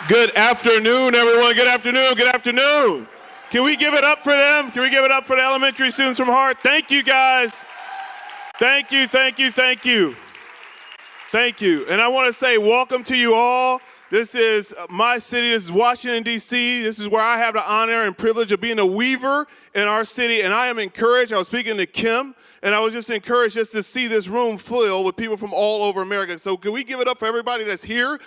Good afternoon, everyone. Good afternoon. Good afternoon. Can we give it up for them? Can we give it up for the elementary students from Hart? Thank you, guys. Thank you, thank you, thank you. Thank you. And I want to say welcome to you all. This is my city. This is Washington, D.C. This is where I have the honor and privilege of being a weaver in our city. And I am encouraged. I was speaking to Kim, and I was just encouraged just to see this room filled with people from all over America. So can we give it up for everybody that's here?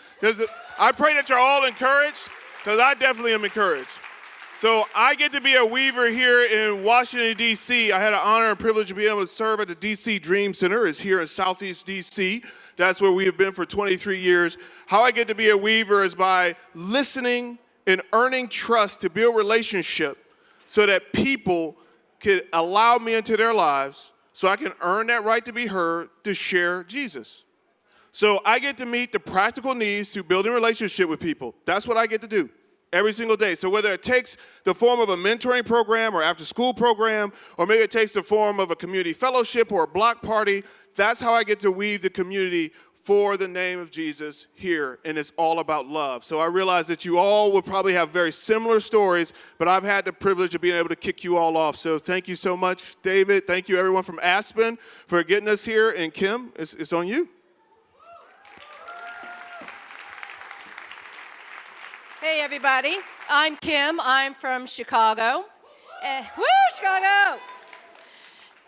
I pray that you're all encouraged, because I definitely am encouraged. So I get to be a weaver here in Washington, D.C. I had an honor and privilege of being able to serve at the D.C. Dream Center. It's here in Southeast D.C. That's where we have been for 23 years. How I get to be a weaver is by listening and earning trust to build relationship so that people can allow me into their lives so I can earn that right to be heard to share Jesus. So I get to meet the practical needs to building relationship with people. That's what I get to do every single day. So whether it takes the form of a mentoring program or after-school program, or maybe it takes the form of a community fellowship or a block party, that's how I get to weave the community for the name of Jesus here, and it's all about love. So I realize that you all will probably have very similar stories, but I've had the privilege of being able to kick you all off. So thank you so much, David. Thank you, everyone from Aspen, for getting us here. And Kim, it's on you. Hey, everybody. I'm Kim. I'm from Chicago. Woo, Chicago!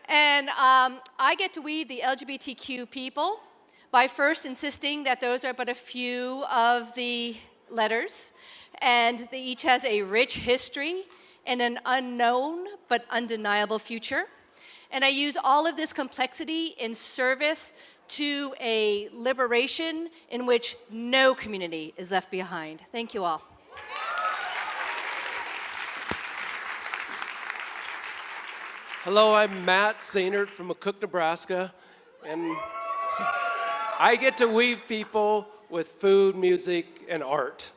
And I get to weave the LGBTQ people by first insisting that those are but a few of the letters, and they each has a rich history and an unknown but undeniable future. And I use all of this complexity in service to a liberation in which no community is left behind. Thank you all. Hello, I'm Matt Sainert from McCook, Nebraska, and I get to weave people with food, music, and art.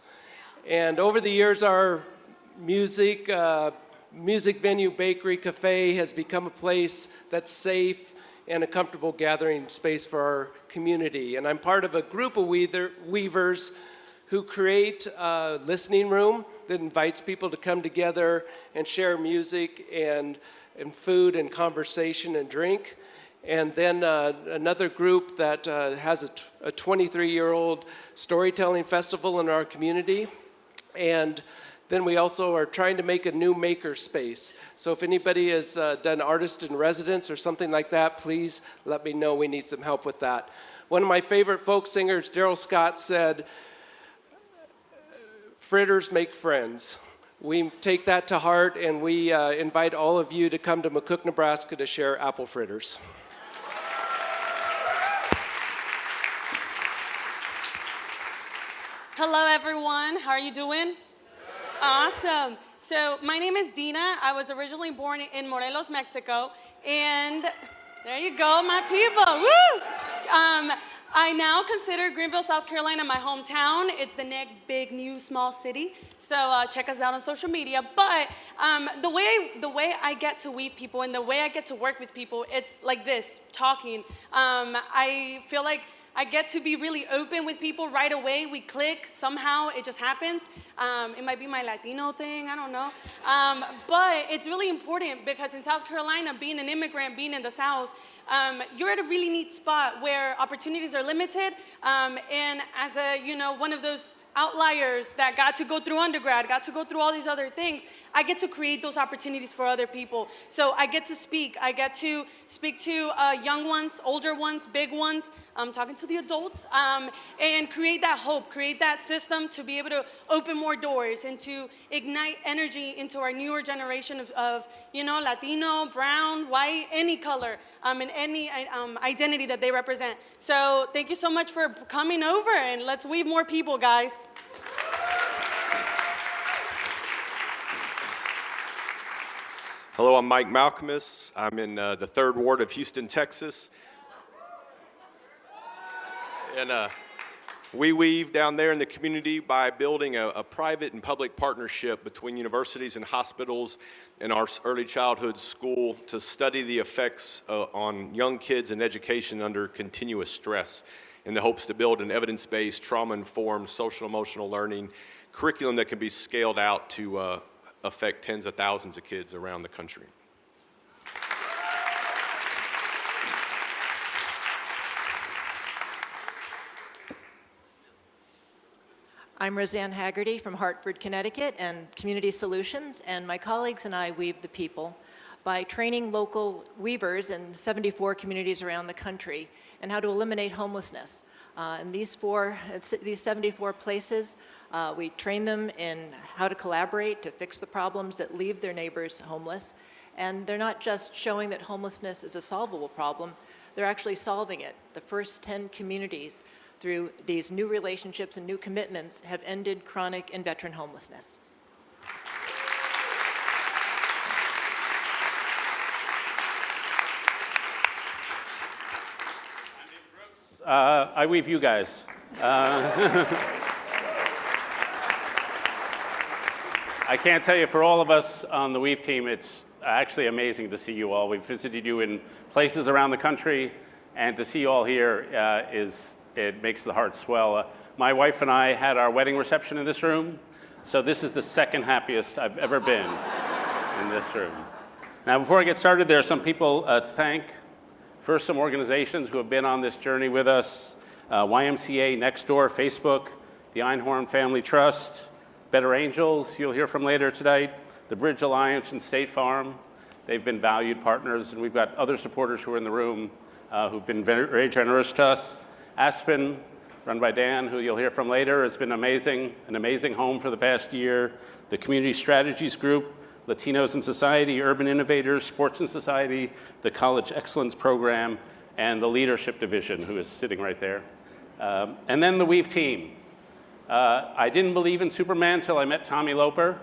And over the years, our music venue, bakery, cafe has become a place that's safe and a comfortable gathering space for our community. And I'm part of a group of weavers who create a listening room that invites people to come together and share music and food and conversation and drink. And then another group that has a 23-year-old storytelling festival in our community. And then we also are trying to make a new maker space. So if anybody has done artist in residence or something like that, please let me know. We need some help with that. One of my favorite folk singers, Daryl Scott, said, "Fritters make friends." We take that to heart, and we invite all of you to come to McCook, Nebraska to share apple fritters. Hello, everyone. How are you doing? Awesome. So my name is Dina. I was originally born in Morelos, Mexico, and there you go, my people. Woo! I now consider Greenville, South Carolina my hometown. It's the next big new small city. So check us out on social media. But the way I get to weave people and the way I get to work with people, it's like this, talking. I feel like I get to be really open with people right away. We click, somehow it just happens. It might be my Latino thing, I don't know. But it's really important because in South Carolina, being an immigrant, being in the South, you're at a really neat spot where opportunities are limited. And as one of those outliers that got to go through undergrad, got to go through all these other things, I get to create those opportunities for other people. So I get to speak. I get to speak to young ones, older ones, big ones. I'm talking to the adults, and create that hope, create that system to be able to open more doors and to ignite energy into our newer generation of Latino, brown, white, any color, and any identity that they represent. So thank you so much for coming over, and let's weave more people, guys. Hello, I'm Mike Malcolmus. I'm in the 3rd Ward of Houston, Texas. And we weave down there in the community by building a private and public partnership between universities and hospitals and our early childhood school to study the effects on young kids and education under continuous stress. in the hopes to build an evidence-based, trauma-informed, social-emotional learning curriculum that can be scaled out to affect tens of thousands of kids around the country. I'm Roseanne Haggerty from Hartford, Connecticut, and Community Solutions, and my colleagues and I weave the people by training local weavers in 74 communities around the country and how to eliminate homelessness. In these 74 places, we train them in how to collaborate to fix the problems that leave their neighbors homeless. And they're not just showing that homelessness is a solvable problem, they're actually solving it. The first 10 communities through these new relationships and new commitments have ended chronic and veteran homelessness. I weave you guys. I can't tell you, for all of us on the Weave team, it's actually amazing to see you all. We've visited you in places around the country, and to see you all here it makes the heart swell. My wife and I had our wedding reception in this room, so this is the second happiest I've ever been in this room. Now, before I get started, there are some people to thank. First, some organizations who have been on this journey with us: YMCA, Nextdoor, Facebook, the Einhorn Family Trust, Better Angels, you'll hear from later tonight, the Bridge Alliance, and State Farm. They've been valued partners, and we've got other supporters who are in the room who've been very, very generous to us. Aspen, run by Dan, who you'll hear from later, has been amazing, an amazing home for the past year. The Community Strategies Group, Latinos in Society, Urban Innovators, Sports in Society, the College Excellence Program, and the Leadership Division, who is sitting right there. And then the Weave team. I didn't believe in Superman until I met Tommy Loper,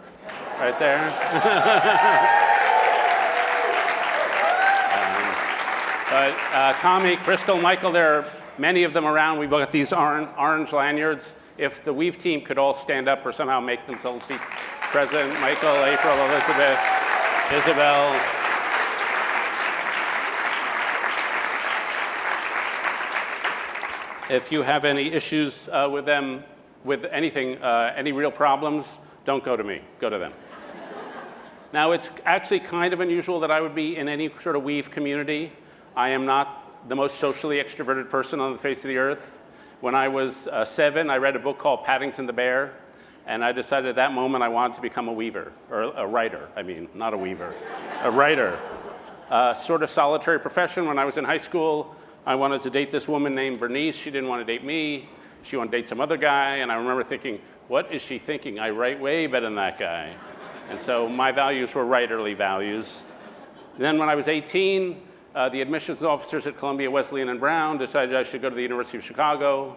right there. But Tommy, Crystal, Michael, there are many of them around. We've got these orange lanyards. If the Weave team could all stand up or somehow make themselves be present. Michael, April, Elizabeth, Isabel. If you have any issues with them, with anything, any real problems, don't go to me, go to them. Now, it's actually kind of unusual that I would be in any sort of Weave community. I am not the most socially extroverted person on the face of the earth. When I was 7, I read a book called Paddington the Bear, and I decided at that moment I wanted to become a weaver, or a writer, I mean, not a weaver, a writer. Sort of solitary profession. When I was in high school, I wanted to date this woman named Bernice. She didn't want to date me. She wanted to date some other guy, and I remember thinking, what is she thinking? I write way better than that guy. And so my values were writerly values. Then when I was 18, the admissions officers at Columbia, Wesleyan, and Brown decided I should go to the University of Chicago,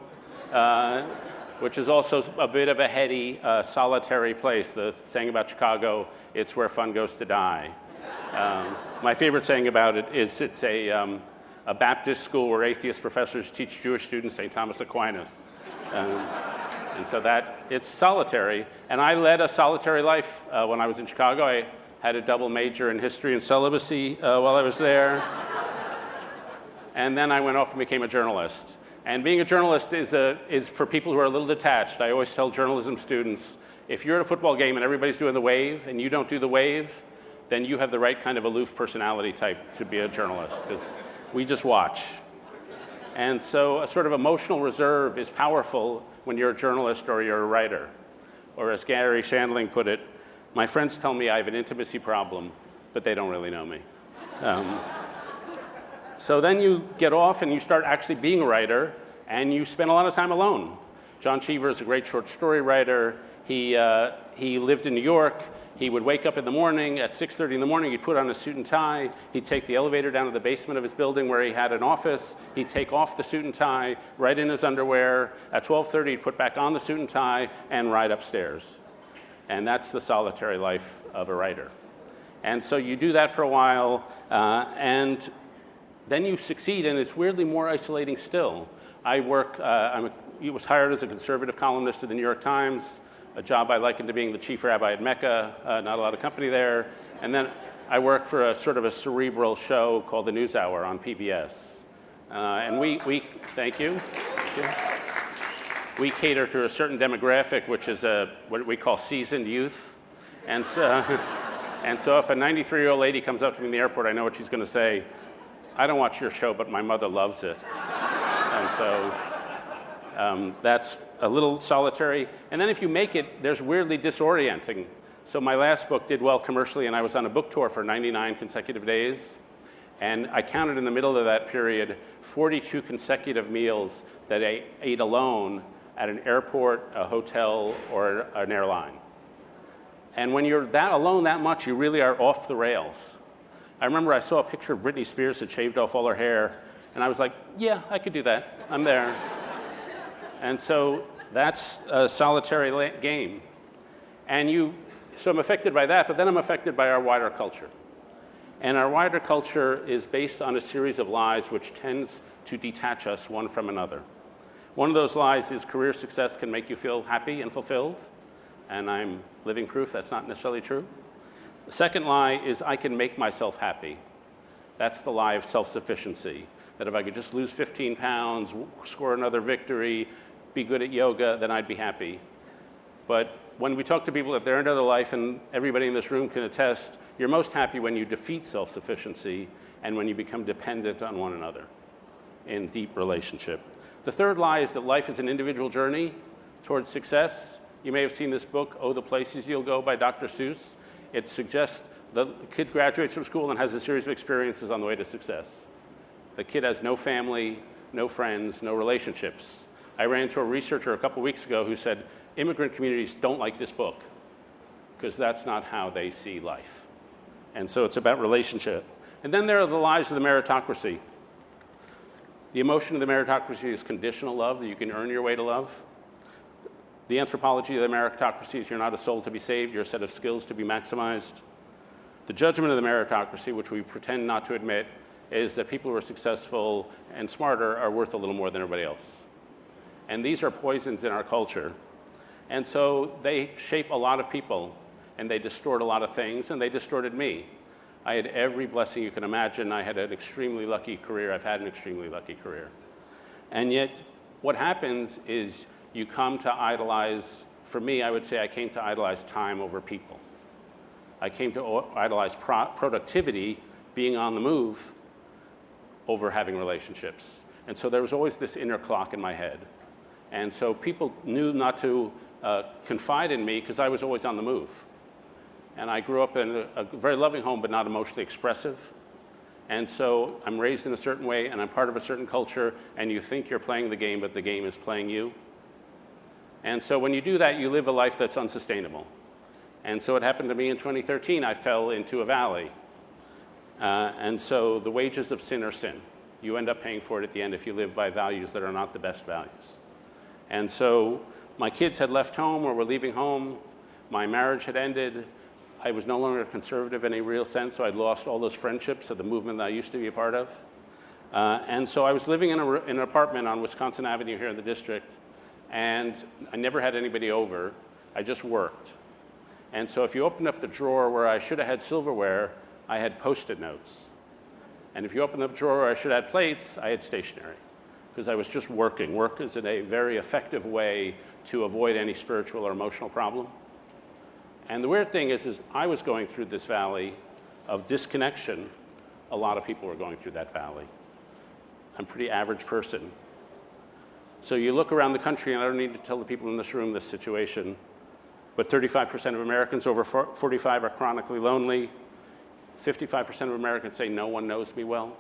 which is also a bit of a heady, solitary place. The saying about Chicago, it's where fun goes to die. My favorite saying about it is it's a Baptist school where atheist professors teach Jewish students St. Thomas Aquinas. And so that, it's solitary. And I led a solitary life when I was in Chicago. I had a double major in history and celibacy while I was there. And then I went off and became a journalist. And being a journalist is for people who are a little detached. I always tell journalism students, if you're at a football game and everybody's doing the wave and you don't do the wave, then you have the right kind of aloof personality type to be a journalist, because we just watch. And so a sort of emotional reserve is powerful when you're a journalist or you're a writer. Or as Gary Shandling put it, my friends tell me I have an intimacy problem, but they don't really know me. So then you get off and you start actually being a writer, and you spend a lot of time alone. John Cheever is a great short story writer. He lived in New York. He would wake up in the morning at 6:30 in the morning. He'd put on a suit and tie. He'd take the elevator down to the basement of his building where he had an office. He'd take off the suit and tie, right in his underwear. At 12:30, he'd put back on the suit and tie and ride upstairs. And that's the solitary life of a writer. And so you do that for a while, and then you succeed, and it's weirdly more isolating still. I work, I was hired as a conservative columnist at the New York Times, a job I likened to being the chief rabbi at Mecca, not a lot of company there. And then I work for a sort of a cerebral show called The NewsHour on PBS. And we thank you. you. We cater to a certain demographic, which is what we call seasoned youth. And so, if a 93-year-old lady comes up to me in the airport, I know what she's going to say. I don't watch your show, but my mother loves it. And so that's a little solitary. And then if you make it, there's weirdly disorienting. So my last book did well commercially, and I was on a book tour for 99 consecutive days. And I counted in the middle of that period 42 consecutive meals that I ate alone at an airport, a hotel, or an airline. And when you're that alone that much, you really are off the rails. I remember I saw a picture of Britney Spears that shaved off all her hair, and I was like, yeah, I could do that. I'm there. And so that's a solitary game. So I'm affected by that, but then I'm affected by our wider culture. And our wider culture is based on a series of lies which tends to detach us one from another. One of those lies is career success can make you feel happy and fulfilled, and I'm living proof that's not necessarily true. The second lie is I can make myself happy. That's the lie of self-sufficiency, that if I could just lose 15 pounds, score another victory, be good at yoga, then I'd be happy. But when we talk to people at their end of their life, and everybody in this room can attest, you're most happy when you defeat self-sufficiency and when you become dependent on one another in deep relationship. The third lie is that life is an individual journey towards success. You may have seen this book, Oh, the Places You'll Go by Dr. Seuss. It suggests the kid graduates from school and has a series of experiences on the way to success. The kid has no family, no friends, no relationships. I ran into a researcher a couple weeks ago who said, immigrant communities don't like this book because that's not how they see life. And so it's about relationship. And then there are the lies of the meritocracy. The emotion of the meritocracy is conditional love, that you can earn your way to love. The anthropology of the meritocracy is you're not a soul to be saved, you're a set of skills to be maximized. The judgment of the meritocracy, which we pretend not to admit, is that people who are successful and smarter are worth a little more than everybody else. And these are poisons in our culture. And so they shape a lot of people, and they distort a lot of things, and they distorted me. I had every blessing you can imagine. I had an extremely lucky career. I've had an extremely lucky career. And yet, what happens is you come to idolize, for me, I would say I came to idolize time over people. I came to idolize productivity, being on the move, over having relationships. And so there was always this inner clock in my head. And so people knew not to confide in me because I was always on the move. And I grew up in a very loving home, but not emotionally expressive. And so I'm raised in a certain way, and I'm part of a certain culture, and you think you're playing the game, but the game is playing you. And so when you do that, you live a life that's unsustainable. And so it happened to me in 2013. I fell into a valley. And so the wages of sin are sin. You end up paying for it at the end if you live by values that are not the best values. And so my kids had left home or were leaving home. My marriage had ended. I was no longer conservative in any real sense, so I'd lost all those friendships of the movement that I used to be a part of. And so I was living in an apartment on Wisconsin Avenue here in the district, and I never had anybody over. I just worked. And so if you opened up the drawer where I should have had silverware, I had Post-it notes. And if you opened up the drawer where I should have had plates, I had stationery, because I was just working. Work is a very effective way to avoid any spiritual or emotional problem. And the weird thing is I was going through this valley of disconnection. A lot of people were going through that valley. I'm a pretty average person. So you look around the country, and I don't need to tell the people in this room this situation, but 35% of Americans over 45 are chronically lonely. 55% of Americans say no one knows me well.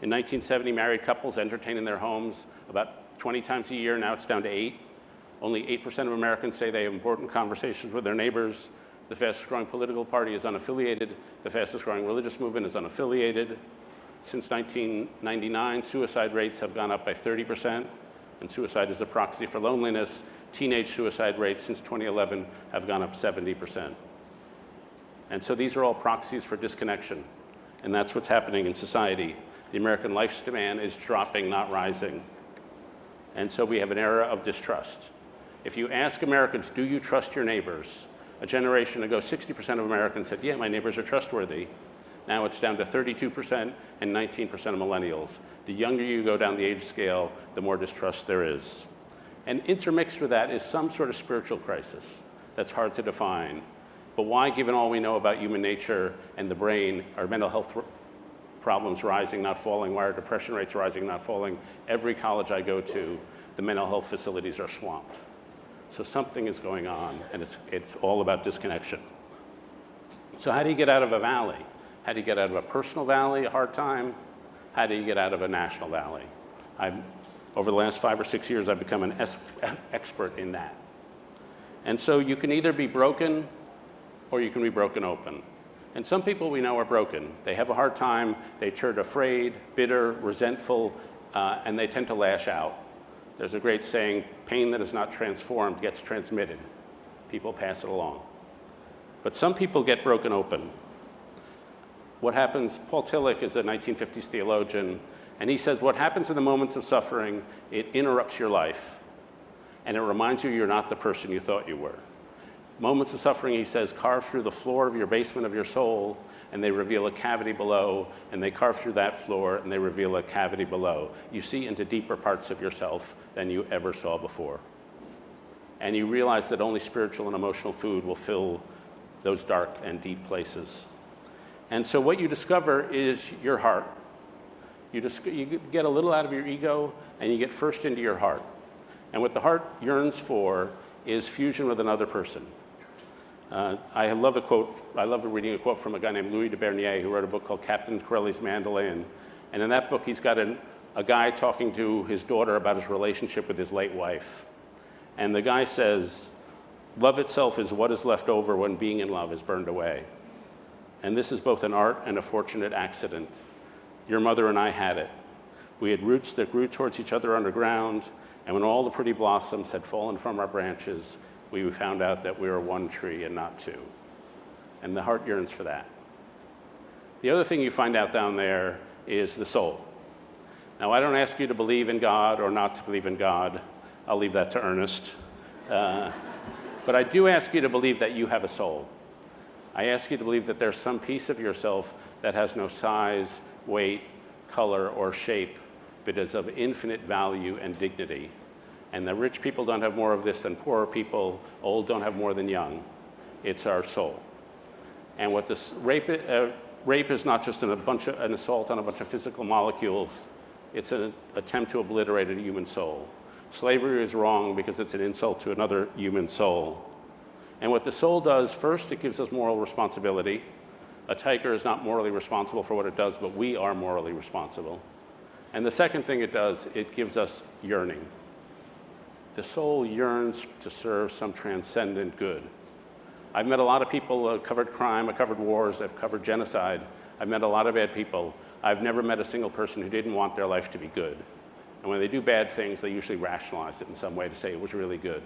In 1970, married couples entertain in their homes about 20 times a year. Now it's down to 8. Only 8% of Americans say they have important conversations with their neighbors. The fastest growing political party is unaffiliated. The fastest growing religious movement is unaffiliated. Since 1999, suicide rates have gone up by 30%, and suicide is a proxy for loneliness. Teenage suicide rates since 2011 have gone up 70%. And so these are all proxies for disconnection, and that's what's happening in society. The American lifespan is dropping, not rising. And so we have an era of distrust. If you ask Americans, do you trust your neighbors? A generation ago, 60% of Americans said, yeah, my neighbors are trustworthy. Now it's down to 32% and 19% of millennials. The younger you go down the age scale, the more distrust there is. And intermixed with that is some sort of spiritual crisis that's hard to define. But why, given all we know about human nature and the brain, are mental health problems rising, not falling? Why are depression rates rising, not falling? Every college I go to, the mental health facilities are swamped. So something is going on, and it's all about disconnection. So how do you get out of a valley? How do you get out of a personal valley, a hard time? How do you get out of a national valley? Over the last 5 or 6 years, I've become an expert in that. And so you can either be broken or you can be broken open. And some people we know are broken. They have a hard time, they turn afraid, bitter, resentful, and they tend to lash out. There's a great saying, pain that is not transformed gets transmitted. People pass it along. But some people get broken open. What happens, Paul Tillich is a 1950s theologian, and he says what happens in the moments of suffering, it interrupts your life, and it reminds you you're not the person you thought you were. Moments of suffering, he says, carve through the floor of your basement of your soul, and they reveal a cavity below, and they carve through that floor, and they reveal a cavity below. You see into deeper parts of yourself than you ever saw before. And you realize that only spiritual and emotional food will fill those dark and deep places. And so what you discover is your heart. You get a little out of your ego, and you get first into your heart. And what the heart yearns for is fusion with another person. I love a quote. I love reading a quote from a guy named Louis de Bernier, who wrote a book called Captain Corelli's Mandolin. And in that book, he's got a guy talking to his daughter about his relationship with his late wife. And the guy says, love itself is what is left over when being in love is burned away. And this is both an art and a fortunate accident. Your mother and I had it. We had roots that grew towards each other underground, and when all the pretty blossoms had fallen from our branches, we found out that we were one tree and not two. And the heart yearns for that. The other thing you find out down there is the soul. Now, I don't ask you to believe in God or not to believe in God. I'll leave that to Ernest. But I do ask you to believe that you have a soul. I ask you to believe that there's some piece of yourself that has no size, weight, color, or shape, but is of infinite value and dignity. And the rich people don't have more of this than poorer people. Old don't have more than young. It's our soul. And what this rape is not just an assault on a bunch of physical molecules. It's an attempt to obliterate a human soul. Slavery is wrong because it's an insult to another human soul. And what the soul does, first, it gives us moral responsibility. A tiger is not morally responsible for what it does, but we are morally responsible. And the second thing it does, it gives us yearning. The soul yearns to serve some transcendent good. I've met a lot of people, I've covered crime, I've covered wars, I've covered genocide. I've met a lot of bad people. I've never met a single person who didn't want their life to be good. And when they do bad things, they usually rationalize it in some way to say it was really good.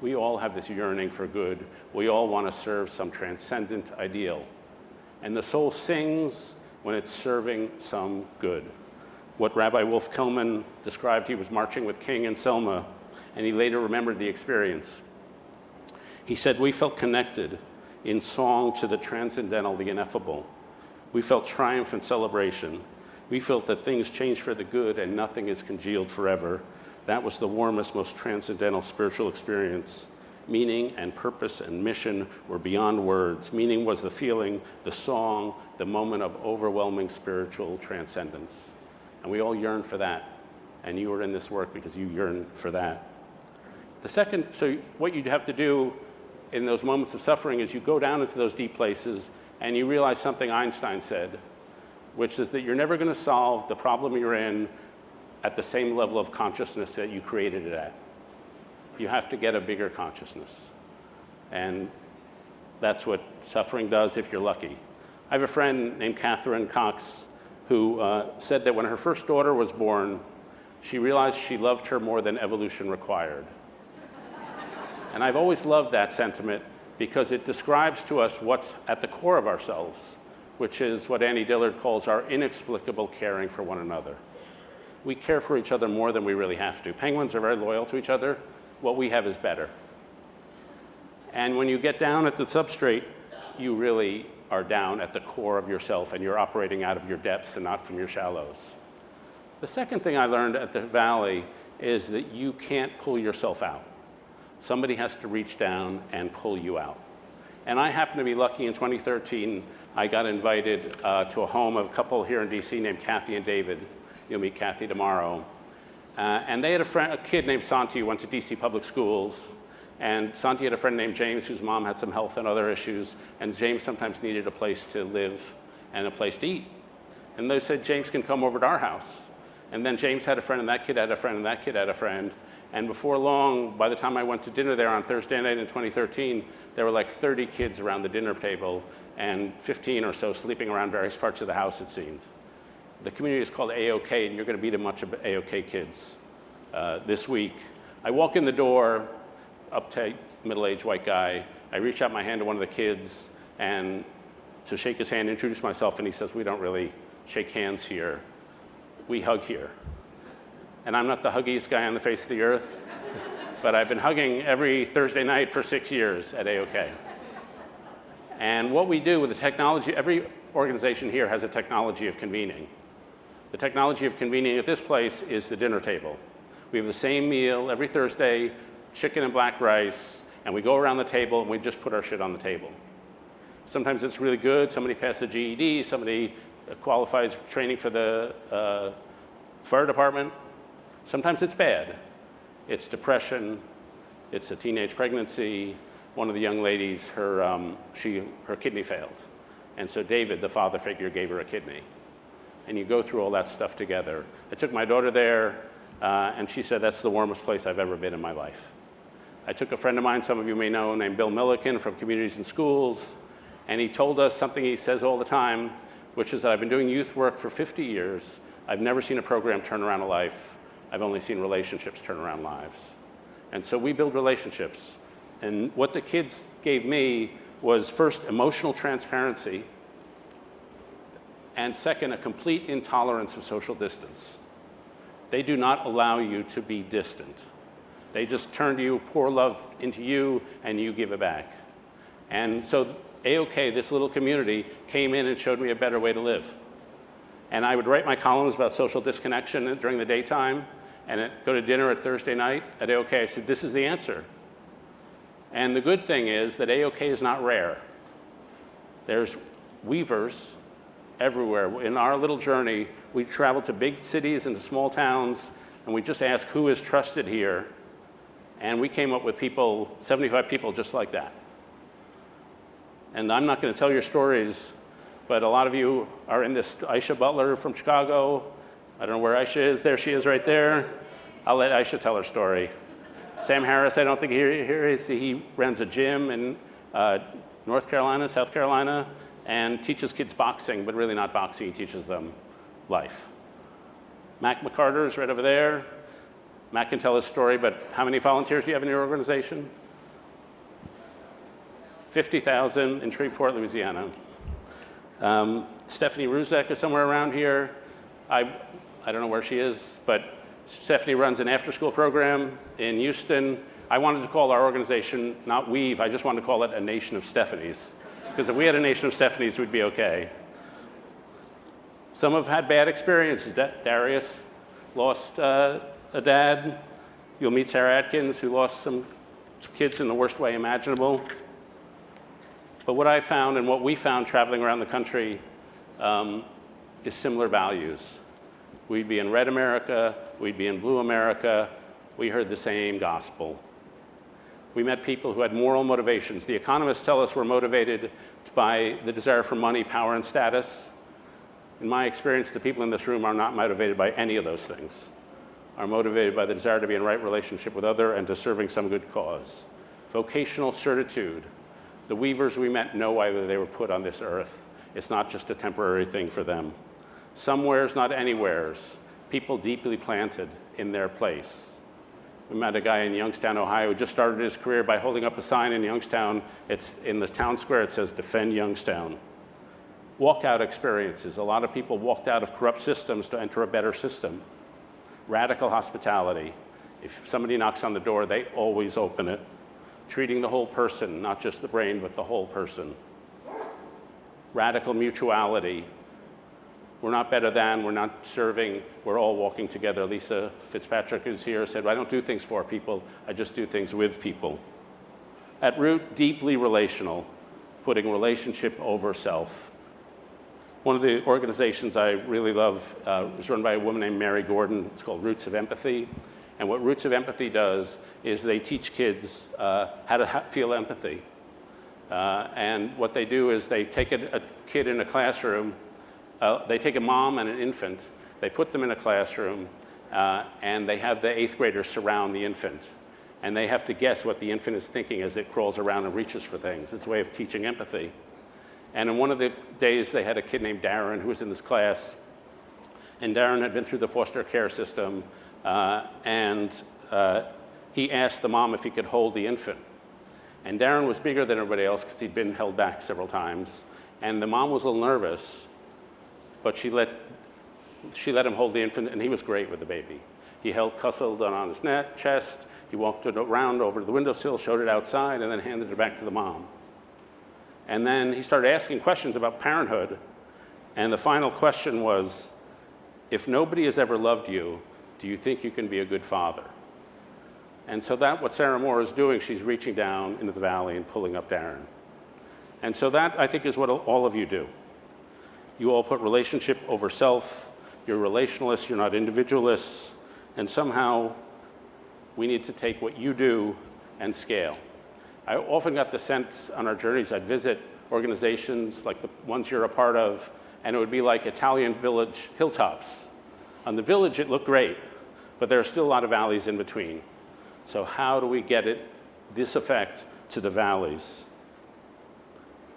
We all have this yearning for good. We all want to serve some transcendent ideal. And the soul sings when it's serving some good. What Rabbi Wolf Kilman described, he was marching with King in Selma, and he later remembered the experience. He said, we felt connected in song to the transcendental, the ineffable. We felt triumph and celebration. We felt that things change for the good and nothing is congealed forever. That was the warmest, most transcendental spiritual experience. Meaning and purpose and mission were beyond words. Meaning was the feeling, the song, the moment of overwhelming spiritual transcendence. And we all yearn for that. And you are in this work because you yearn for that. The second, so what you have to do in those moments of suffering is you go down into those deep places and you realize something Einstein said, which is that you're never going to solve the problem you're in at the same level of consciousness that you created it at. You have to get a bigger consciousness. And that's what suffering does if you're lucky. I have a friend named Catherine Cox who said that when her first daughter was born, she realized she loved her more than evolution required. And I've always loved that sentiment because it describes to us what's at the core of ourselves, which is what Annie Dillard calls our inexplicable caring for one another. We care for each other more than we really have to. Penguins are very loyal to each other. What we have is better. And when you get down at the substrate, you really are down at the core of yourself and you're operating out of your depths and not from your shallows. The second thing I learned at the Valley is that you can't pull yourself out. Somebody has to reach down and pull you out. And I happen to be lucky. In 2013, I got invited to a home of a couple here in DC named Kathy and David. You'll meet Kathy tomorrow. And they had a kid named Santi who went to DC public schools. And Santi had a friend named James whose mom had some health and other issues. And James sometimes needed a place to live and a place to eat. And they said, James can come over to our house. And then James had a friend, and that kid had a friend, and that kid had a friend. And before long, by the time I went to dinner there on Thursday night in 2013, there were like 30 kids around the dinner table and 15 or so sleeping around various parts of the house, it seemed. The community is called AOK, and you're going to meet a bunch of AOK kids this week. I walk in the door, uptight, middle-aged white guy. I reach out my hand to one of the kids and to shake his hand, introduce myself, and he says, we don't really shake hands here. We hug here. And I'm not the huggiest guy on the face of the earth, but I've been hugging every Thursday night for 6 years at AOK. And what we do with the technology, every organization here has a technology of convening. The technology of convening at this place is the dinner table. We have the same meal every Thursday, chicken and black rice, and we go around the table and we just put our shit on the table. Sometimes it's really good. Somebody passes a GED, somebody qualifies training for the fire department. Sometimes it's bad. It's depression, it's a teenage pregnancy. One of the young ladies, her kidney failed. And so David, the father figure, gave her a kidney. And you go through all that stuff together. I took my daughter there, and she said, that's the warmest place I've ever been in my life. I took a friend of mine, some of you may know, named Bill Milliken from Communities and Schools, and he told us something he says all the time, which is that I've been doing youth work for 50 years. I've never seen a program turn around a life. I've only seen relationships turn around lives. And so we build relationships. And what the kids gave me was first emotional transparency, and second, a complete intolerance of social distance. They do not allow you to be distant. They just turn to you, pour love into you, and you give it back. And so AOK, this little community, came in and showed me a better way to live. And I would write my columns about social disconnection during the daytime, and go to dinner at Thursday night at AOK. I said, this is the answer. And the good thing is that AOK is not rare. There's weavers everywhere. In our little journey, we traveled to big cities and to small towns, and we just asked who is trusted here. And we came up with people, 75 people just like that. And I'm not going to tell your stories, but a lot of you are in this. Aisha Butler from Chicago. I don't know where Aisha is. There she is right there. I'll let Aisha tell her story. Sam Harris, I don't think here is. He runs a gym in North Carolina, South Carolina, and teaches kids boxing, but really not boxing. He teaches them life. Mac McCarter is right over there. Mac can tell his story, but how many volunteers do you have in your organization? 50,000 in Shreveport, Louisiana. Stephanie Ruzek is somewhere around here. I don't know where she is, but Stephanie runs an after-school program in Houston. I wanted to call our organization not Weave, I just wanted to call it a nation of Stephanies. Because if we had a nation of Stephanies, we'd be okay. Some have had bad experiences. Darius lost a dad. You'll meet Sarah Atkins, who lost some kids in the worst way imaginable. But what I found and what we found traveling around the country is similar values. We'd be in red America, we'd be in blue America, we heard the same gospel. We met people who had moral motivations. The economists tell us we're motivated by the desire for money, power, and status. In my experience, the people in this room are not motivated by any of those things, are motivated by the desire to be in right relationship with other and to serving some good cause. Vocational certitude. The weavers we met know why they were put on this earth. It's not just a temporary thing for them. Somewheres, not anywheres, people deeply planted in their place. We met a guy in Youngstown, Ohio, who just started his career by holding up a sign in Youngstown. It's in the town square, it says, "Defend Youngstown." Walkout experiences. A lot of people walked out of corrupt systems to enter a better system. Radical hospitality. If somebody knocks on the door, they always open it. Treating the whole person, not just the brain, but the whole person. radical mutuality. We're not better than, we're not serving, we're all walking together. Lisa Fitzpatrick is here, said, I don't do things for people, I just do things with people. At root, deeply relational, putting relationship over self. One of the organizations I really love is run by a woman named Mary Gordon. It's called Roots of Empathy. And what Roots of Empathy does is they teach kids how to feel empathy. And what they do is they take a kid in a classroom, they take a mom and an infant, they put them in a classroom, and they have the 8th graders surround the infant. And they have to guess what the infant is thinking as it crawls around and reaches for things. It's a way of teaching empathy. And in one of the days, they had a kid named Darren who was in this class. And Darren had been through the foster care system. And he asked the mom if he could hold the infant. And Darren was bigger than everybody else because he'd been held back several times. And the mom was a little nervous, but she let him hold the infant, and he was great with the baby. He cuddled on his chest. He walked it around over to the windowsill, showed it outside, and then handed it back to the mom. And then he started asking questions about parenthood. And the final question was, if nobody has ever loved you, do you think you can be a good father? And so that's what Sarah Moore is doing. She's reaching down into the valley and pulling up Darren. And so that, I think, is what all of you do. You all put relationship over self. You're relationalists, you're not individualists. And somehow, we need to take what you do and scale. I often got the sense on our journeys, I'd visit organizations like the ones you're a part of, and it would be like Italian village hilltops. On the village, it looked great, but there are still a lot of valleys in between. So how do we get this effect to the valleys?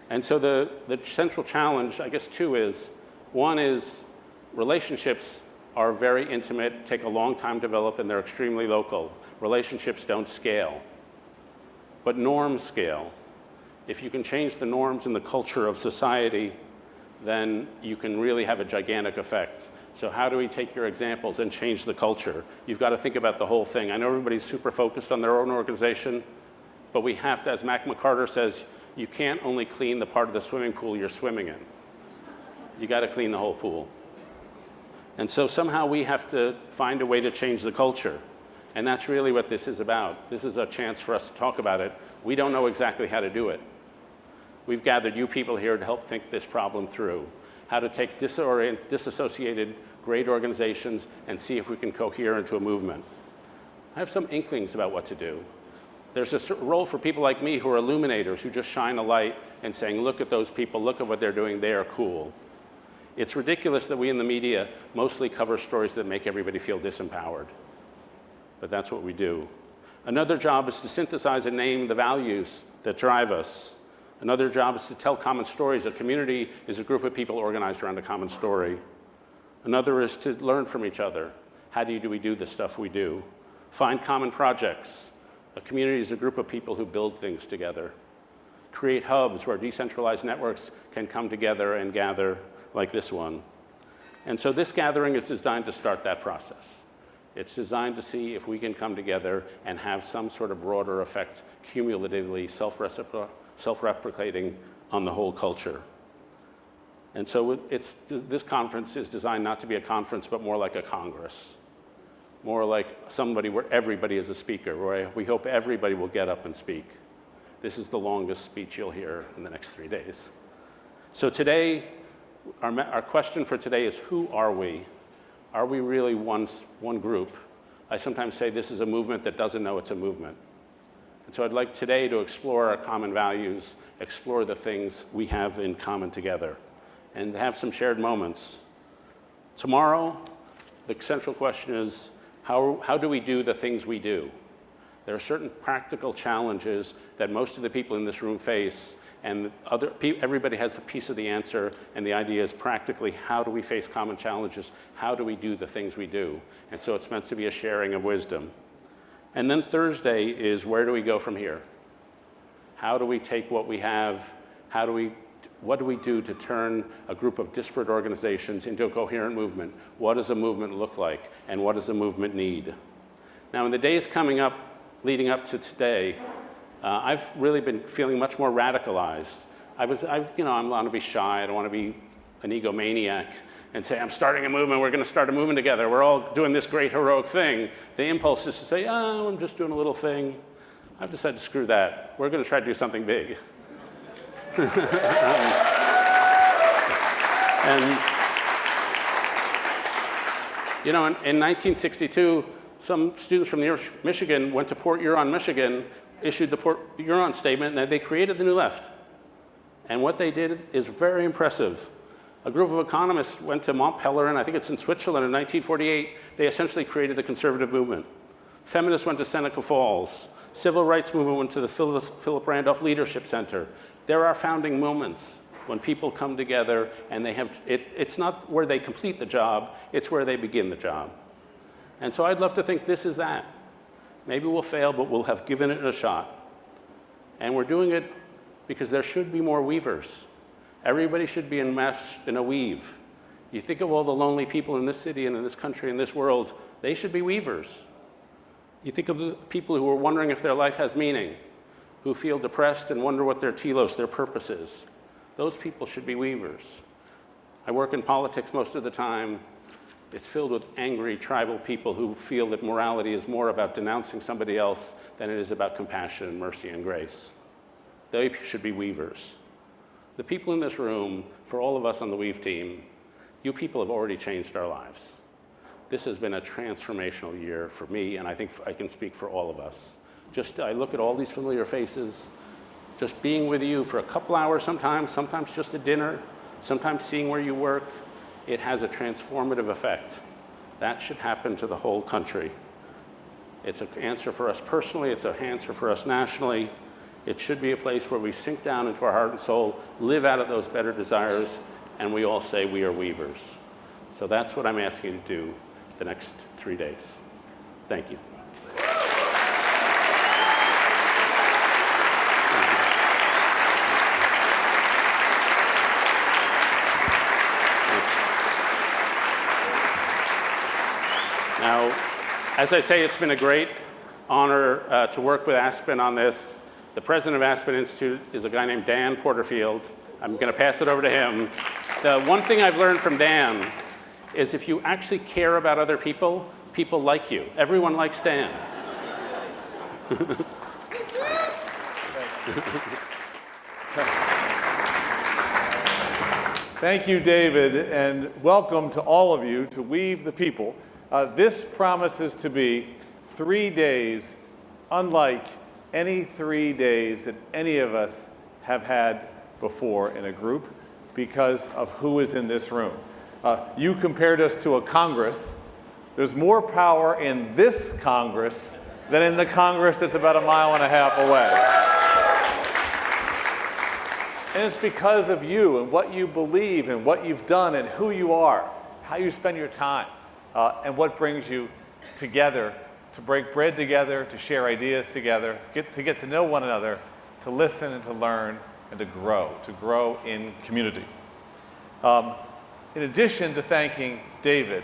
And so the central challenge, I guess, two is, one is relationships are very intimate, take a long time to develop, and they're extremely local. Relationships don't scale, but norms scale. If you can change the norms and the culture of society, then you can really have a gigantic effect. So how do we take your examples and change the culture? You've got to think about the whole thing. I know everybody's super focused on their own organization, but we have to, as Mac McCarter says, you can't only clean the part of the swimming pool you're swimming in. You got to clean the whole pool. And so somehow we have to find a way to change the culture. And that's really what this is about. This is a chance for us to talk about it. We don't know exactly how to do it. We've gathered you people here to help think this problem through. How to take disassociated great organizations and see if we can cohere into a movement. I have some inklings about what to do. There's a role for people like me who are illuminators, who just shine a light and saying, look at those people, look at what they're doing, they are cool. It's ridiculous that we in the media mostly cover stories that make everybody feel disempowered. But that's what we do. Another job is to synthesize and name the values that drive us. Another job is to tell common stories. A community is a group of people organized around a common story. Another is to learn from each other. How do we do the stuff we do? Find common projects. A community is a group of people who build things together. Create hubs where decentralized networks can come together and gather like this one. And so this gathering is designed to start that process. It's designed to see if we can come together and have some sort of broader effect, cumulatively self-replicating on the whole culture. And so this conference is designed not to be a conference, but more like a congress. More like somebody where everybody is a speaker, where we hope everybody will get up and speak. This is the longest speech you'll hear in the next 3 days. So today, our question for today is, who are we? Are we really one group? I sometimes say this is a movement that doesn't know it's a movement. And so I'd like today to explore our common values, explore the things we have in common together, and have some shared moments. Tomorrow, the central question is, how do we do the things we do? There are certain practical challenges that most of the people in this room face, and everybody has a piece of the answer, and the idea is practically, how do we face common challenges? How do we do the things we do? And so it's meant to be a sharing of wisdom. And then Thursday is, where do we go from here? How do we take what we have? What do we do to turn a group of disparate organizations into a coherent movement? What does a movement look like? And what does a movement need? Now, in the days coming up, leading up to today, I've really been feeling much more radicalized. I want to be shy. I don't want to be an egomaniac and say, I'm starting a movement. We're going to start a movement together. We're all doing this great heroic thing. The impulse is to say, oh, I'm just doing a little thing. I've decided to screw that. We're going to try to do something big. And you know, in 1962, some students from Michigan went to Port Huron, Michigan, issued the Port Huron Statement, and they created the New Left. And what they did is very impressive. A group of economists went to Montpellier, and I think it's in Switzerland in 1948. They essentially created the conservative movement. Feminists went to Seneca Falls. Civil rights movement went to the Philip Randolph Leadership Center. There are founding moments when people come together and they have, it's not where they complete the job, it's where they begin the job. And so I'd love to think this is that. Maybe we'll fail, but we'll have given it a shot. And we're doing it because there should be more weavers. Everybody should be enmeshed in a weave. You think of all the lonely people in this city and in this country and this world, they should be weavers. You think of the people who are wondering if their life has meaning, who feel depressed and wonder what their telos, their purpose is. Those people should be weavers. I work in politics most of the time. It's filled with angry tribal people who feel that morality is more about denouncing somebody else than it is about compassion and mercy and grace. They should be weavers. The people in this room, for all of us on the Weave team, you people have already changed our lives. This has been a transformational year for me, and I think I can speak for all of us. I look at all these familiar faces, just being with you for a couple hours sometimes just a dinner, sometimes seeing where you work, it has a transformative effect. That should happen to the whole country. It's an answer for us personally, it's an answer for us nationally. It should be a place where we sink down into our heart and soul, live out of those better desires, and we all say we are weavers. So that's what I'm asking you to do the next 3 days. Thank you. Now, as I say, it's been a great honor to work with Aspen on this. The president of Aspen Institute is a guy named Dan Porterfield. I'm going to pass it over to him. The one thing I've learned from Dan is if you actually care about other people, people like you. Everyone likes Dan. Thank you, David, and welcome to all of you to Weave the People. This promises to be 3 days unlike any 3 days that any of us have had before in a group because of who is in this room. You compared us to a Congress. There's more power in this Congress than in the Congress that's about 1.5 miles away. And it's because of you and what you believe and what you've done and who you are, how you spend your time, and what brings you together, to break bread together, to share ideas together, to get to know one another, to listen and to learn and to grow in community. In addition to thanking David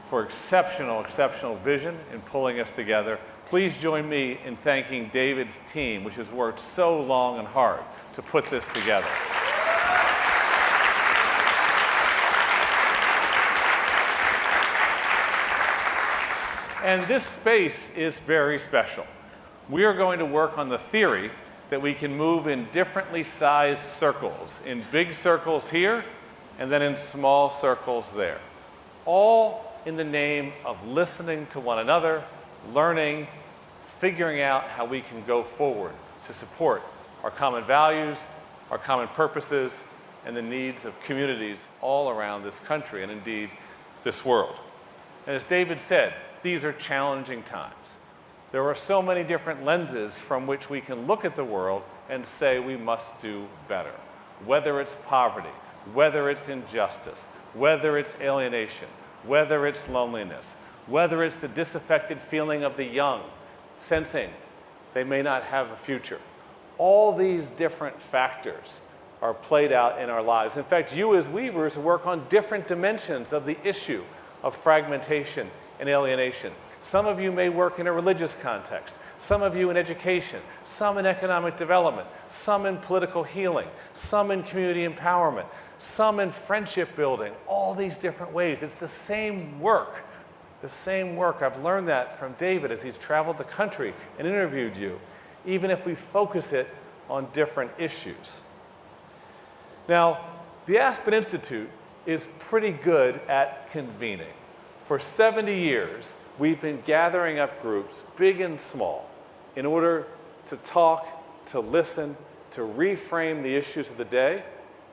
for exceptional vision in pulling us together, please join me in thanking David's team, which has worked so long and hard to put this together. And this space is very special. We are going to work on the theory that we can move in differently sized circles, in big circles here, and then in small circles there. All in the name of listening to one another, learning, figuring out how we can go forward to support our common values, our common purposes, and the needs of communities all around this country and indeed this world. And as David said, these are challenging times. There are so many different lenses from which we can look at the world and say we must do better. Whether it's poverty, whether it's injustice, whether it's alienation, whether it's loneliness, whether it's the disaffected feeling of the young, sensing they may not have a future. All these different factors are played out in our lives. In fact, you as weavers work on different dimensions of the issue of fragmentation and alienation. Some of you may work in a religious context, some of you in education, some in economic development, some in political healing, some in community empowerment, some in friendship building, all these different ways. It's the same work. The same work. I've learned that from David as he's traveled the country and interviewed you, even if we focus it on different issues. Now, the Aspen Institute is pretty good at convening. For 70 years, we've been gathering up groups, big and small, in order to talk, to listen, to reframe the issues of the day,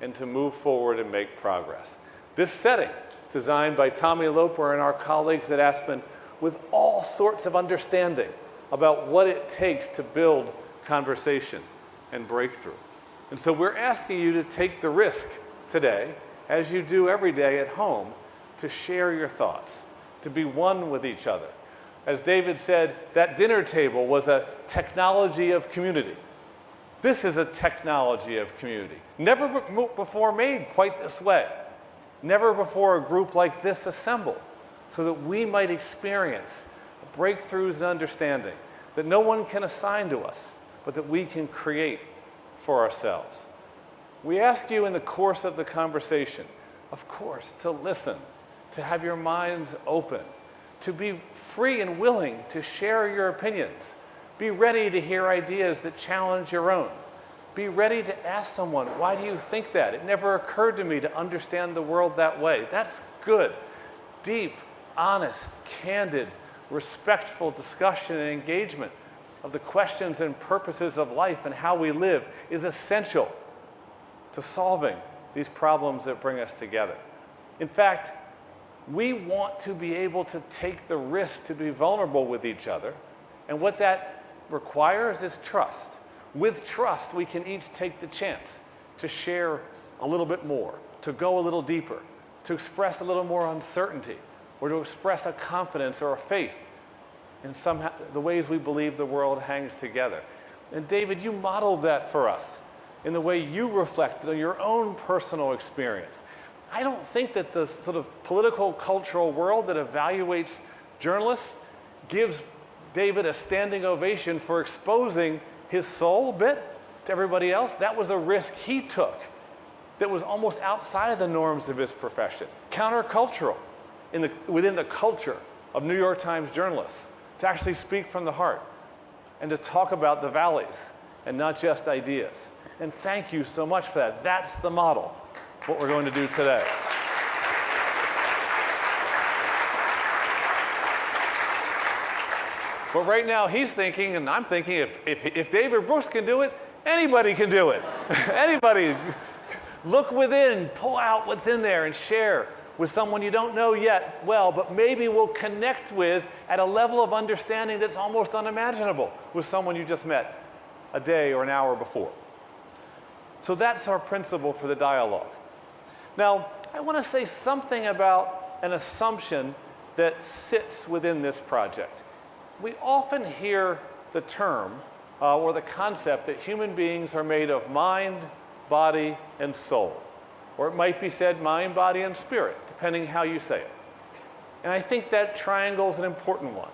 and to move forward and make progress. This setting is designed by Tommy Loper and our colleagues at Aspen with all sorts of understanding about what it takes to build conversation and breakthrough. And so we're asking you to take the risk today, as you do every day at home, to share your thoughts, to be one with each other. As David said, that dinner table was a technology of community. This is a technology of community. Never before made quite this way. Never before a group like this assembled so that we might experience breakthroughs and understanding that no one can assign to us, but that we can create for ourselves. We ask you in the course of the conversation, of course, to listen, to have your minds open, to be free and willing to share your opinions. Be ready to hear ideas that challenge your own. Be ready to ask someone, why do you think that? It never occurred to me to understand the world that way. That's good. Deep, honest, candid, respectful discussion and engagement of the questions and purposes of life and how we live is essential to solving these problems that bring us together. In fact, we want to be able to take the risk to be vulnerable with each other, and what that requires is trust. With trust, we can each take the chance to share a little bit more, to go a little deeper, to express a little more uncertainty, or to express a confidence or a faith in somehow the ways we believe the world hangs together. And David, you modeled that for us in the way you reflected on your own personal experience. I don't think that the sort of political, cultural world that evaluates journalists gives David a standing ovation for exposing his soul a bit to everybody else. That was a risk he took that was almost outside of the norms of his profession, countercultural within the culture of New York Times journalists, to actually speak from the heart and to talk about the valleys and not just ideas. And thank you so much for that. That's the model, what we're going to do today. But right now he's thinking, and I'm thinking, if David Brooks can do it, anybody can do it. Anybody. Look within, pull out what's in there and share with someone you don't know yet well, but maybe will connect with at a level of understanding that's almost unimaginable with someone you just met a day or an hour before. So that's our principle for the dialogue. Now, I want to say something about an assumption that sits within this project. We often hear the term or the concept that human beings are made of mind, body, and soul. Or it might be said mind, body, and spirit, depending how you say it. And I think that triangle is an important one.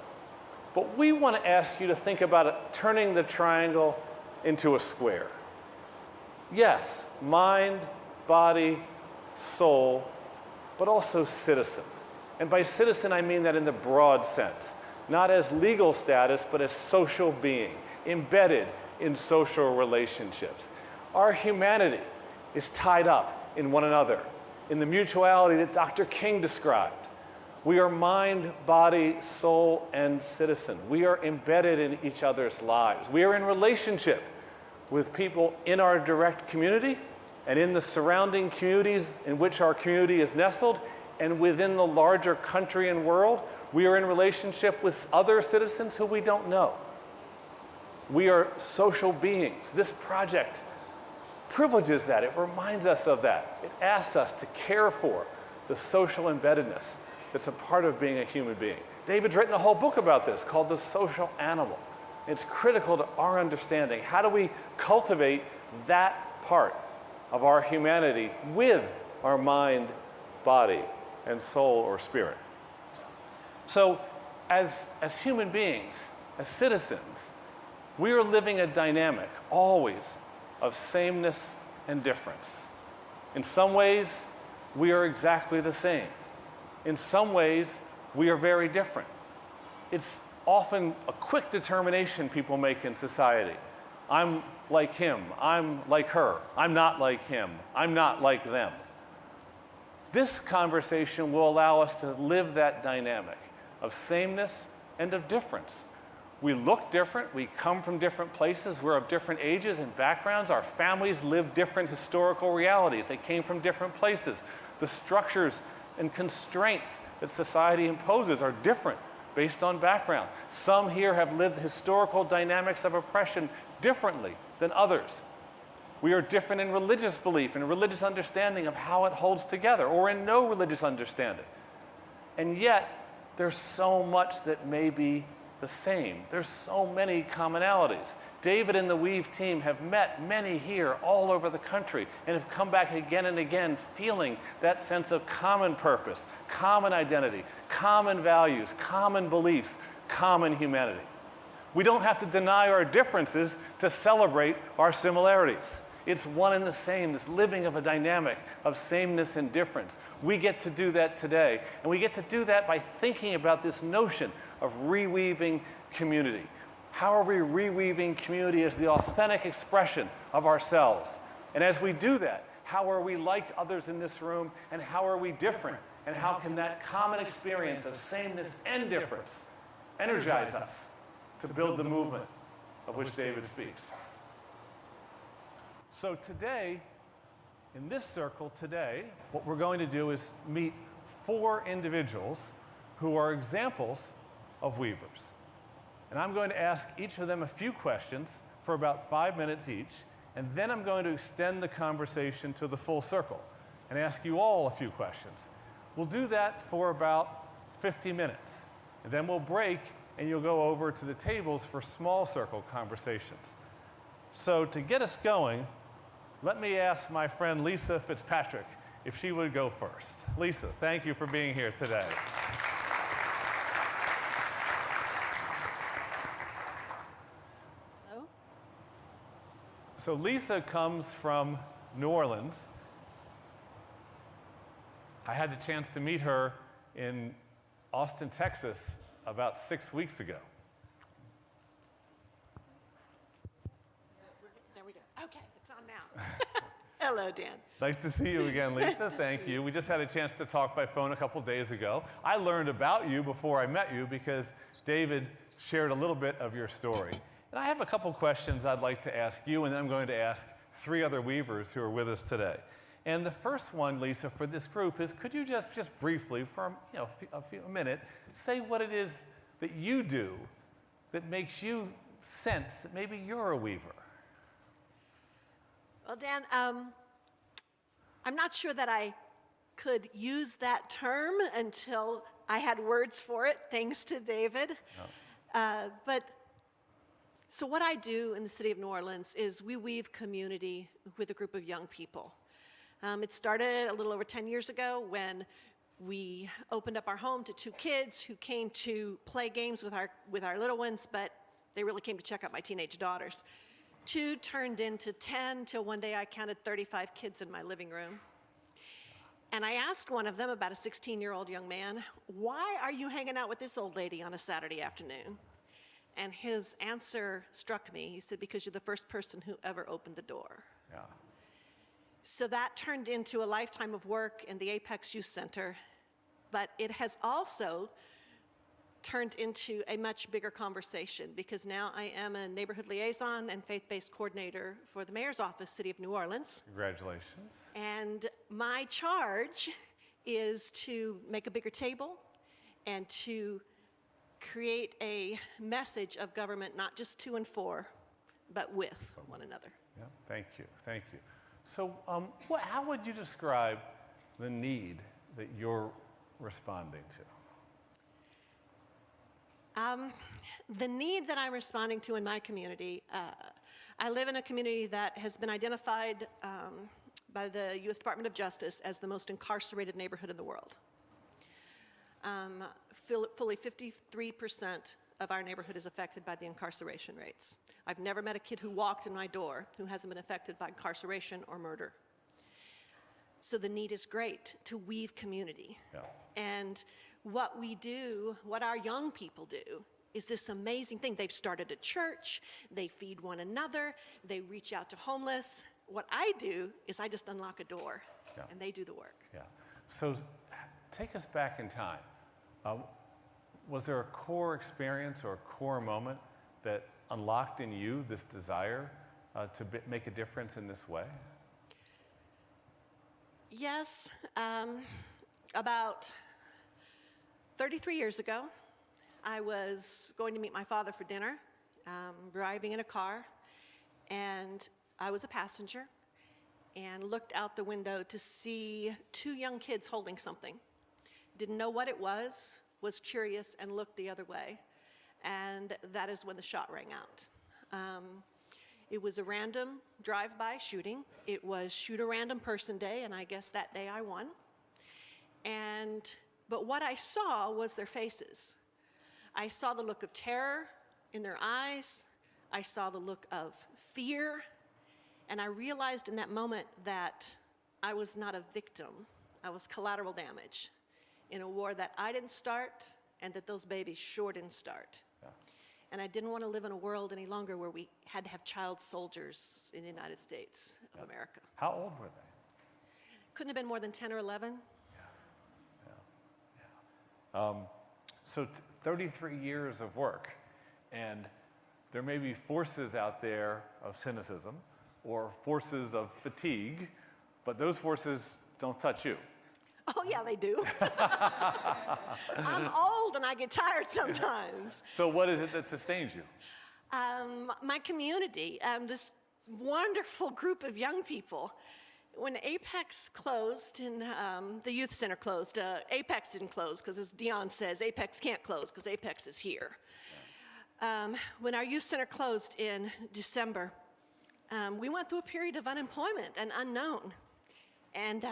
But we want to ask you to think about it, turning the triangle into a square. Yes, mind, body, soul, but also citizen. And by citizen, I mean that in the broad sense. Not as legal status, but as social being, embedded in social relationships. Our humanity is tied up in one another, in the mutuality that Dr. King described. We are mind, body, soul, and citizen. We are embedded in each other's lives. We are in relationship with people in our direct community and in the surrounding communities in which our community is nestled, and within the larger country and world. We are in relationship with other citizens who we don't know. We are social beings. This project privileges that. It reminds us of that. It asks us to care for the social embeddedness that's a part of being a human being. David's written a whole book about this called The Social Animal. It's critical to our understanding. How do we cultivate that part of our humanity with our mind, body, and soul or spirit? So as human beings, as citizens, we are living a dynamic, always, of sameness and difference. In some ways, we are exactly the same. In some ways, we are very different. It's often a quick determination people make in society. I'm like him, I'm like her, I'm not like him, I'm not like them. This conversation will allow us to live that dynamic of sameness and of difference. We look different, we come from different places, we're of different ages and backgrounds, our families live different historical realities, they came from different places. The structures and constraints that society imposes are different based on background. Some here have lived historical dynamics of oppression differently than others. We are different in religious belief and religious understanding of how it holds together, or in no religious understanding. And yet, there's so much that may be the same. There's so many commonalities. David and the Weave team have met many here all over the country and have come back again and again feeling that sense of common purpose, common identity, common values, common beliefs, common humanity. We don't have to deny our differences to celebrate our similarities. It's one and the same, this living of a dynamic of sameness and difference. We get to do that today, and we get to do that by thinking about this notion of reweaving community. How are we reweaving community as the authentic expression of ourselves? And as we do that, how are we like others in this room, and how are we different? And how can that common experience of sameness and difference energize us to build the movement of which David speaks? So today, in this circle today, what we're going to do is meet 4 individuals who are examples of weavers. And I'm going to ask each of them a few questions for about 5 minutes each, and then I'm going to extend the conversation to the full circle and ask you all a few questions. We'll do that for about 50 minutes, and then we'll break and you'll go over to the tables for small circle conversations. So to get us going, let me ask my friend Lisa Fitzpatrick if she would go first. Lisa, thank you for being here today. Hello? So Lisa comes from New Orleans. I had the chance to meet her in Austin, Texas, about 6 weeks ago. There we go. Okay, it's on now. Hello, Dan. Nice to see you again, Lisa. Thank you. We just had a chance to talk by phone a couple days ago. I learned about you before I met you because David shared a little bit of your story. And I have a couple questions I'd like to ask you, and then I'm going to ask 3 other weavers who are with us today. And the first one, Lisa, for this group is, could you just briefly, for a minute, say what it is that you do that makes you sense that maybe you're a weaver? Well, Dan, I'm not sure that I could use that term until I had words for it, thanks to David. Oh. So what I do in the city of New Orleans is we weave community with a group of young people. It started a little over 10 years ago when we opened up our home to 2 kids who came to play games with our little ones, but they really came to check out my teenage daughters. 2 turned into 10 till one day I counted 35 kids in my living room. And I asked one of them, about a 16-year-old young man, why are you hanging out with this old lady on a Saturday afternoon? And his answer struck me. He said, because you're the first person who ever opened the door. Yeah. So that turned into a lifetime of work in the Apex Youth Center, but it has also turned into a much bigger conversation because now I am a neighborhood liaison and faith-based coordinator for the mayor's office, City of New Orleans. Congratulations. And my charge is to make a bigger table and to create a message of government, not just to and for, but with one another. Yeah, thank you, thank you. So how would you describe the need that you're responding to? The need that I'm responding to in my community, I live in a community that has been identified by the U.S. Department of Justice as the most incarcerated neighborhood in the world. fully 53% of our neighborhood is affected by the incarceration rates. I've never met a kid who walked in my door who hasn't been affected by incarceration or murder. So the need is great to weave community. Yeah. And what we do, what our young people do, is this amazing thing. They've started a church, they feed one another, they reach out to homeless. What I do is I just unlock a door, Yeah. and they do the work. Yeah. So take us back in time. Was there a core experience or a core moment that unlocked in you this desire to make a difference in this way? Yes, about 33 years ago, I was going to meet my father for dinner, driving in a car, and I was a passenger, and looked out the window to see two young kids holding something. Didn't know what it was curious, and looked the other way. And that is when the shot rang out. It was a random drive-by shooting. It was Shoot a Random Person Day, and I guess that day I won. But what I saw was their faces. I saw the look of terror in their eyes. I saw the look of fear. And I realized in that moment that I was not a victim. I was collateral damage in a war that I didn't start and that those babies sure didn't start. Yeah. And I didn't want to live in a world any longer where we had to have child soldiers in the United States of America. How old were they? Couldn't have been more than 10 or 11. So 33 years of work, and there may be forces out there of cynicism or forces of fatigue, but those forces don't touch you. Oh, yeah, they do. I'm old and I get tired sometimes. So what is it that sustains you? My community, this wonderful group of young people. When Apex closed and the youth center closed, Apex didn't close because, as Dion says, Apex can't close because Apex is here. When our youth center closed in December, we went through a period of unemployment and unknown. And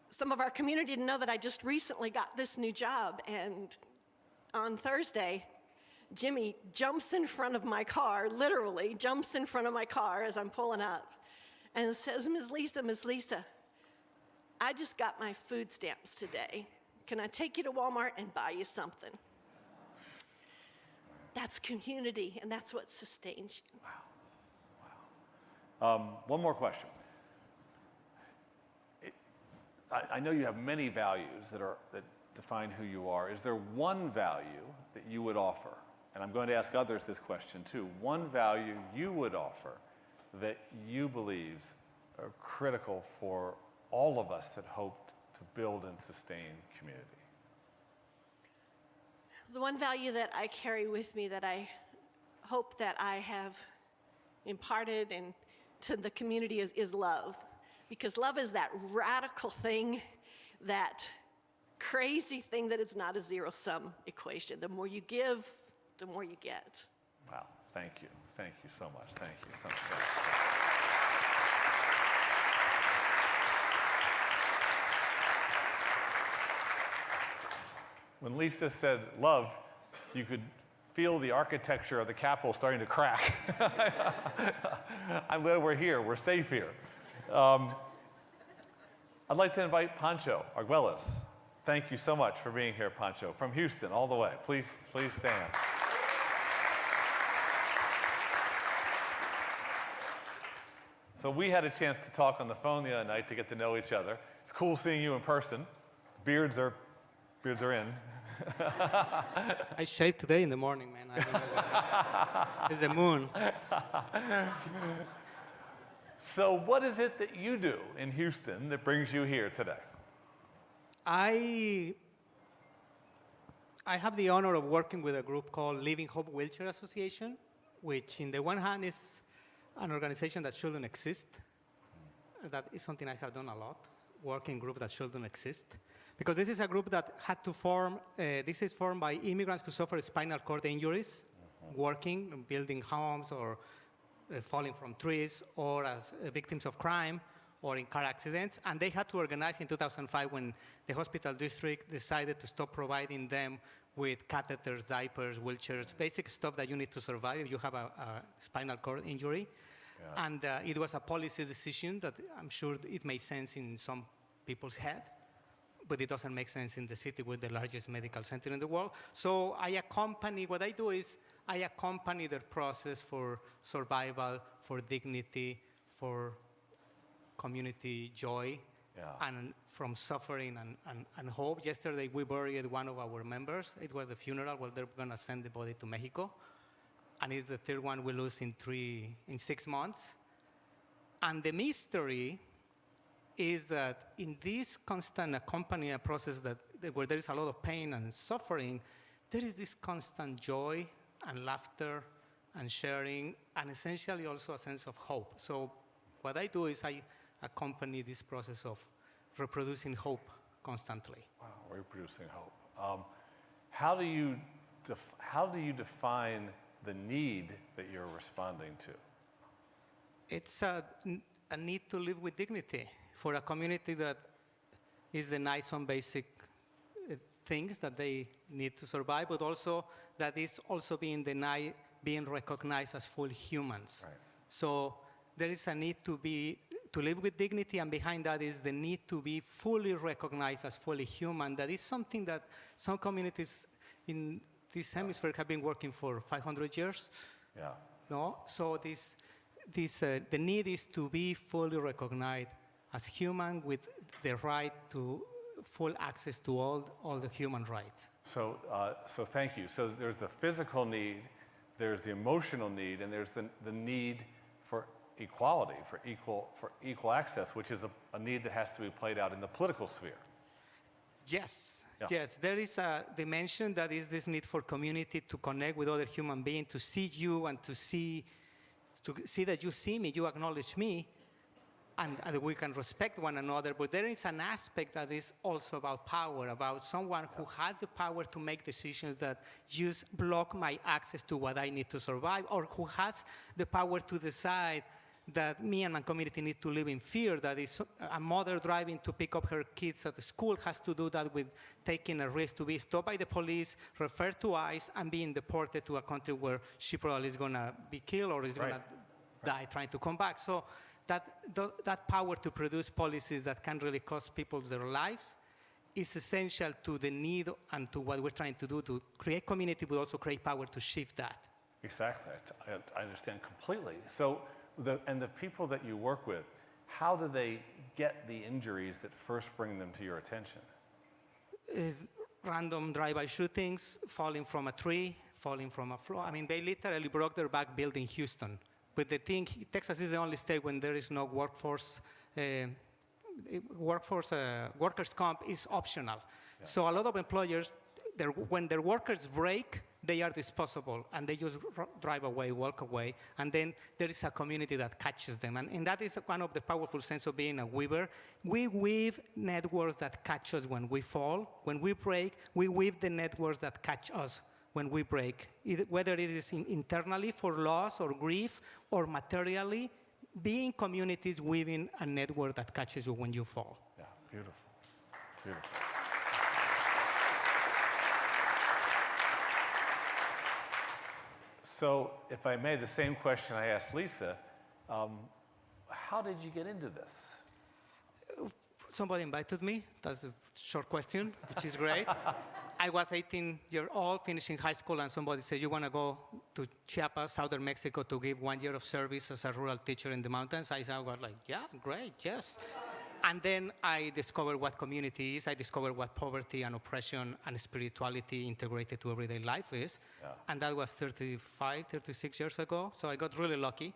some of our community didn't know that I just recently got this new job. And on Thursday, Jimmy jumps in front of my car, literally jumps in front of my car as I'm pulling up, and says, Ms. Lisa, I just got my food stamps today. Can I take you to Walmart and buy you something? That's community, and that's what sustains you. Wow. One more question. I know you have many values that define who you are. Is there one value that you would offer? And I'm going to ask others this question too. One value you would offer that you believe are critical for all of us that hope to build and sustain community? The one value that I carry with me that I hope that I have imparted to the community is love. Because love is that radical thing, that crazy thing that it's not a zero-sum equation. The more you give, the more you get. Wow, thank you. Thank you so much. Thank you so much. When Lisa said love, you could feel the architecture of the Capitol starting to crack. I'm glad we're here. We're safe here. I'd like to invite Pancho Arguelles. Thank you so much for being here, Pancho, from Houston all the way. Please stand. So we had a chance to talk on the phone the other night to get to know each other. It's cool seeing you in person. Beards are in. I shaved today in the morning, man. I don't know why. It's the moon. So what is it that you do in Houston that brings you here today? I have the honor of working with a group called Living Hope Wheelchair Association, which in the one hand is an organization that shouldn't exist. That is something I have done a lot, working group that shouldn't exist. Because this is a group that had to form, this is formed by immigrants who suffer spinal cord injuries, working, building homes, or falling from trees, or as victims of crime, or in car accidents. And they had to organize in 2005 when the hospital district decided to stop providing them with catheters, diapers, wheelchairs, basic stuff that you need to survive if you have a spinal cord injury. Yeah. And it was a policy decision that I'm sure it made sense in some people's head, but it doesn't make sense in the city with the largest medical center in the world. So what I do is I accompany their process for survival, for dignity, for community joy, and from suffering and hope. Yesterday, we buried one of our members. It was the funeral where they're going to send the body to Mexico. And it's the third one we lose in 6 months. And the mystery is that in this constant accompanying process where there is a lot of pain and suffering, there is this constant joy and laughter and sharing, and essentially also a sense of hope. So what I do is I accompany this process of reproducing hope constantly. Wow, reproducing hope. How do you define the need that you're responding to? It's a need to live with dignity for a community that is denied some basic things that they need to survive, but also that is also being denied being recognized as full humans. Right. So there is a need to live with dignity, and behind that is the need to be fully recognized as fully human. That is something that some communities in this hemisphere have been working for 500 years. Yeah. No? So the need is to be fully recognized as human with the right to full access to all the human rights. So thank you. So there's the physical need, there's the emotional need, and there's the need for equality, for equal access, which is a need that has to be played out in the political sphere. Yes, yeah. Yes. There is a dimension that is this need for community to connect with other human beings, to see you and to see that you see me, you acknowledge me, and we can respect one another. But there is an aspect that is also about power, about someone who has the power to make decisions that just block my access to what I need to survive, or who has the power to decide that me and my community need to live in fear, that is a mother driving to pick up her kids at the school has to do that with taking a risk to be stopped by the police, referred to ICE, and being deported to a country where she probably is going to be killed or is going to die trying to come back. So that power to produce policies that can really cost people their lives is essential to the need and to what we're trying to do to create community, but also create power to shift that. Exactly. I understand completely. So the people that you work with, how do they get the injuries that first bring them to your attention? Random drive-by shootings, falling from a tree, falling from a floor. I mean, they literally broke their back building Houston. But the thing, Texas is the only state when there is no workers' comp is optional. Yeah. So a lot of employers, when their workers break, they are disposable, and they just drive away, walk away, and then there is a community that catches them. And that is one of the powerful sense of being a weaver. We weave networks that catch us when we fall. When we break, we weave the networks that catch us when we break, whether it is internally for loss or grief, or materially, being communities weaving a network that catches you when you fall. Yeah, beautiful, beautiful. So, if I may, the same question I asked Lisa, how did you get into this? Somebody invited me. That's a short question, which is great. I was 18 years old, finishing high school, and somebody said, you want to go to Chiapas, southern Mexico, to give 1 year of service as a rural teacher in the mountains? I was like, yeah, great, yes. And then I discovered what community is. I discovered what poverty and oppression and spirituality integrated to everyday life is. Yeah. And that was 36 years ago. So I got really lucky.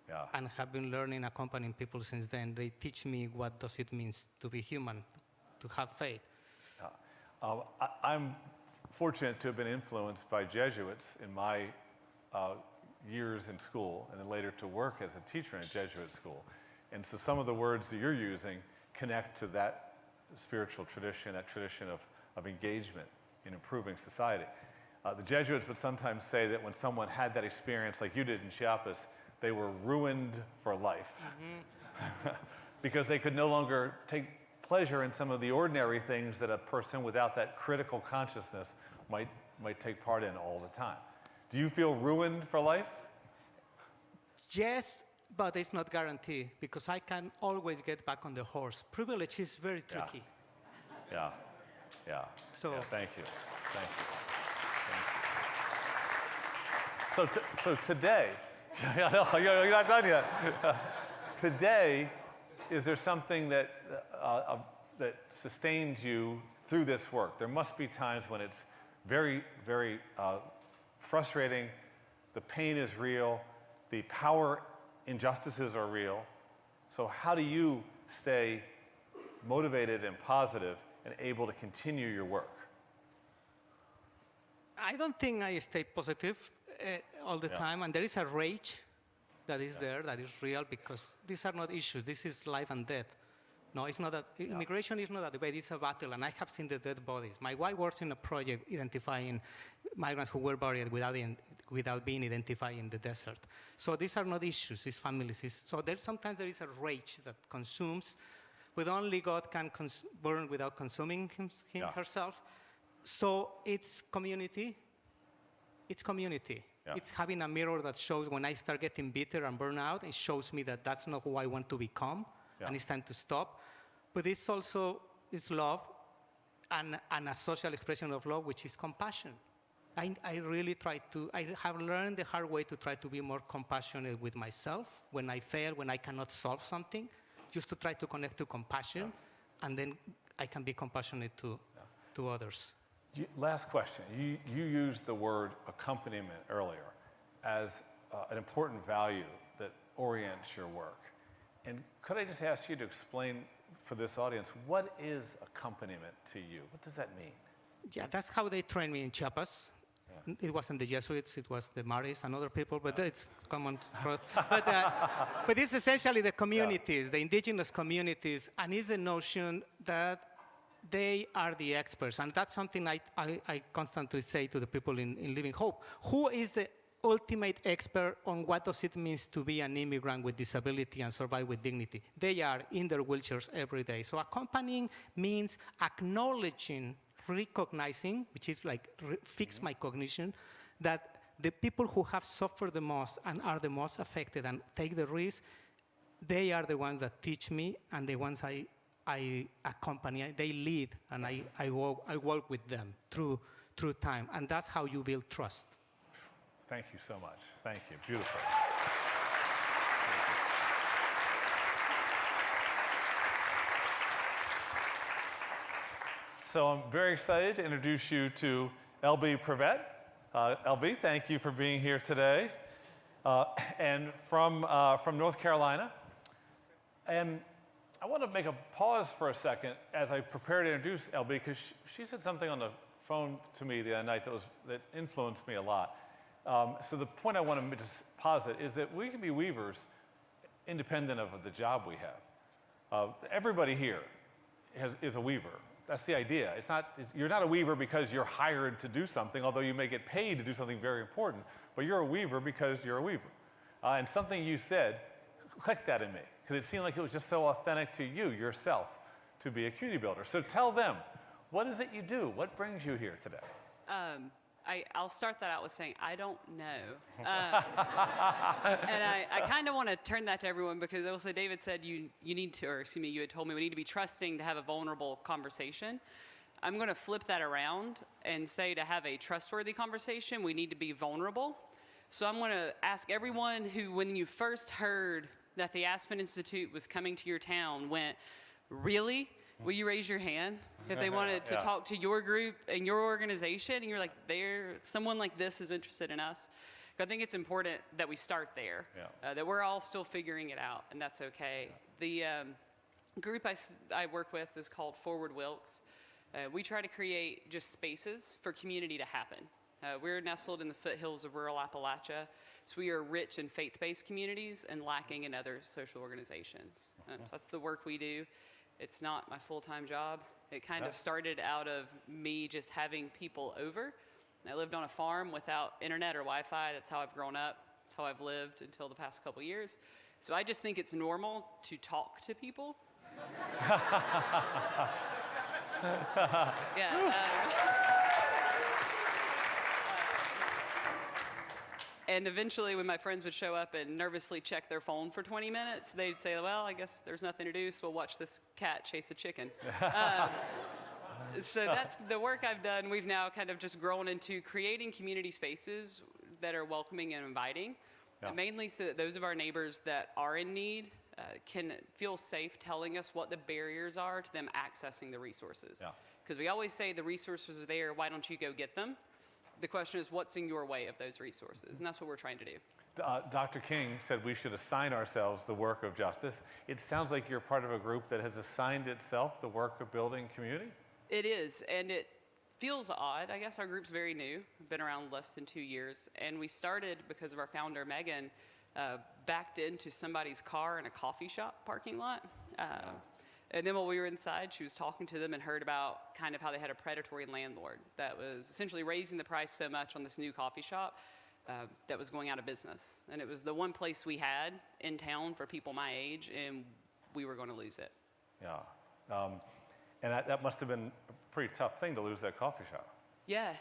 Yeah. And have been learning, accompanying people since then. They teach me what does it mean to be human, to have faith. Yeah. I'm fortunate to have been influenced by Jesuits in my years in school, and then later to work as a teacher in a Jesuit school. And so some of the words that you're using connect to that spiritual tradition, that tradition of engagement in improving society. The Jesuits would sometimes say that when someone had that experience like you did in Chiapas, they were ruined for life. Mm-hmm. because they could no longer take pleasure in some of the ordinary things that a person without that critical consciousness might take part in all the time. Do you feel ruined for life? Yes, but it's not guaranteed because I can always get back on the horse. Privilege is very tricky. Yeah. So Thank you. So today, you're not done yet. Today, is there something that sustains you through this work? There must be times when it's very, very frustrating. The pain is real. The power injustices are real. So how do you stay motivated and positive and able to continue your work? I don't think I stay positive all the time, and there is a rage that is there, that is real, because these are not issues. This is life and death. No, it's not that. Immigration is not a debate, it's a battle, and I have seen the dead bodies. My wife works in a project identifying migrants who were buried without being identified in the desert. So these are not issues, it's families. So sometimes there is a rage that consumes, but only God can burn without consuming herself. So it's community. It's community. Yeah. It's having a mirror that shows when I start getting bitter and burn out, it shows me that that's not who I want to become, and it's time to stop. But it's also love and a social expression of love, which is compassion. I really I have learned the hard way to try to be more compassionate with myself when I fail, when I cannot solve something, just to try to connect to compassion, and then I can be compassionate to others. Last question. You used the word accompaniment earlier as an important value that orients your work. And could I just ask you to explain for this audience, what is accompaniment to you? What does that mean? Yeah, that's how they trained me in Chiapas. Yeah. It wasn't the Jesuits, it was the Maris and other people, but it's common for us. But it's essentially the communities, the indigenous communities, and it's the notion that they are the experts. And that's something I constantly say to the people in Living Hope. Who is the ultimate expert on what does it mean to be an immigrant with disability and survive with dignity? They are in their wheelchairs every day. So accompanying means acknowledging, recognizing, which is like fix my cognition, that the people who have suffered the most and are the most affected and take the risk, they are the ones that teach me, and the ones I accompany, they lead, and I walk with them through time. And that's how you build trust. Thank you so much. Thank you. Beautiful. So I'm very excited to introduce you to LB Prevet. LB, thank you for being here today. And from North Carolina. And I want to make a pause for a second as I prepare to introduce LB, because she said something on the phone to me the other night that influenced me a lot. So the point I want to just posit is that we can be weavers independent of the job we have. Everybody here is a weaver. That's the idea. You're not a weaver because you're hired to do something, although you may get paid to do something very important, but you're a weaver because you're a weaver. And something you said clicked that in me, because it seemed like it was just so authentic to you, yourself, to be a CUNY builder. So tell them, what is it you do? What brings you here today? I'll start that out with saying, I don't know. And I kind of want to turn that to everyone, because also David said you need to, or excuse me, you had told me we need to be trusting to have a vulnerable conversation. I'm going to flip that around and say to have a trustworthy conversation, we need to be vulnerable. So I'm going to ask everyone who, when you first heard that the Aspen Institute was coming to your town, went, really? Will you raise your hand if they wanted to talk to your group and your organization, and you're like, someone like this is interested in us? I think it's important that we start there, that we're all still figuring it out, and that's okay. The group I work with is called Forward Wilkes. We try to create just spaces for community to happen. We're nestled in the foothills of rural Appalachia, so we are rich in faith-based communities and lacking in other social organizations. So that's the work we do. It's not my full-time job. It kind of started out of me just having people over. I lived on a farm without internet or Wi-Fi. That's how I've grown up. That's how I've lived until the past couple years. So I just think it's normal to talk to people. And eventually, when my friends would show up and nervously check their phone for 20 minutes, they'd say, well, I guess there's nothing to do, so we'll watch this cat chase a chicken. So that's the work I've done. We've now kind of just grown into creating community spaces that are welcoming and inviting, mainly so that those of our neighbors that are in need can feel safe telling us what the barriers are to them accessing the resources. Because we always say the resources are there, why don't you go get them? The question is, what's in your way of those resources? And that's what we're trying to do. Dr. King said we should assign ourselves the work of justice. It sounds like you're part of a group that has assigned itself the work of building community? It is, and it feels odd. I guess our group's very new. We've been around less than 2 years. And we started because of our founder, Megan, backed into somebody's car in a coffee shop parking lot. And then while we were inside, she was talking to them and heard about kind of how they had a predatory landlord that was essentially raising the price so much on this new coffee shop that was going out of business. And it was the one place we had in town for people my age, and we were going to lose it. And that must have been a pretty tough thing to lose that coffee shop. Yeah,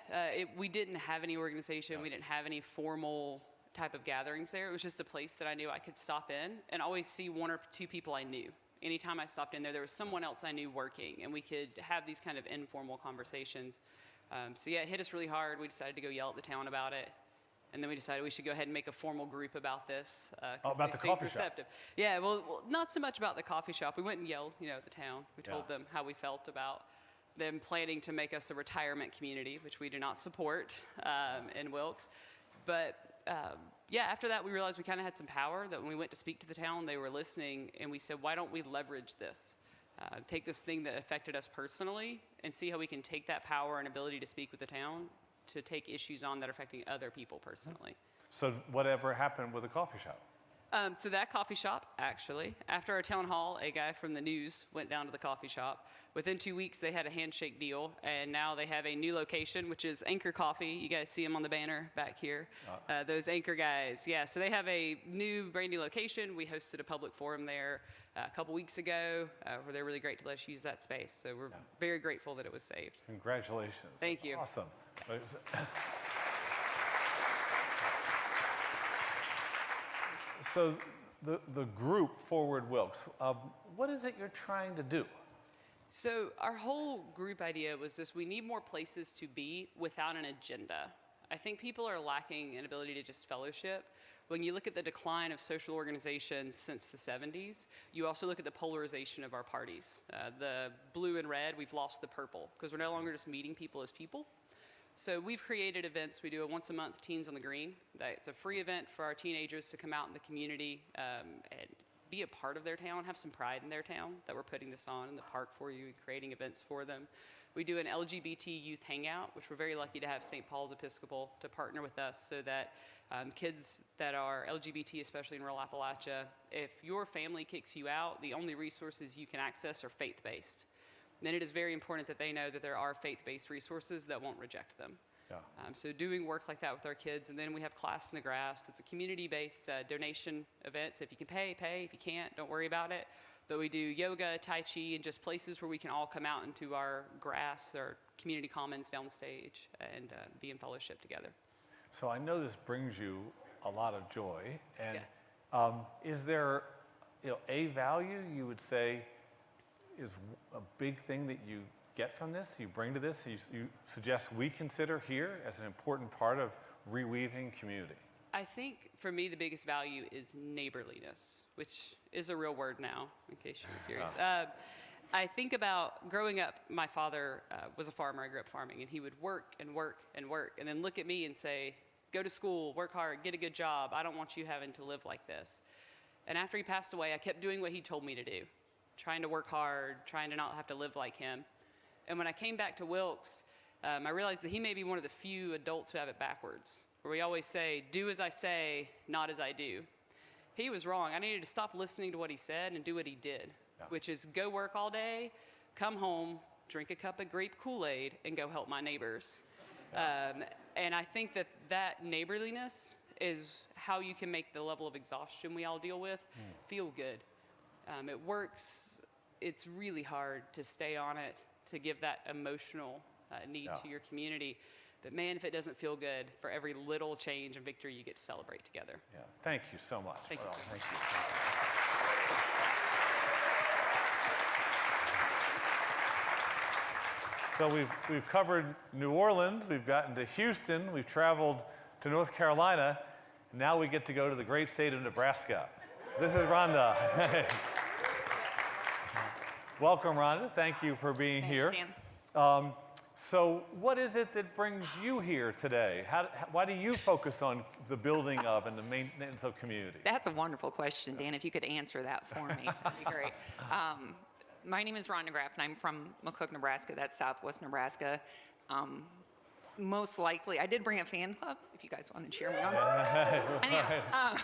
we didn't have any organization. We didn't have any formal type of gatherings there. It was just a place that I knew I could stop in and always see one or two people I knew. Anytime I stopped in there, there was someone else I knew working, and we could have these kind of informal conversations. So yeah, it hit us really hard. We decided to go yell at the town about it. And then we decided we should go ahead and make a formal group about this. About the coffee shop? Yeah, well, not so much about the coffee shop. We went and yelled, at the town. We told them how we felt about them planning to make us a retirement community, which we do not support in Wilkes. But after that, we realized we kind of had some power, that when we went to speak to the town, they were listening, and we said, why don't we leverage this? Take this thing that affected us personally and see how we can take that power and ability to speak with the town to take issues on that are affecting other people personally. So whatever happened with the coffee shop? So that coffee shop, actually, after our town hall, a guy from the news went down to the coffee shop. Within 2 weeks, they had a handshake deal, and now they have a new location, which is Anchor Coffee. You guys see them on the banner back here. Those Anchor guys. Yeah, so they have a brand new location. We hosted a public forum there a couple weeks ago, where they're really great to let us use that space. So we're very grateful that it was saved. Congratulations. Thank you. Awesome. So the group Forward Wilkes, what is it you're trying to do? So our whole group idea was this: we need more places to be without an agenda. I think people are lacking an ability to just fellowship. When you look at the decline of social organizations since the 70s, you also look at the polarization of our parties. The blue and red, we've lost the purple, because we're no longer just meeting people as people. So we've created events. We do a once a month Teens on the Green. It's a free event for our teenagers to come out in the community and be a part of their town, have some pride in their town that we're putting this on in the park for you, creating events for them. We do an LGBT youth hangout, which we're very lucky to have St. Paul's Episcopal to partner with us, so that kids that are LGBT, especially in rural Appalachia, if your family kicks you out, the only resources you can access are faith-based. Then it is very important that they know that there are faith-based resources that won't reject them. So doing work like that with our kids. And then we have Class in the Grass. That's a community-based donation event. So if you can pay, pay. If you can't, don't worry about it. But we do yoga, Tai Chi, and just places where we can all come out into our grass, our community commons down the stage, and be in fellowship together. So I know this brings you a lot of joy. And is there a value you would say is a big thing that you get from this, you bring to this, you suggest we consider here as an important part of reweaving community? I think for me the biggest value is neighborliness, which is a real word now, in case you were curious. I think about growing up, my father was a farmer. I grew up farming, and he would work and work and work, and then look at me and say, go to school, work hard, get a good job. I don't want you having to live like this. And after he passed away, I kept doing what he told me to do, trying to work hard, trying to not have to live like him. And when I came back to Wilkes, I realized that he may be one of the few adults who have it backwards, where we always say, do as I say, not as I do. He was wrong. I needed to stop listening to what he said and do what he did, which is go work all day, come home, drink a cup of grape Kool-Aid, and go help my neighbors. And I think that neighborliness is how you can make the level of exhaustion we all deal with feel good. It works. It's really hard to stay on it, to give that emotional need to your community. But man, if it doesn't feel good, for every little change and victory you get to celebrate together. Yeah, thank you so much. Thank you, sir. Thank you. So we've covered New Orleans, we've gotten to Houston, we've traveled to North Carolina, and now we get to go to the great state of Nebraska. This is Rhonda. Welcome, Rhonda. Thank you for being here. Dan. So what is it that brings you here today? Why do you focus on the building of and the maintenance of community? That's a wonderful question, Dan. If you could answer that for me, that'd be great. My name is Rhonda Graff, and I'm from McCook, Nebraska. That's southwest Nebraska. Most likely, I did bring a fan club, if you guys want to cheer me on. Anyhow,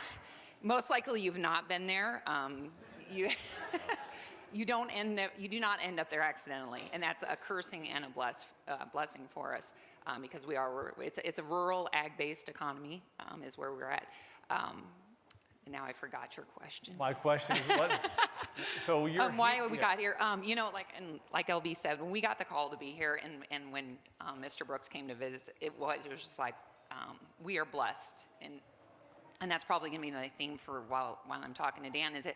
most likely you've not been there. You do not end up there accidentally, and that's a cursing and a blessing for us because it's a rural ag-based economy is where we're at. And now I forgot your question. My question is what? So you're why we got here? Like LB said, when we got the call to be here, and when Mr. Brooks came to visit, it was just like we are blessed, and that's probably going to be the theme for while I'm talking to Dan. Is it?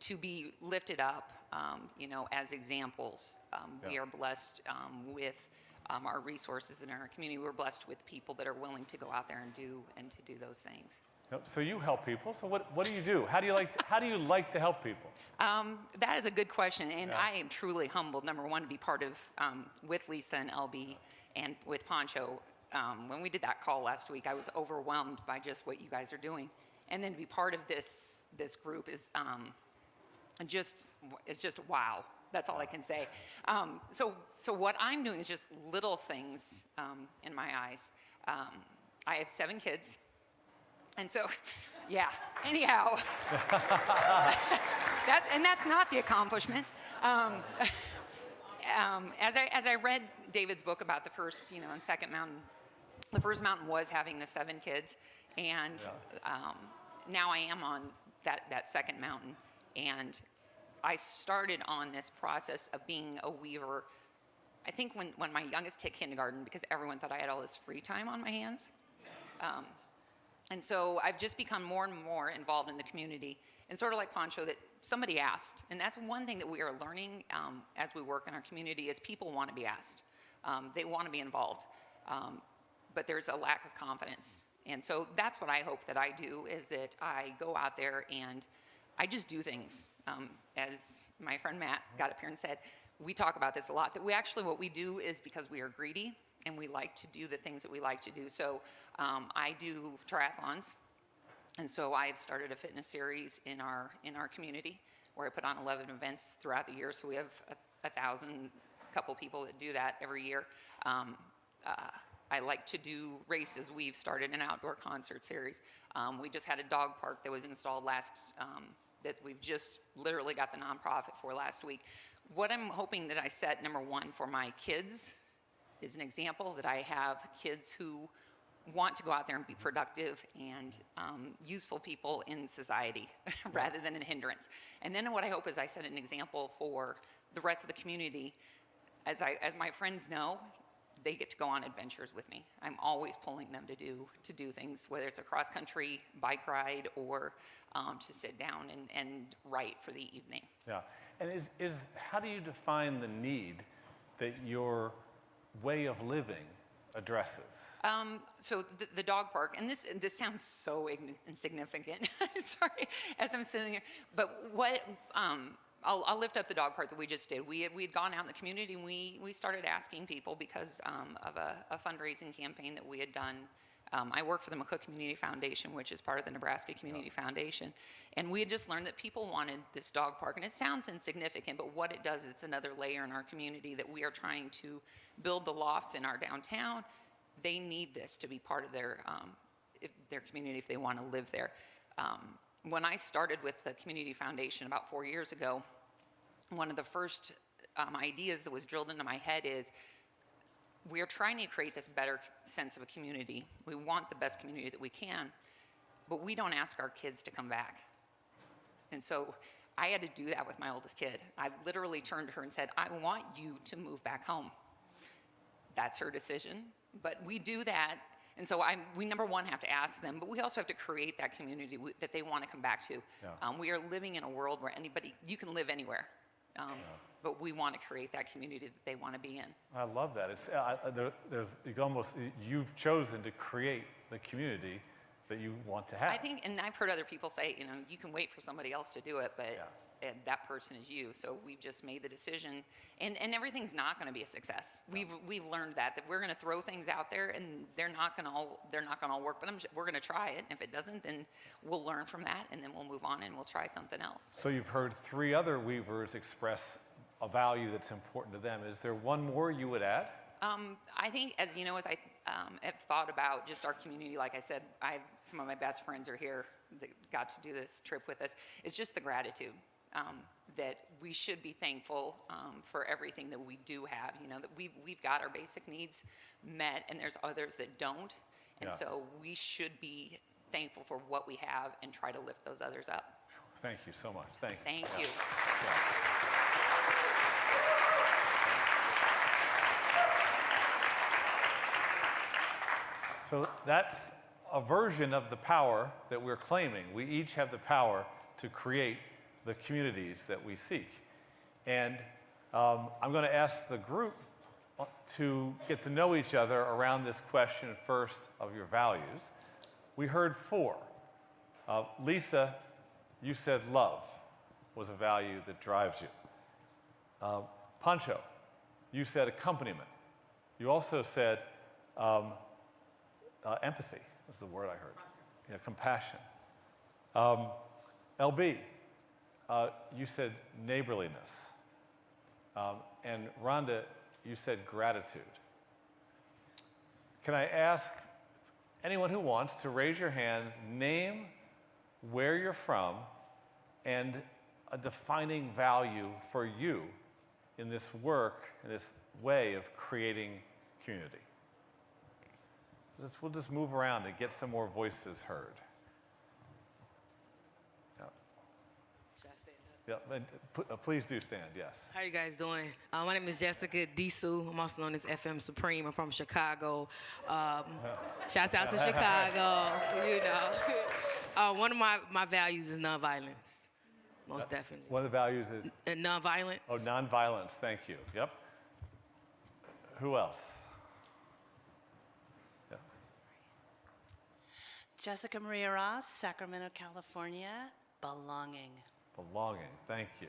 To be lifted up, as examples. We are blessed with our resources in our community. We're blessed with people that are willing to go out there and do those things. So you help people. So what do you do? How do you like to help people? That is a good question, and I am truly humbled. Number one, to be part of with Lisa and LB and with Poncho. When we did that call last week, I was overwhelmed by just what you guys are doing, and then to be part of this group is. It's just wow. That's all I can say. So what I'm doing is just little things in my eyes. I have 7 kids, and so yeah. Anyhow, that's not the accomplishment. As I read David's book about the first and second mountain, the first mountain was having the 7 kids, and now I am on that second mountain. And I started on this process of being a weaver, I think when my youngest hit kindergarten, because everyone thought I had all this free time on my hands. And so I've just become more and more involved in the community. And sort of like Poncho, that somebody asked. And that's one thing that we are learning as we work in our community is people want to be asked. They want to be involved. But there's a lack of confidence. And so that's what I hope that I do, is that I go out there and I just do things. As my friend Matt got up here and said, we talk about this a lot, that what we do is because we are greedy and we like to do the things that we like to do. So I do triathlons. And so I've started a fitness series in our community where I put on 11 events throughout the year. So we have 1,000 couple people that do that every year. I like to do races. We've started an outdoor concert series. We just had a dog park that was installed that we've just literally got the nonprofit for last week. What I'm hoping that I set, number one, for my kids is an example that I have kids who want to go out there and be productive and useful people in society rather than a hindrance. And then what I hope is I set an example for the rest of the community. As my friends know, they get to go on adventures with me. I'm always pulling them to do things, whether it's a cross-country bike ride or to sit down and write for the evening. Yeah, and how do you define the need that your way of living addresses? So the dog park, and this sounds so insignificant. Sorry, as I'm sitting here, but what I'll lift up the dog park that we just did. We had gone out in the community and we started asking people because of a fundraising campaign that we had done. I work for the McCook Community Foundation, which is part of the Nebraska Community Foundation. And we had just learned that people wanted this dog park. And it sounds insignificant, but what it does, it's another layer in our community that we are trying to build the lofts in our downtown. They need this to be part of their community if they want to live there. When I started with the Community Foundation about 4 years ago, one of the first ideas that was drilled into my head is we're trying to create this better sense of a community. We want the best community that we can, but we don't ask our kids to come back. And so I had to do that with my oldest kid. I literally turned to her and said, I want you to move back home. That's her decision, but we do that. And so we number one have to ask them, but we also have to create that community that they want to come back to. Yeah. We are living in a world where you can live anywhere. But we want to create that community that they want to be in. I love that. It's, you've chosen to create the community that you want to have. I think, and I've heard other people say, you can wait for somebody else to do it, but and that person is you. So we've just made the decision, and everything's not going to be a success. We've learned that we're going to throw things out there, and they're not going to all work. But we're going to try it. If it doesn't, then we'll learn from that, and then we'll move on and we'll try something else. So you've heard 3 other Weavers express a value that's important to them. Is there one more you would add? I think, as I have thought about just our community, like I said, some of my best friends are here that got to do this trip with us. It's just the gratitude that we should be thankful for everything that we do have. That we've got our basic needs met, and there's others that don't, and so we should be thankful for what we have and try to lift those others up. Thank you so much. Thank you. Thank you. So that's a version of the power that we're claiming. We each have the power to create the communities that we seek. And I'm going to ask the group to get to know each other around this question first of your values. We heard 4. Lisa, you said love was a value that drives you. Pancho, you said accompaniment. You also said empathy was the word I heard. Yeah, compassion. LB, you said neighborliness. And Rhonda, you said gratitude. Can I ask anyone who wants to raise your hand, name where you're from, and a defining value for you in this work, in this way of creating community? We'll just move around and get some more voices heard. Yeah, and please do stand, yes. How you guys doing? My name is Jessica Disu. I'm also known as FM Supreme. I'm from Chicago. Shouts out to Chicago, One of my values is nonviolence, most definitely. One of the values is? Nonviolence. Oh, nonviolence, thank you, yep. Who else? Yeah. Jessica Maria Ross, Sacramento, California. Belonging. Belonging, thank you.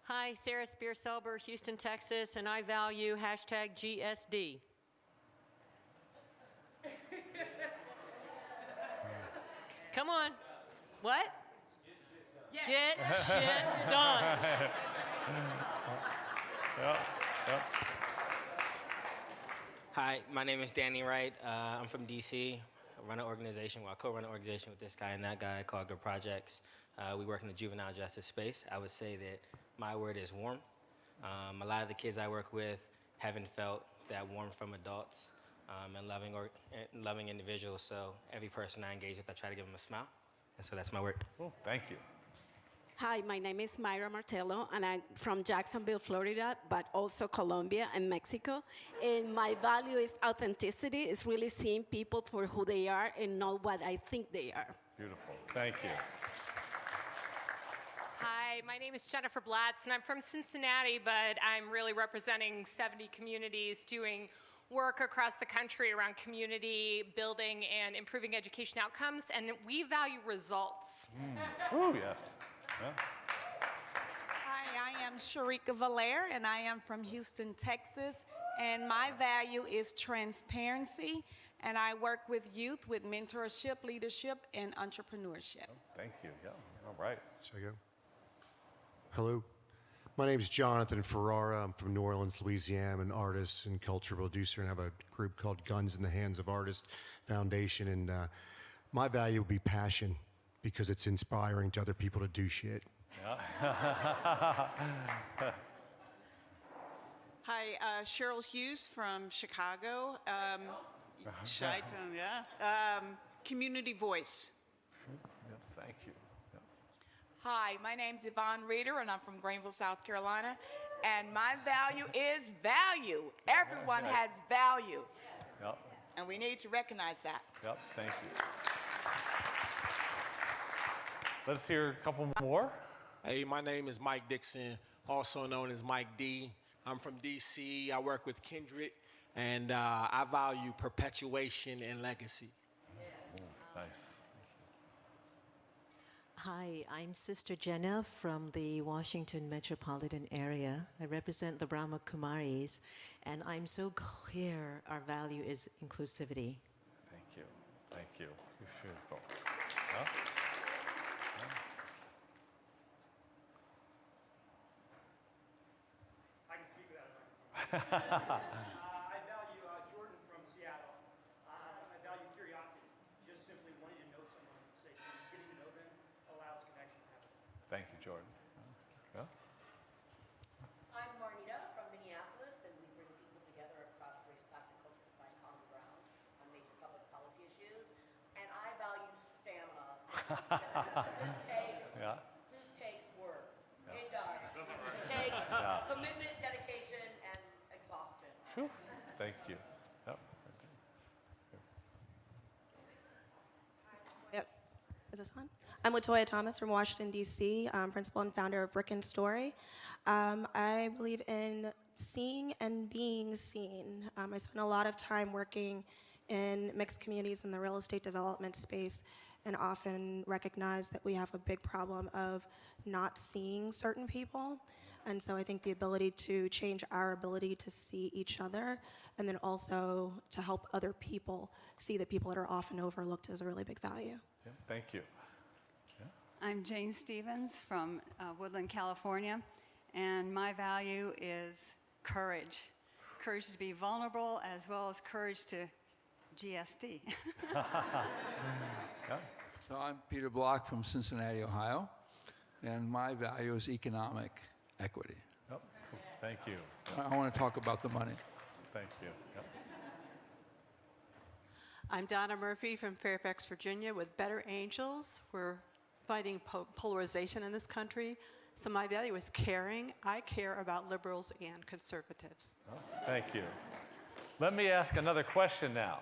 Hi, Sarah Spear-Selber, Houston, Texas, and I value #GSD. Come on. What? Get shit done. Hi, my name is Danny Wright. I'm from DC. I run an organization, I co-run an organization with this guy and that guy called Good Projects. We work in the juvenile justice space. I would say that my word is warmth. A lot of the kids I work with haven't felt that warmth from adults and loving individuals. So every person I engage with, I try to give them a smile. And so that's my word. Cool, thank you. Hi, my name is Myra Martello, and I'm from Jacksonville, Florida, but also Colombia and Mexico. And my value is authenticity. It's really seeing people for who they are and not what I think they are. Beautiful, thank you. Hi, my name is Jennifer Blatz, and I'm from Cincinnati, but I'm really representing 70 communities doing work across the country around community building and improving education outcomes, and we value results. Oh, yes. Yeah. Hi, I am Sharika Valaire, and I am from Houston, Texas, and my value is transparency, and I work with youth with mentorship, leadership, and entrepreneurship. Oh, thank you, yeah, all right. Should I go? Hello, my name is Jonathan Ferrara. I'm from New Orleans, Louisiana. I'm an artist and culture producer, and I have a group called Guns in the Hands of Artists Foundation, and my value would be passion, because it's inspiring to other people to do shit. Yeah. Hi, Cheryl Hughes from Chicago. Chi-town, yeah. Community voice. Yeah, thank you. Yeah. Hi, my name's Yvonne Reeder, and I'm from Greenville, South Carolina. And my value is value. Everyone Right. has value, Yep. and we need to recognize that. Yep. Thank you. Let's hear a couple more. Hey, my name is Mike Dixon, also known as Mike D. I'm from DC. I work with Kindred, and I value perpetuation and legacy. Nice. Hi, I'm Sister Jenna from the Washington metropolitan area. I represent the Brahma Kumaris, and I'm so clear our value is inclusivity. Thank you. Thank you. Beautiful. Yeah. I can speak without a microphone. I value Jordan from Seattle. I value curiosity, just simply wanting to know someone for the sake of getting to know them allows connection to happen. Thank you, Jordan. Yeah. I'm Marnita from Minneapolis, and we bring people together across race, class, and culture to find common ground on major public policy issues. And I value stamina. This takes work. Yes. It does. It takes commitment, dedication, and exhaustion. Whew. Thank you. Yep. Yep. Is this on? I'm Latoya Thomas from Washington, D.C., principal and founder of Brick and Story. I believe in seeing and being seen. I spend a lot of time working in mixed communities in the real estate development space and often recognize that we have a big problem of not seeing certain people. And so I think the ability to change our ability to see each other and then also to help other people see the people that are often overlooked is a really big value. Yeah, thank you. I'm Jane Stevens from Woodland, California, and my value is courage. Courage to be vulnerable as well as courage to GSD. So I'm Peter Block from Cincinnati, Ohio, and my value is economic equity. Yep. Thank you. I want to talk about the money. Thank you. Yep. I'm Donna Murphy from Fairfax, Virginia with Better Angels. We're fighting polarization in this country. So my value is caring. I care about liberals and conservatives. Oh, thank you. Let me ask another question now.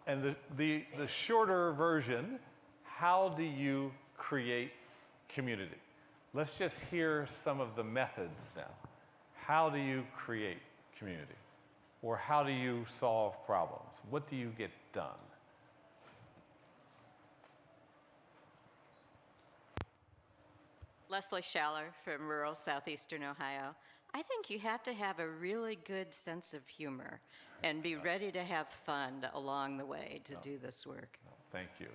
And the shorter version, how do you create community? Let's just hear some of the methods now. How do you create community? Or how do you solve problems? What do you get done? Leslie Schaller from rural southeastern Ohio. I think you have to have a really good sense of humor and be ready to have fun along the way to do this work. Thank you.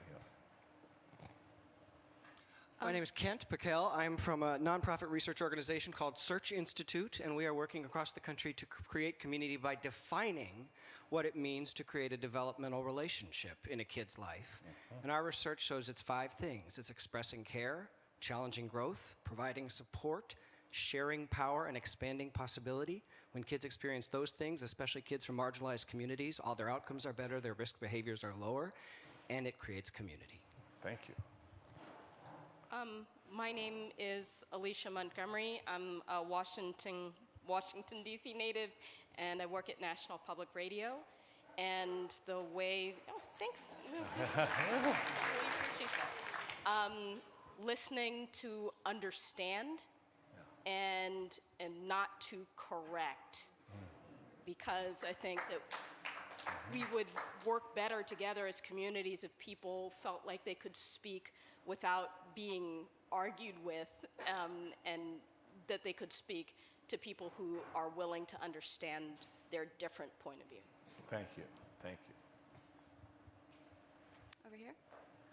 My name is Kent Piquel. I'm from a nonprofit research organization called Search Institute, and we are working across the country to create community by defining what it means to create a developmental relationship in a kid's life. And our research shows it's 5 things. It's expressing care, challenging growth, providing support, sharing power, and expanding possibility. When kids experience those things, especially kids from marginalized communities, all their outcomes are better, their risk behaviors are lower, and it creates community. Thank you. My name is Alicia Montgomery. I'm a Washington, D.C. native, and I work at National Public Radio. And the way, thanks. Really appreciate that. Listening to understand and not to correct, because I think that we would work better together as communities if people felt like they could speak without being argued with, and that they could speak to people who are willing to understand their different point of view. Thank you. Thank you. Over here.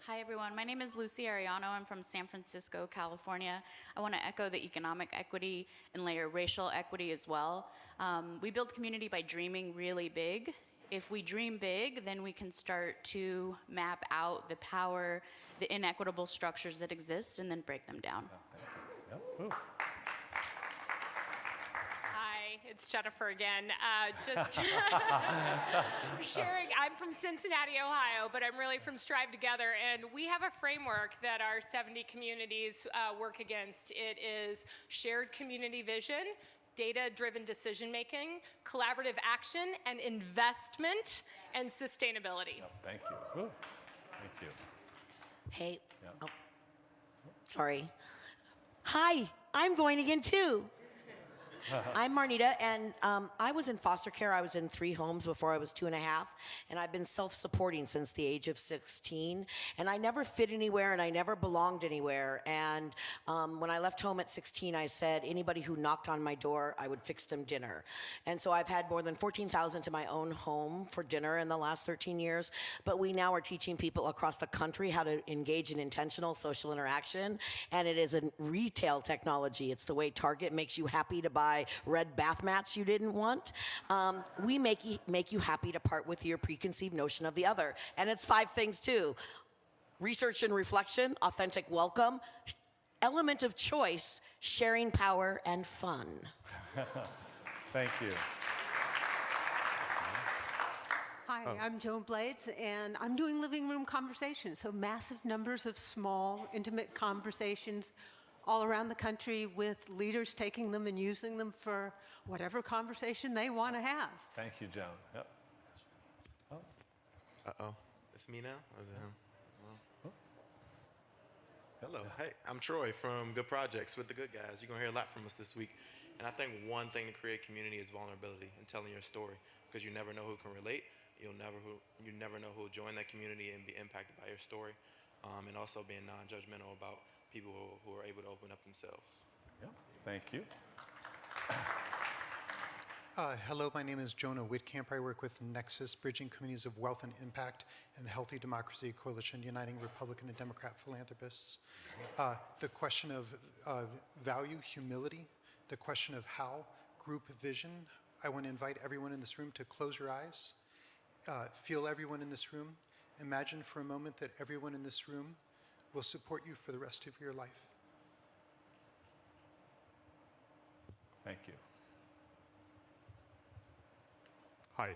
Hi, everyone. My name is Lucy Ariano. I'm from San Francisco, California. I want to echo the economic equity and layer racial equity as well. We build community by dreaming really big. If we dream big, then we can start to map out the power, the inequitable structures that exist, and then break them down. Yep. Hi, it's Jennifer again. Just sharing, I'm from Cincinnati, Ohio, but I'm really from Strive Together, and we have a framework that our 70 communities work against. It is shared community vision, data-driven decision-making, collaborative action, and investment and sustainability. Thank you. Ooh, thank you. Hey, oh, sorry. Hi, I'm going again too. I'm Marnita, and I was in foster care. I was in 3 homes before I was 2.5, and I've been self-supporting since the age of 16. And I never fit anywhere, and I never belonged anywhere. And when I left home at 16, I said anybody who knocked on my door, I would fix them dinner. And so I've had more than 14,000 to my own home for dinner in the last 13 years. But we now are teaching people across the country how to engage in intentional social interaction. And it is a retail technology. It's the way Target makes you happy to buy red bath mats you didn't want. We make you happy to part with your preconceived notion of the other. And it's 5 things too. Research and reflection, authentic welcome, element of choice, sharing power, and fun. Thank you. Hi, I'm Joan Blades, and I'm doing living room conversations, so massive numbers of small, intimate conversations all around the country with leaders taking them and using them for whatever conversation they want to have. Thank you, Joan. Yep. Oh. Uh-oh. It's me now? Or is it him? Well. Hello. Hey, I'm Troy from Good Projects with the Good Guys. You're going to hear a lot from us this week. And I think one thing to create community is vulnerability and telling your story, because you never know who can relate. You never know who will join that community and be impacted by your story. And also being non-judgmental about people who are able to open up themselves. Yep. Thank you. Hello, my name is Jonah Whitcamp. I work with Nexus, Bridging Communities of Wealth and Impact, and the Healthy Democracy Coalition, uniting Republican and Democrat philanthropists. The question of value, humility, the question of how, group vision. I want to invite everyone in this room to close your eyes, feel everyone in this room. Imagine for a moment that everyone in this room will support you for the rest of your life. Thank you. Hi.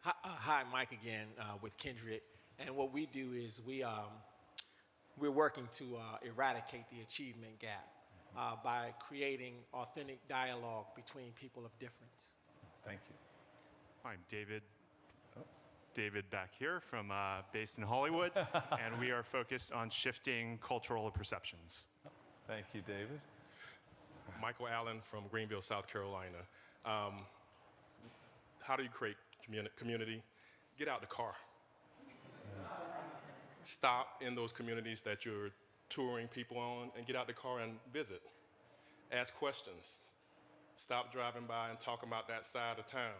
Hi, Mike again with Kindred. And what we do is we're working to eradicate the achievement gap by creating authentic dialogue between people of difference. Thank you. I'm David. David back here from based in Hollywood, and we are focused on shifting cultural perceptions. Thank you, David. Michael Allen from Greenville, South Carolina. How do you create community? Get out the car. Stop in those communities that you're touring people on and get out the car and visit. Ask questions. Stop driving by and talking about that side of town.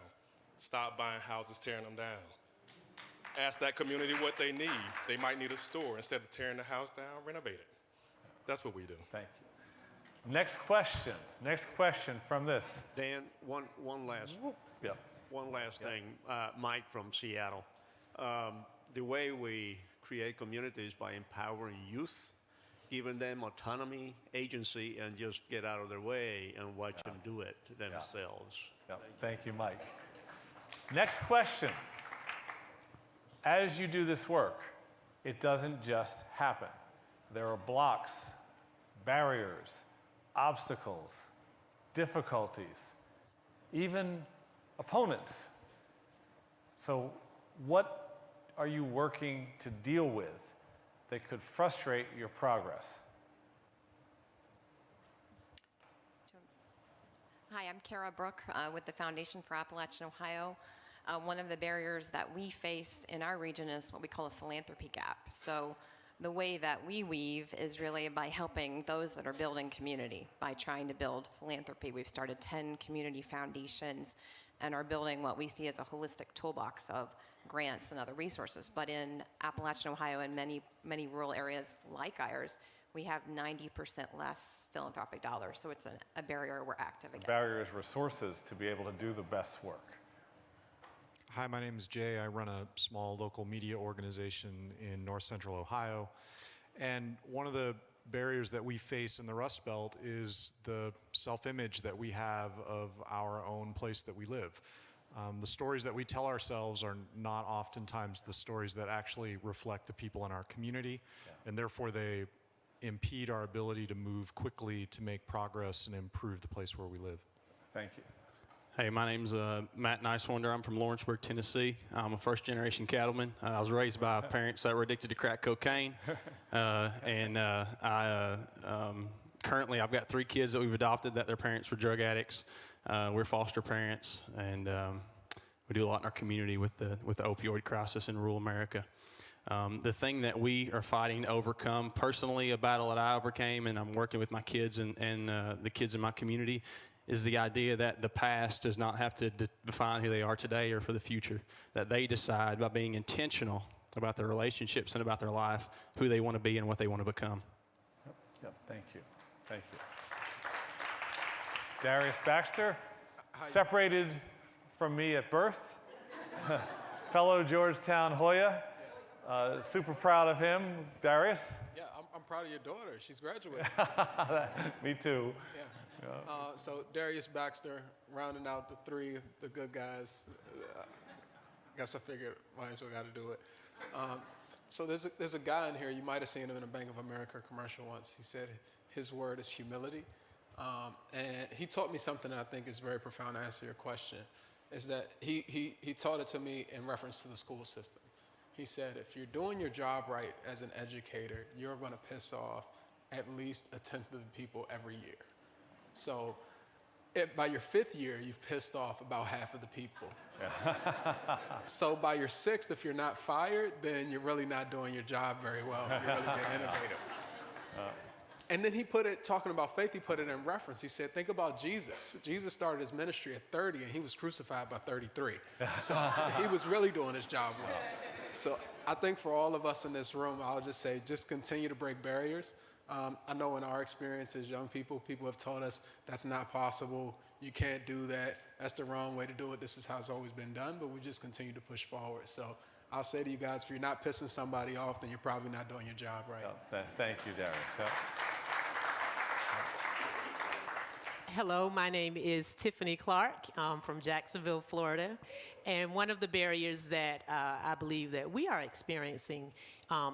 Stop buying houses, tearing them down. Ask that community what they need. They might need a store. Instead of tearing the house down, renovate it. That's what we do. Thank you. Next question. Next question from this. Dan, one last thing. Mike from Seattle. The way we create communities by empowering youth, giving them autonomy, agency, and just get out of their way and watch them do it themselves. Thank you, Mike. Next question. As you do this work, it doesn't just happen. There are blocks, barriers, obstacles, difficulties, even opponents. So what are you working to deal with that could frustrate your progress? Hi, I'm Kara Brook with the Foundation for Appalachian Ohio. One of the barriers that we face in our region is what we call a philanthropy gap. So the way that we weave is really by helping those that are building community, by trying to build philanthropy. We've started 10 community foundations and are building what we see as a holistic toolbox of grants and other resources. But in Appalachian Ohio and many rural areas like ours, we have 90% less philanthropic dollars. So it's a barrier we're active against. Barrier is resources to be able to do the best work. Hi, my name is Jay. I run a small local media organization in north central Ohio. And one of the barriers that we face in the Rust Belt is the self-image that we have of our own place that we live. The stories that we tell ourselves are not oftentimes the stories that actually reflect the people in our community, and therefore they impede our ability to move quickly to make progress and improve the place where we live. Thank you. Hey, my name's Matt Nicewander. I'm from Lawrenceburg, Tennessee. I'm a first-generation cattleman. I was raised by parents that were addicted to crack cocaine, currently I've got 3 kids that we've adopted that their parents were drug addicts. We're foster parents, and we do a lot in our community with the opioid crisis in rural America. The thing that we are fighting to overcome, personally, a battle that I overcame, and I'm working with my kids and the kids in my community, is the idea that the past does not have to define who they are today or for the future, that they decide by being intentional about their relationships and about their life, who they want to be and what they want to become. Yep. Thank you. Thank you. Darius Baxter, separated from me at birth, fellow Georgetown Hoya. Super proud of him. Darius? Yeah, I'm proud of your daughter. She's graduating. Me too. Yeah. So Darius Baxter, rounding out the 3, the good guys. Guess I figured might as well got to do it. So there's a guy in here, you might have seen him in a Bank of America commercial once. He said his word is humility. And he taught me something that I think is very profound to answer your question, is that he taught it to me in reference to the school system. He said, if you're doing your job right as an educator, you're going to piss off at least 1/10 of the people every year. So by your 5th year, you've pissed off about half of the people. So by your 6th, if you're not fired, then you're really not doing your job very well, if you're really being innovative. And then he put it, talking about faith, he put it in reference. He said, think about Jesus. Jesus started his ministry at 30, and he was crucified by 33. So he was really doing his job well. So I think for all of us in this room, I'll just say, just continue to break barriers. I know in our experience as young people, people have told us that's not possible. You can't do that. That's the wrong way to do it. This is how it's always been done, but we just continue to push forward. So I'll say to you guys, if you're not pissing somebody off, then you're probably not doing your job right. Thank you, Darius. Hello, my name is Tiffany Clark. I'm from Jacksonville, Florida. And one of the barriers that I believe that we are experiencing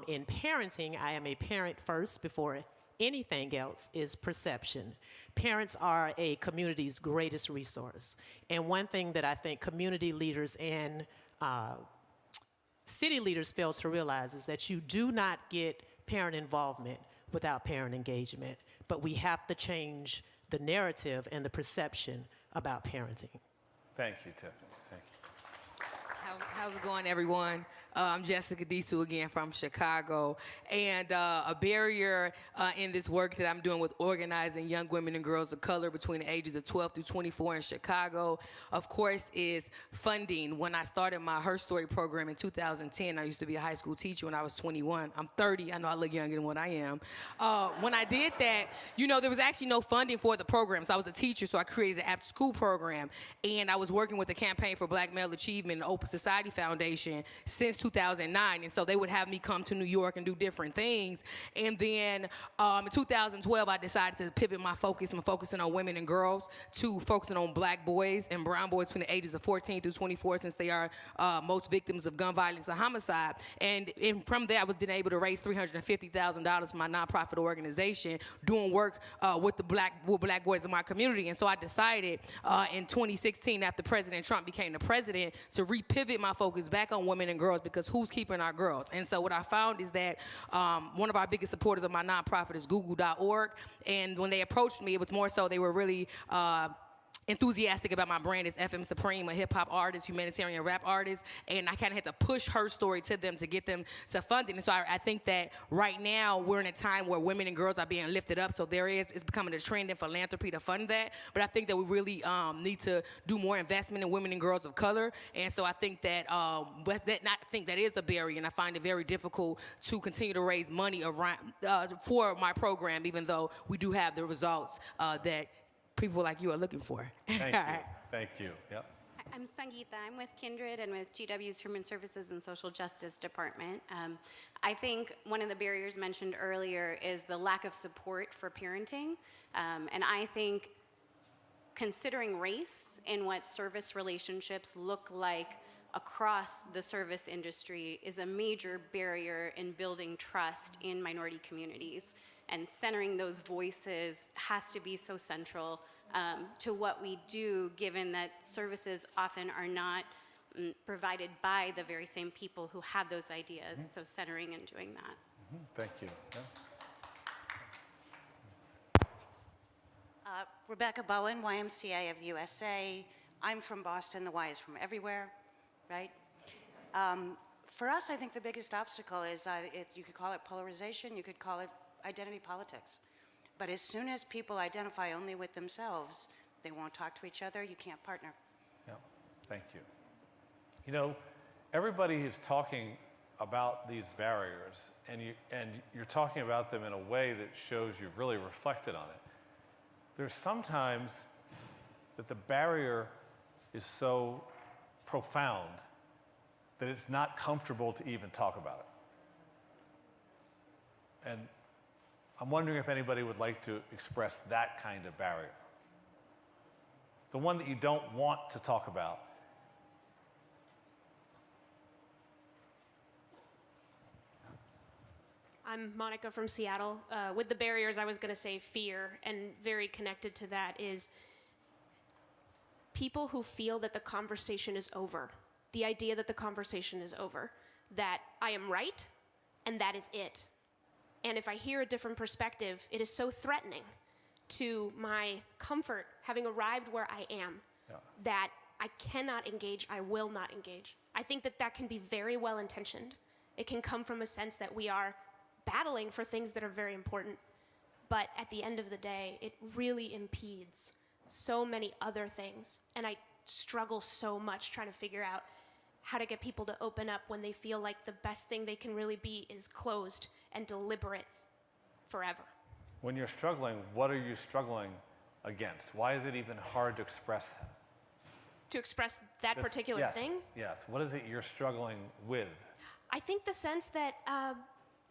in parenting, I am a parent first before anything else, is perception. Parents are a community's greatest resource. And one thing that I think community leaders and city leaders fail to realize is that you do not get parent involvement without parent engagement. But we have to change the narrative and the perception about parenting. Thank you, Tiffany. Thank you. How's it going, everyone? I'm Jessica Disu again from Chicago. And a barrier in this work that I'm doing with organizing young women and girls of color between the ages of 12 through 24 in Chicago, of course, is funding. When I started my Her Story program in 2010, I used to be a high school teacher when I was 21. I'm 30. I know I look younger than what I am. When I did that, you know, there was actually no funding for the program. So I was a teacher, so I created an after-school program. And I was working with the Campaign for Black Male Achievement and Open Society Foundation since 2009, and so they would have me come to New York and do different things. And then in 2012, I decided to pivot my focus from focusing on women and girls to focusing on black boys and brown boys between the ages of 14 through 24, since they are most victims of gun violence and homicide. And from there, I was then able to raise $350,000 for my nonprofit organization, doing work with black boys in my community. And so I decided in 2016, after President Trump became the president, to repivot my focus back on women and girls, because who's keeping our girls? And so what I found is that one of our biggest supporters of my nonprofit is Google.org. And when they approached me, it was more so they were really enthusiastic about my brand as FM Supreme, a hip-hop artist, humanitarian rap artist, and I kind of had to push Her Story to them to get them to fund it. And so I think that right now we're in a time where women and girls are being lifted up, so it's becoming a trend in philanthropy to fund that. But I think that we really need to do more investment in women and girls of color. And so I think that that is a barrier, and I find it very difficult to continue to raise money around for my program, even though we do have the results that people like you are looking for. Thank you. Thank you. Yep. I'm Sangeeta. I'm with Kindred and with GW's Human Services and Social Justice Department. I think one of the barriers mentioned earlier is the lack of support for parenting. And I think considering race in what service relationships look like across the service industry is a major barrier in building trust in minority communities. And centering those voices has to be so central to what we do, given that services often are not provided by the very same people who have those ideas. So centering and doing that. Thank you. Yeah. Rebecca Bowen, YMCA of the USA. I'm from Boston. The Y is from everywhere, right? For us, I think the biggest obstacle is, you could call it polarization, you could call it identity politics. But as soon as people identify only with themselves, they won't talk to each other, you can't partner. Yeah, thank you. You know, everybody is talking about these barriers, and you're talking about them in a way that shows you've really reflected on it. There's sometimes that the barrier is so profound that it's not comfortable to even talk about it. And I'm wondering if anybody would like to express that kind of barrier. The one that you don't want to talk about. I'm Monica from Seattle. With the barriers, I was going to say fear, and very connected to that is people who feel that the conversation is over. The idea that the conversation is over, that I am right, and that is it. And if I hear a different perspective, it is so threatening to my comfort, having arrived where I am, that I cannot engage, I will not engage. I think that that can be very well intentioned. It can come from a sense that we are battling for things that are very important. But at the end of the day, it really impedes so many other things. And I struggle so much trying to figure out how to get people to open up when they feel like the best thing they can really be is closed and deliberate forever. When you're struggling, what are you struggling against? Why is it even hard to express that? To express that particular thing? Yes. What is it you're struggling with? I think the sense that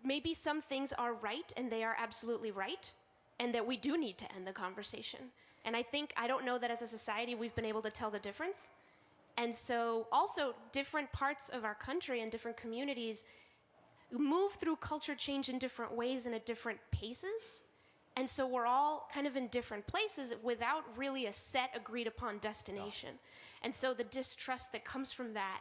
maybe some things are right and they are absolutely right, and that we do need to end the conversation. And I don't know that as a society we've been able to tell the difference. And so also different parts of our country and different communities move through culture change in different ways and at different paces. And so we're all kind of in different places without really a set agreed upon destination. And so the distrust that comes from that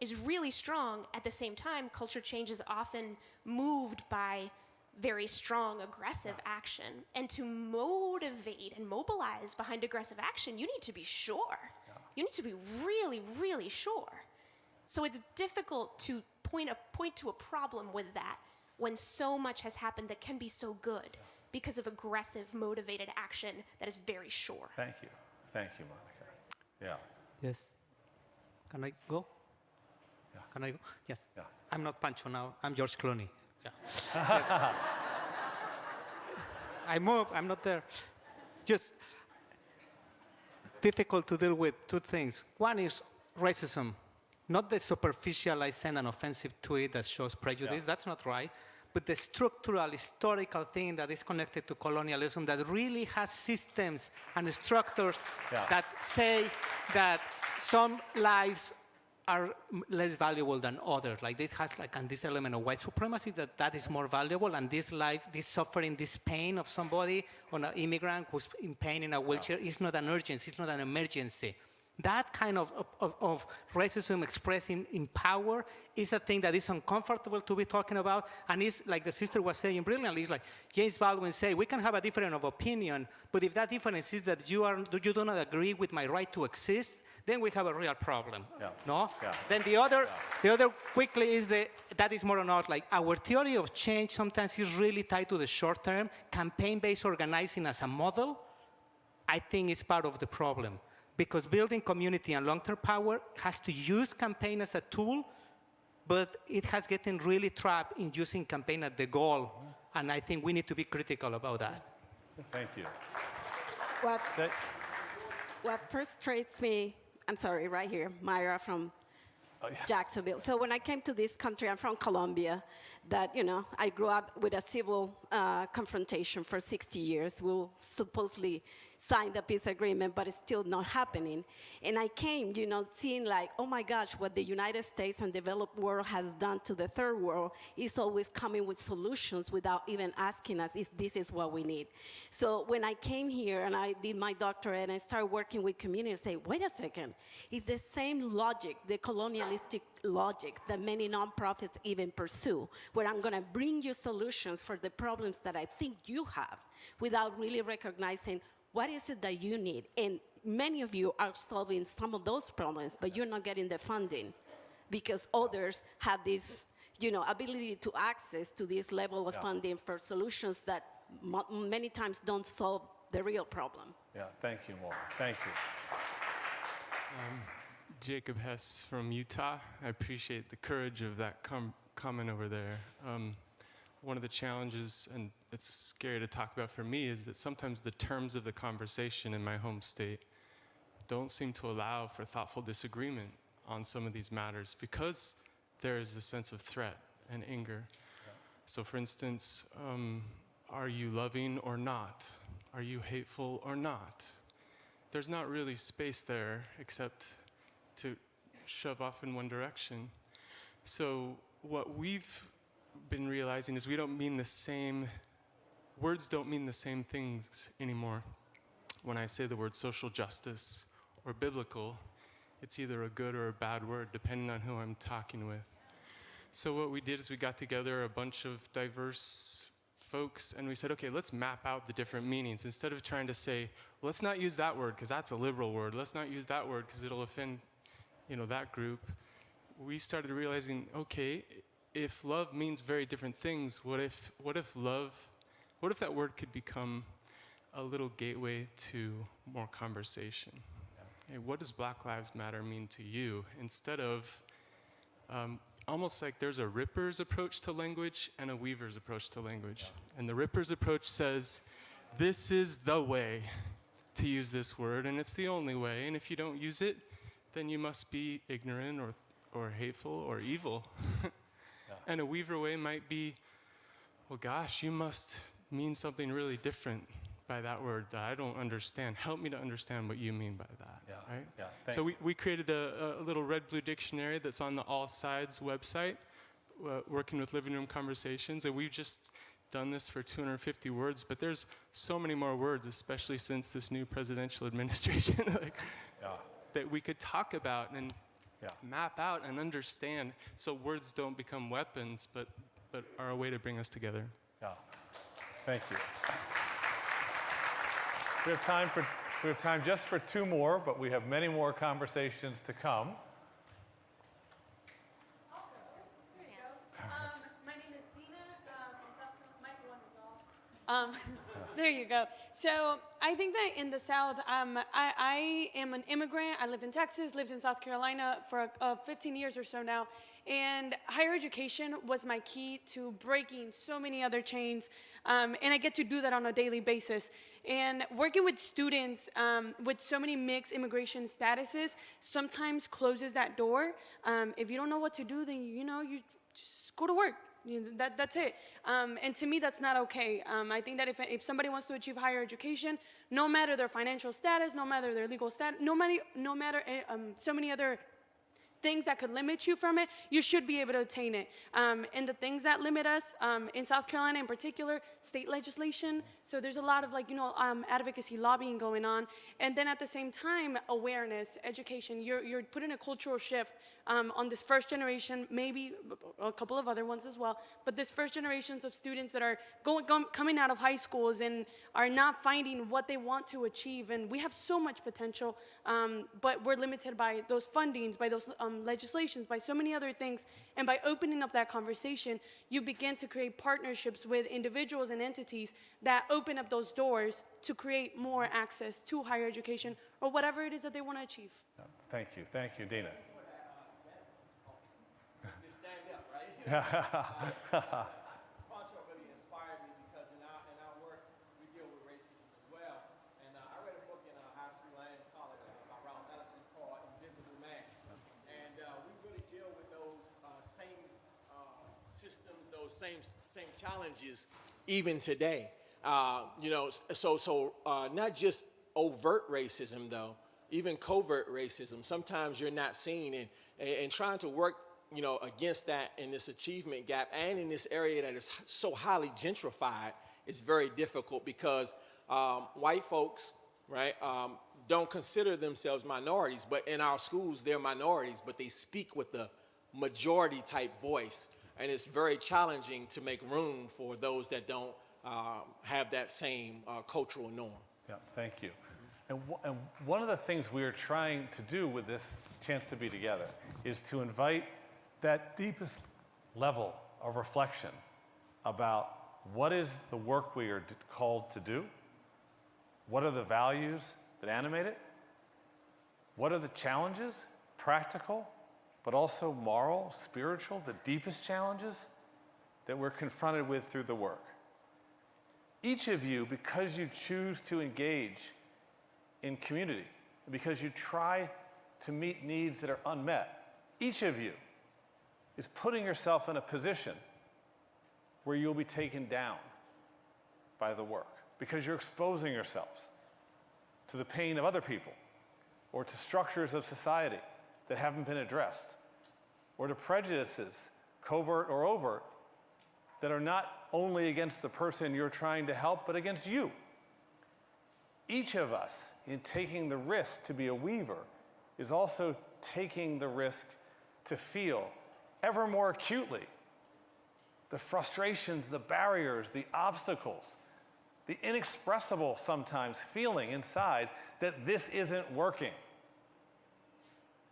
is really strong. At the same time, culture change is often moved by very strong aggressive action. And to motivate and mobilize behind aggressive action, you need to be sure. You need to be really, really sure. So it's difficult to point to a problem with that when so much has happened that can be so good because of aggressive, motivated action that is very sure. Thank you. Thank you, Monica. Yeah. Yes. Can I go? Yeah. Can I go? Yes. Yeah. I'm not Pancho now. I'm George Clooney. Yeah. I moved. I'm not there. Just difficult to deal with two things. One is racism. Not the superficial, I send an offensive tweet that shows prejudice. That's not right. But the structural, historical thing that is connected to colonialism that really has systems and structures that say that some lives are less valuable than others. Like this has this element of white supremacy that is more valuable, and this life, this suffering, this pain of somebody, or an immigrant who's in pain in a wheelchair is not an urgency, it's not an emergency. That kind of racism expressed in power is a thing that is uncomfortable to be talking about, and it's like the sister was saying brilliantly, it's like James Baldwin said, we can have a difference of opinion, but if that difference is that you do not agree with my right to exist, then we have a real problem. No? Then the other quickly is that is more or not like our theory of change sometimes is really tied to the short term. Campaign-based organizing as a model, I think is part of the problem. Because building community and long-term power has to use campaign as a tool, but it has gotten really trapped in using campaign as the goal. And I think we need to be critical about that. Thank you. What frustrates me I'm sorry, right here, Myra from Jacksonville. So when I came to this country, I'm from Colombia, that, you know, I grew up with a civil confrontation for 60 years. We'll supposedly sign the peace agreement, but it's still not happening. And I came, you know, seeing like, oh my gosh, what the United States and developed world has done to the third world is always coming with solutions without even asking us if this is what we need. So when I came here and I did my doctorate and I started working with communities, I say, wait a second, it's the same logic, the colonialistic logic that many nonprofits even pursue, where I'm going to bring you solutions for the problems that I think you have without really recognizing what is it that you need. And many of you are solving some of those problems, but you're not getting the funding because others have this, you know, ability to access to this level of funding for solutions that many times don't solve the real problem. Yeah, thank you, Maura. Thank you. Jacob Hess from Utah. I appreciate the courage of that comment over there. One of the challenges, and it's scary to talk about for me, is that sometimes the terms of the conversation in my home state don't seem to allow for thoughtful disagreement on some of these matters because there is a sense of threat and anger. Yeah. So for instance, are you loving or not? Are you hateful or not? There's not really space there except to shove off in one direction. So what we've been realizing is we don't mean the same, words don't mean the same things anymore. When I say the word social justice or biblical, it's either a good or a bad word, depending on who I'm talking with. So what we did is we got together a bunch of diverse folks and we said, okay, let's map out the different meanings. Instead of trying to say, let's not use that word because that's a liberal word. Let's not use that word because it'll offend, you know, that group. We started realizing, okay, if love means very different things, what if that word could become a little gateway to more conversation? Yeah. Hey, what does Black Lives Matter mean to you? Instead of almost like there's a Ripper's approach to language and a Weaver's approach to language. Yeah. And the Ripper's approach says, this is the way to use this word, and it's the only way, and if you don't use it, then you must be ignorant or hateful or evil. And a Weaver way might be, well, gosh, you must mean something really different by that word that I don't understand. Help me to understand what you mean by that, right? Yeah, so we created a little red-blue dictionary that's on the All Sides website, working with Living Room Conversations, and we've just done this for 250 words, but there's so many more words, especially since this new presidential administration, that we could talk about and map out and understand, so words don't become weapons, but are a way to bring us together. Yeah. Thank you. We have time just for two more, but we have many more conversations to come. My name is Dina from South Carolina. There you go. So I think that in the South, I am an immigrant. I lived in Texas, lived in South Carolina for 15 years or so now. And higher education was my key to breaking so many other chains. And I get to do that on a daily basis. And working with students with so many mixed immigration statuses sometimes closes that door. If you don't know what to do, then you just go to work. That's it. And to me, that's not okay. I think that if somebody wants to achieve higher education, no matter their financial status, no matter their legal status, no matter so many other things that could limit you from it, you should be able to attain it. And the things that limit us, in South Carolina in particular, state legislation. So there's a lot of advocacy lobbying going on. And then at the same time, awareness, education. You're putting a cultural shift on this first generation, maybe a couple of other ones as well, but this first generations of students that are coming out of high schools and are not finding what they want to achieve. And we have so much potential, but we're limited by those fundings, by those legislations, by so many other things. And by opening up that conversation, you begin to create partnerships with individuals and entities that open up those doors to create more access to higher education or whatever it is that they want to achieve. Thank you. Thank you, Dina. Just stand up, right? Poncho really inspired me because in our work, we deal with racism as well. And I read a book in high school and college by Ralph Ellison called those same challenges even today. Not just overt racism though, even covert racism. Sometimes you're not seen, and trying to work, against that in this achievement gap and in this area that is so highly gentrified is very difficult because white folks, right, don't consider themselves minorities, but in our schools they're minorities, but they speak with the majority type voice, and it's very challenging to make room for those that don't have that same cultural norm. Yeah, thank you. And one of the things we are trying to do with this chance to be together is to invite that deepest level of reflection about what is the work we are called to do, what are the values that animate it, what are the challenges, practical, but also moral, spiritual, the deepest challenges that we're confronted with through the work. Each of you, because you choose to engage in community, because you try to meet needs that are unmet, each of you is putting yourself in a position where you'll be taken down by the work, because you're exposing yourselves to the pain of other people, or to structures of society that haven't been addressed, or to prejudices, covert or overt, that are not only against the person you're trying to help, but against you. Each of us, in taking the risk to be a weaver, is also taking the risk to feel ever more acutely the frustrations, the barriers, the obstacles, the inexpressible sometimes feeling inside that this isn't working.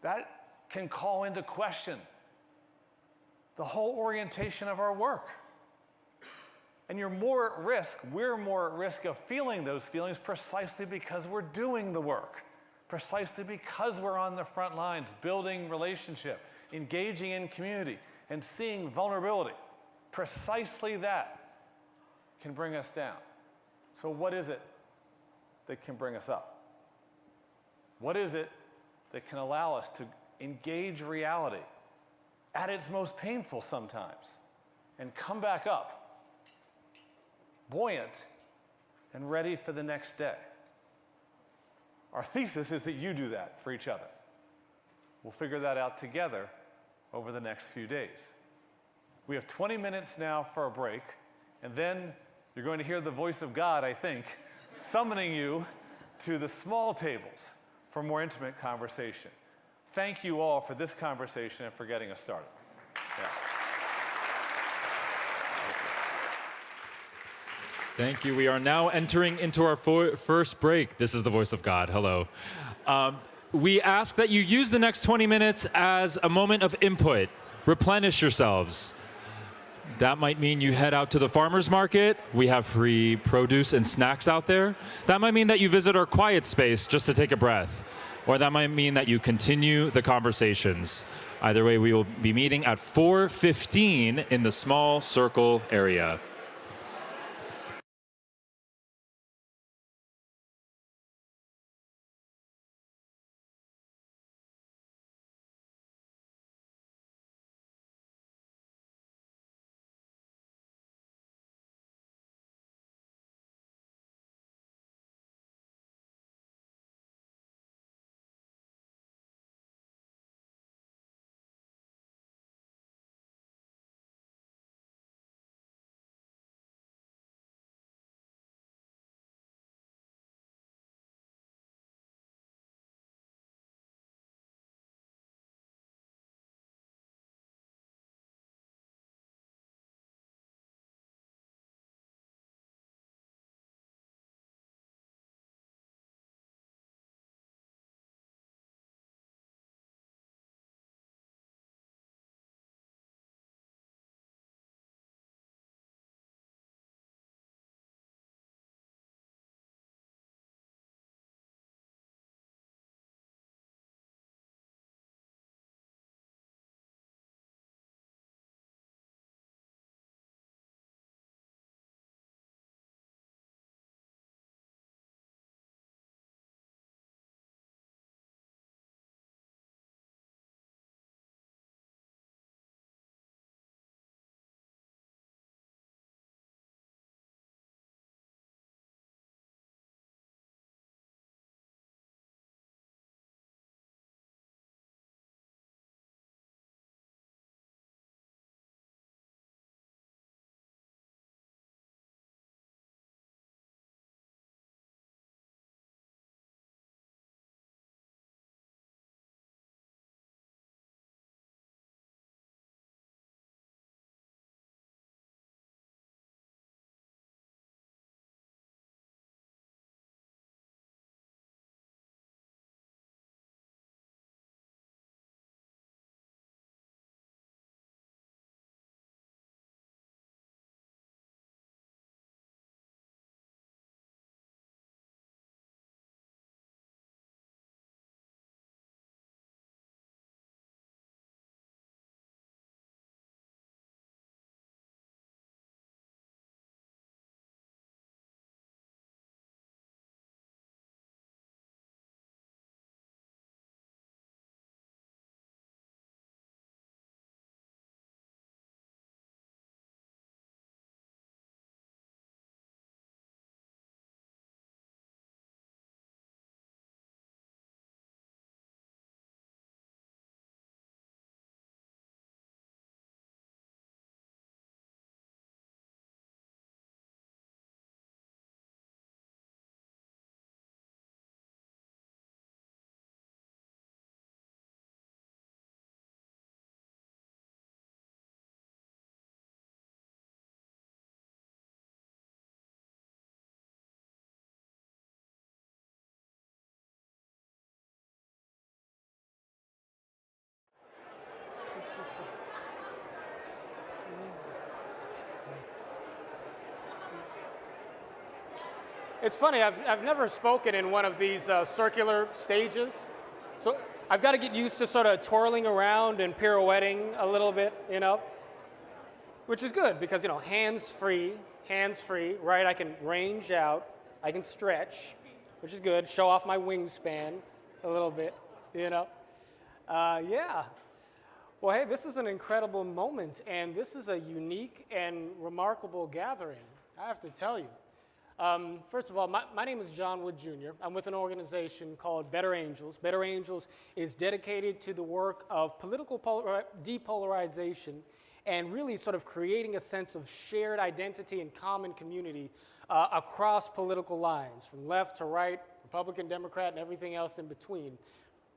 That can call into question the whole orientation of our work. And you're more at risk, we're more at risk of feeling those feelings precisely because we're doing the work, precisely because we're on the front lines, building relationship, engaging in community, and seeing vulnerability. Precisely that can bring us down. So what is it that can bring us up? What is it that can allow us to engage reality at its most painful sometimes and come back up buoyant and ready for the next day? Our thesis is that you do that for each other. We'll figure that out together over the next few days. We have 20 minutes now for a break, and then you're going to hear the voice of God, I think, summoning you to the small tables for more intimate conversation. Thank you all for this conversation and for getting us started. Yeah. Thank you. We are now entering into our first break. This is the voice of God. Hello. We ask that you use the next 20 minutes as a moment of input. Replenish yourselves. That might mean you head out to the farmer's market. We have free produce and snacks out there. That might mean that you visit our quiet space just to take a breath. Or that might mean that you continue the conversations. Either way, we will be meeting at 4:15 in the small circle area. It's funny, I've never spoken in one of these circular stages. So I've got to get used to sort of twirling around and pirouetting a little bit, you know, which is good because, you know, hands-free, right? I can range out, I can stretch, which is good, show off my wingspan a little bit, you know. Yeah. Well, hey, this is an incredible moment, and this is a unique and remarkable gathering, I have to tell you. First of all, my name is John Wood Jr. I'm with an organization called Better Angels. Better Angels is dedicated to the work of political depolarization and really sort of creating a sense of shared identity and common community across political lines, from left to right, Republican, Democrat, and everything else in between.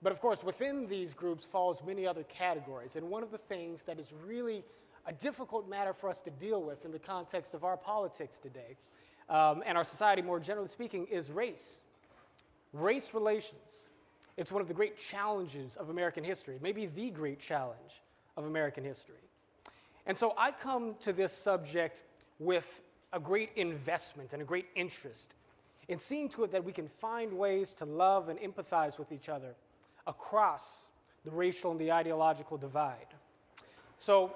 But of course, within these groups falls many other categories. And one of the things that is really a difficult matter for us to deal with in the context of our politics today, and our society more generally speaking, is race. Race relations. It's one of the great challenges of American history, maybe the great challenge of American history. And so I come to this subject with a great investment and a great interest in seeing to it that we can find ways to love and empathize with each other across the racial and the ideological divide. So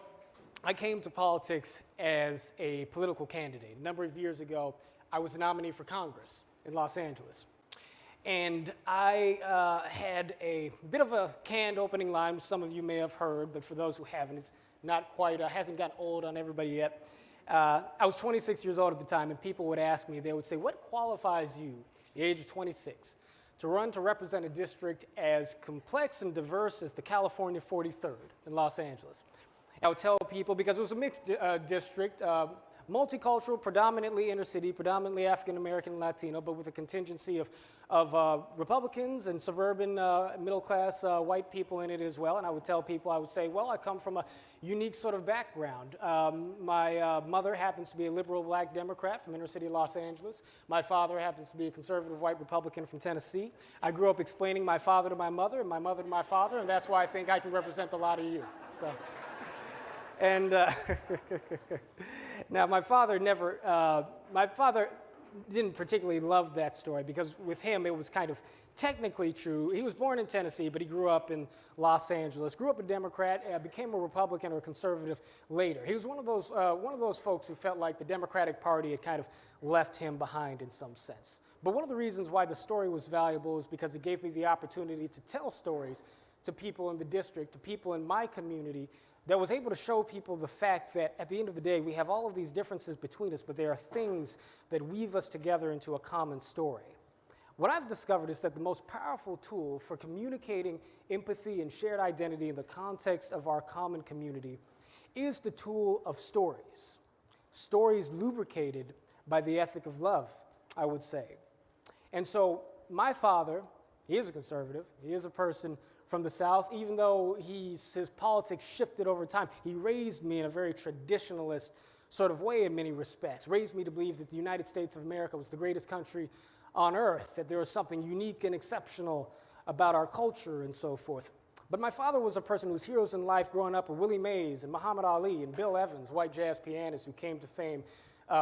I came to politics as a political candidate. A number of years ago, I was a nominee for Congress in Los Angeles. And I had a bit of a canned opening line, which some of you may have heard, but for those who haven't, it's not quite, hasn't gotten old on everybody yet. I was 26 years old at the time, and people would ask me, they would say, what qualifies you, the age of 26, to run to represent a district as complex and diverse as the California 43rd in Los Angeles? I would tell people, because it was a mixed district, multicultural, predominantly inner city, predominantly African-American and Latino, but with a contingency of Republicans and suburban middle-class white people in it as well. And I would tell people, I would say, well, I come from a unique sort of background. My mother happens to be a liberal black Democrat from inner city Los Angeles. My father happens to be a conservative white Republican from Tennessee. I grew up explaining my father to my mother and my mother to my father, and that's why I think I can represent a lot of you. So. And now my father didn't particularly love that story because with him it was kind of technically true. He was born in Tennessee, but he grew up in Los Angeles, grew up a Democrat, became a Republican or conservative later. He was one of those folks who felt like the Democratic Party had kind of left him behind in some sense. But one of the reasons why the story was valuable is because it gave me the opportunity to tell stories to people in the district, to people in my community, that was able to show people the fact that at the end of the day, we have all of these differences between us, but there are things that weave us together into a common story. What I've discovered is that the most powerful tool for communicating empathy and shared identity in the context of our common community is the tool of stories. Stories lubricated by the ethic of love, I would say. And so my father, he is a conservative, he is a person from the South, even though his politics shifted over time. He raised me in a very traditionalist sort of way in many respects, raised me to believe that the United States of America was the greatest country on earth, that there was something unique and exceptional about our culture and so forth. But my father was a person whose heroes in life growing up were Willie Mays and Muhammad Ali and Bill Evans, white jazz pianists who came to fame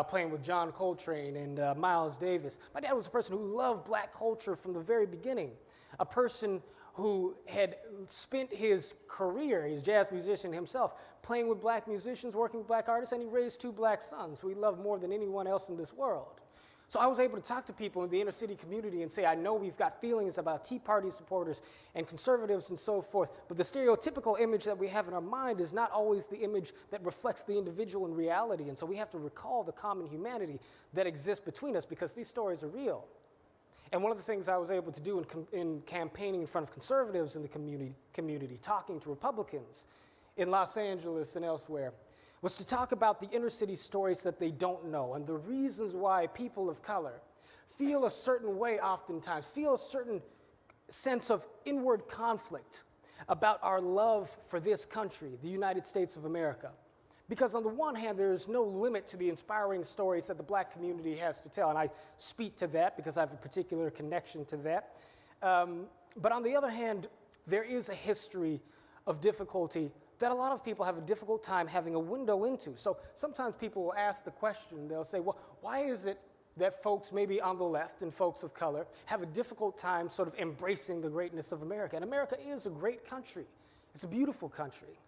playing with John Coltrane and Miles Davis. My dad was a person who loved black culture from the very beginning, a person who had spent his career, he's a jazz musician himself, playing with black musicians, working with black artists, and he raised 2 black sons who he loved more than anyone else in this world. So I was able to talk to people in the inner city community and say, I know we've got feelings about Tea Party supporters and conservatives and so forth, but the stereotypical image that we have in our mind is not always the image that reflects the individual in reality, and so we have to recall the common humanity that exists between us because these stories are real. And one of the things I was able to do in campaigning in front of conservatives in the community, talking to Republicans in Los Angeles and elsewhere, was to talk about the inner city stories that they don't know and the reasons why people of color feel a certain way oftentimes, feel a certain sense of inward conflict about our love for this country, the United States of America. Because on the one hand, there is no limit to the inspiring stories that the black community has to tell, and I speak to that because I have a particular connection to that. But on the other hand, there is a history of difficulty that a lot of people have a difficult time having a window into. So sometimes people will ask the question, they'll say, well, why is it that folks maybe on the left and folks of color have a difficult time sort of embracing the greatness of America. And America is a great country. It's a beautiful country.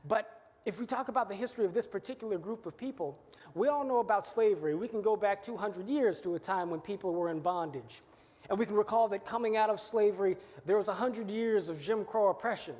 But if we talk about the history of this particular group of people, we all know about slavery. We can go back 200 years to a time when people were in bondage. And we can recall that coming out of slavery, there was 100 years of Jim Crow oppression.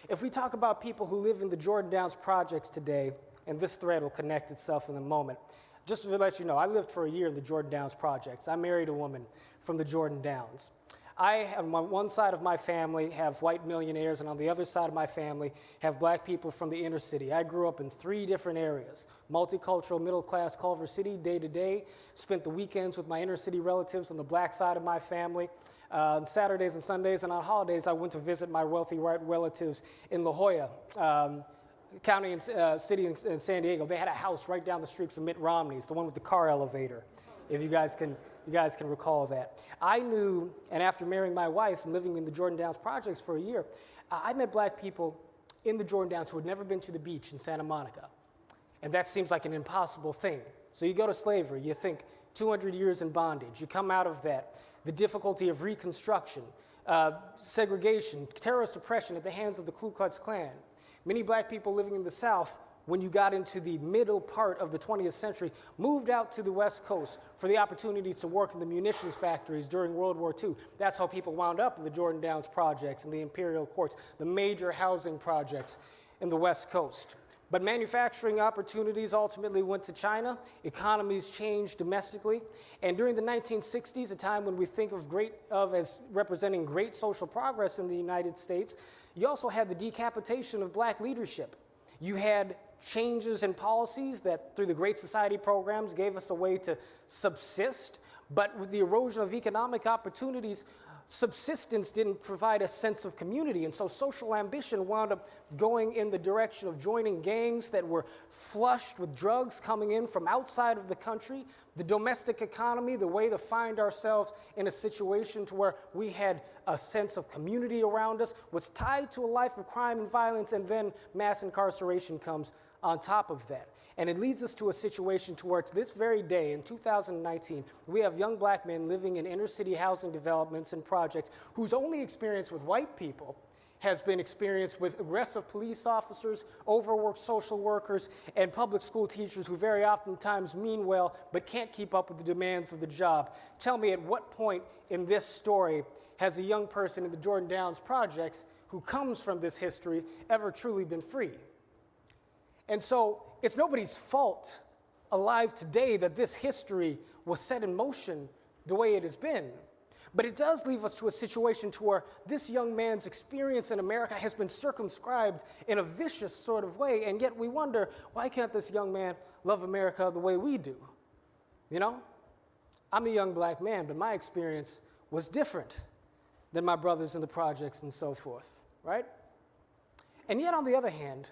If we talk about people who live in the Jordan Downs projects today, and this thread will connect itself in a moment, just to let you know, I lived for a year in the Jordan Downs projects. I married a woman from the Jordan Downs. I, on one side of my family, have white millionaires, and on the other side of my family, have black people from the inner city. I grew up in 3 different areas: multicultural, middle-class Culver City, day-to-day. Spent the weekends with my inner-city relatives on the black side of my family. On Saturdays and Sundays, and on holidays, I went to visit my wealthy white relatives in La Jolla County and city in San Diego. They had a house right down the street from Mitt Romney's, the one with the car elevator, if you guys can recall that. I knew, and after marrying my wife and living in the Jordan Downs projects for a year, I met black people in the Jordan Downs who had never been to the beach in Santa Monica. And that seems like an impossible thing. So you go to slavery, you think 200 years in bondage, you come out of that, the difficulty of Reconstruction, segregation, terrorist oppression at the hands of the Ku Klux Klan. Many black people living in the South, when you got into the middle part of the 20th century, moved out to the West Coast for the opportunities to work in the munitions factories during World War II. That's how people wound up in the Jordan Downs projects and the Imperial Courts, the major housing projects in the West Coast. But manufacturing opportunities ultimately went to China. Economies changed domestically. And during the 1960s, a time when we think of as representing great social progress in the United States, you also had the decapitation of black leadership. You had changes in policies that through the Great Society programs gave us a way to subsist. But with the erosion of economic opportunities, subsistence didn't provide a sense of community, and so social ambition wound up going in the direction of joining gangs that were flushed with drugs coming in from outside of the country. The domestic economy, the way to find ourselves in a situation to where we had a sense of community around us, was tied to a life of crime and violence, and then mass incarceration comes on top of that. And it leads us to a situation to where to this very day, in 2019, we have young black men living in inner city housing developments and projects whose only experience with white people has been experience with aggressive police officers, overworked social workers, and public school teachers who very oftentimes mean well but can't keep up with the demands of the job. Tell me, at what point in this story has a young person in the Jordan Downs projects who comes from this history ever truly been free? And so it's nobody's fault alive today that this history was set in motion the way it has been. But it does leave us to a situation to where this young man's experience in America has been circumscribed in a vicious sort of way, and yet we wonder, why can't this young man love America the way we do? You know? I'm a young black man, but my experience was different than my brothers in the projects and so forth, right? And yet, on the other hand,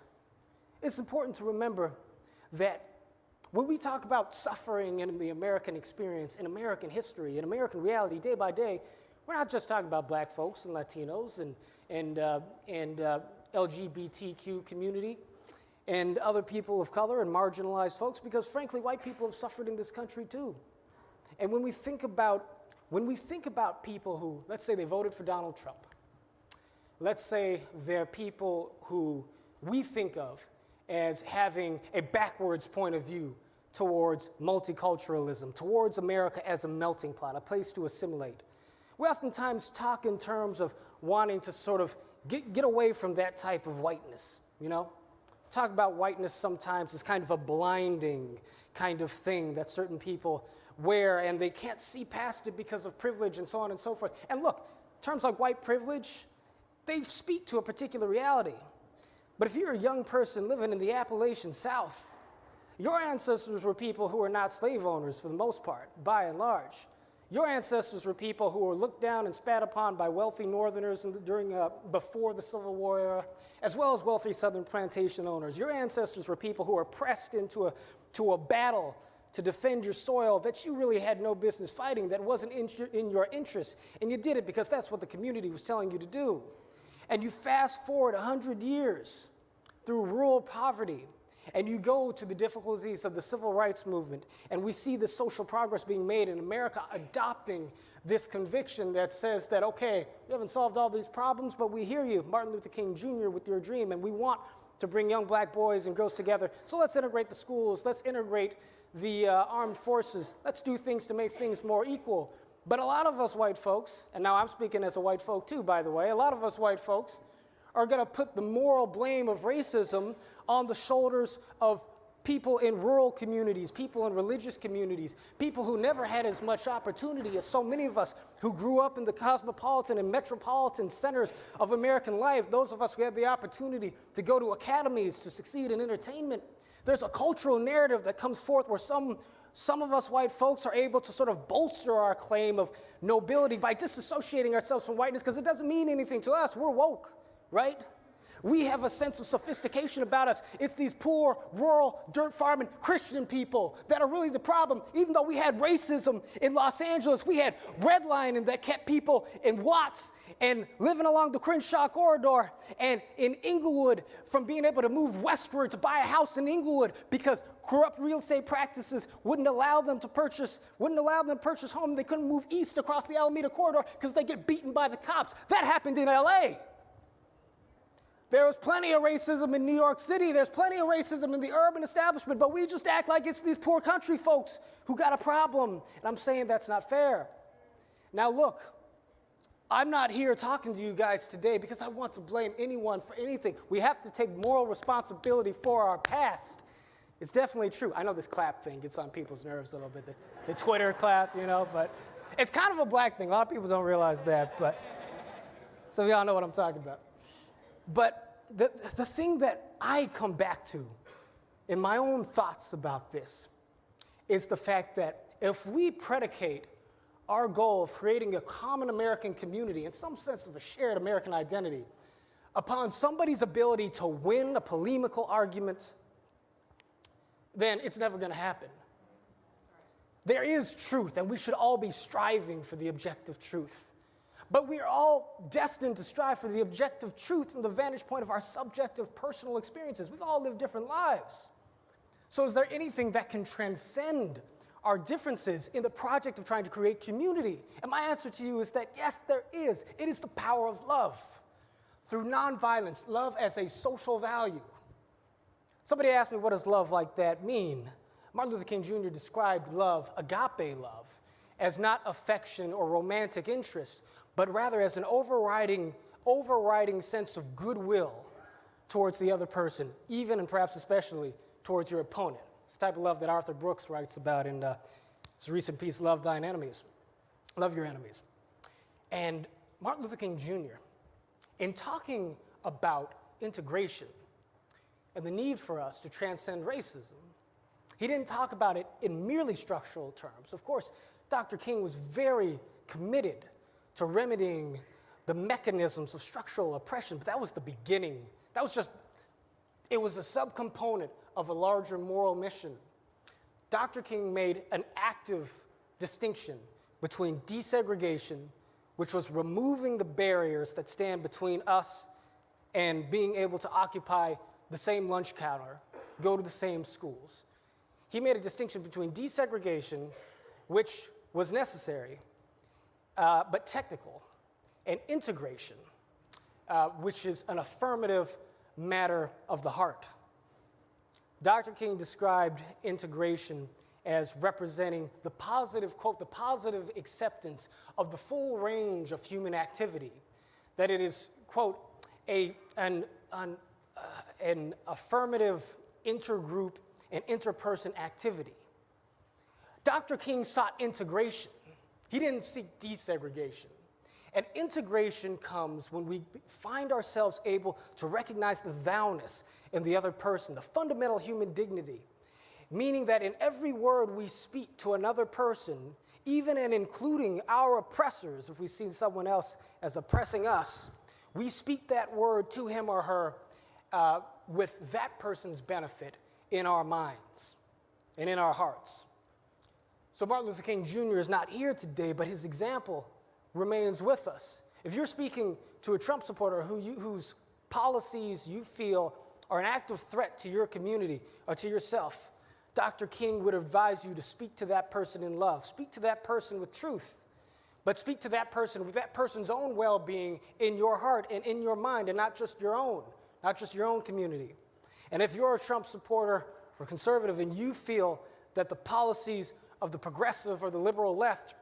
it's important to remember that when we talk about suffering in the American experience, in American history, in American reality, day by day, we're not just talking about black folks and Latinos and LGBTQ community and other people of color and marginalized folks, because frankly, white people have suffered in this country too. And when we think about people who, let's say they voted for Donald Trump, let's say they're people who we think of as having a backwards point of view towards multiculturalism, towards America as a melting pot, a place to assimilate. We oftentimes talk in terms of wanting to sort of get away from that type of whiteness, you know? Talk about whiteness sometimes as kind of a blinding kind of thing that certain people wear, and they can't see past it because of privilege and so on and so forth. And look, terms like white privilege, they speak to a particular reality. But if you're a young person living in the Appalachian South, your ancestors were people who were not slave owners for the most part, by and large. Your ancestors were people who were looked down and spat upon by wealthy Northerners before the Civil War era, as well as wealthy Southern plantation owners. Your ancestors were people who were pressed into a battle to defend your soil that you really had no business fighting, that wasn't in your interest, and you did it because that's what the community was telling you to do. And you fast forward 100 years through rural poverty, and you go to the difficulties of the civil rights movement, and we see the social progress being made in America adopting this conviction that says that, okay, you haven't solved all these problems, but we hear you, Martin Luther King Jr., with your dream, and we want to bring young black boys and girls together. So let's integrate the schools, let's integrate the armed forces, let's do things to make things more equal. But a lot of us white folks, and now I'm speaking as a white folk too, by the way, a lot of us white folks are going to put the moral blame of racism on the shoulders of people in rural communities, people in religious communities, people who never had as much opportunity as so many of us who grew up in the cosmopolitan and metropolitan centers of American life, those of us who had the opportunity to go to academies to succeed in entertainment. There's a cultural narrative that comes forth where some of us white folks are able to sort of bolster our claim of nobility by disassociating ourselves from whiteness because it doesn't mean anything to us. We're woke, right? We have a sense of sophistication about us. It's these poor, rural, dirt farming Christian people that are really the problem. Even though we had racism in Los Angeles, we had redlining that kept people in Watts and living along the Crenshaw corridor and in Inglewood from being able to move westward to buy a house in Inglewood because corrupt real estate practices wouldn't allow them to purchase home. They couldn't move east across the Alameda corridor because they get beaten by the cops. That happened in LA. There was plenty of racism in New York City. There's plenty of racism in the urban establishment, but we just act like it's these poor country folks who got a problem. And I'm saying that's not fair. Now look, I'm not here talking to you guys today because I want to blame anyone for anything. We have to take moral responsibility for our past. It's definitely true. I know this clap thing gets on people's nerves a little bit, the Twitter clap, but it's kind of a black thing. A lot of people don't realize that, but so y'all know what I'm talking about. But the thing that I come back to in my own thoughts about this is the fact that if we predicate our goal of creating a common American community in some sense of a shared American identity upon somebody's ability to win a polemical argument, then it's never going to happen. There is truth, and we should all be striving for the objective truth. But we are all destined to strive for the objective truth from the vantage point of our subjective personal experiences. We've all lived different lives. So is there anything that can transcend our differences in the project of trying to create community? And my answer to you is that yes, there is. It is the power of love. Through nonviolence, love as a social value. Somebody asked me, what does love like that mean? Martin Luther King Jr. described love, agape love, as not affection or romantic interest, but rather as an overriding sense of goodwill towards the other person, even and perhaps especially towards your opponent. It's the type of love that Arthur Brooks writes about in his recent piece, Love Thine Enemies. Love Your Enemies. And Martin Luther King Jr., in talking about integration and the need for us to transcend racism, he didn't talk about it in merely structural terms. Of course, Dr. King was very committed to remedying the mechanisms of structural oppression, but that was the beginning. It was a subcomponent of a larger moral mission. Dr. King made an active distinction between desegregation, which was removing the barriers that stand between us and being able to occupy the same lunch counter, go to the same schools. He made a distinction between desegregation, which was necessary, but technical, and integration, which is an affirmative matter of the heart. Dr. King described integration as representing the positive, quote, the positive acceptance of the full range of human activity, that it is, quote, an affirmative intergroup and interperson activity. Dr. King sought integration. He didn't seek desegregation. And integration comes when we find ourselves able to recognize the thou-ness in the other person, the fundamental human dignity, meaning that in every word we speak to another person, even and including our oppressors, if we see someone else as oppressing us, we speak that word to him or her with that person's benefit in our minds and in our hearts. So Martin Luther King Jr. is not here today, but his example remains with us. If you're speaking to a Trump supporter whose policies you feel are an active threat to your community or to yourself, Dr. King would advise you to speak to that person in love. Speak to that person with truth. But speak to that person with that person's own well-being in your heart and in your mind, and not just your own community. And if you're a Trump supporter or conservative and you feel that the policies of the progressive or the liberal left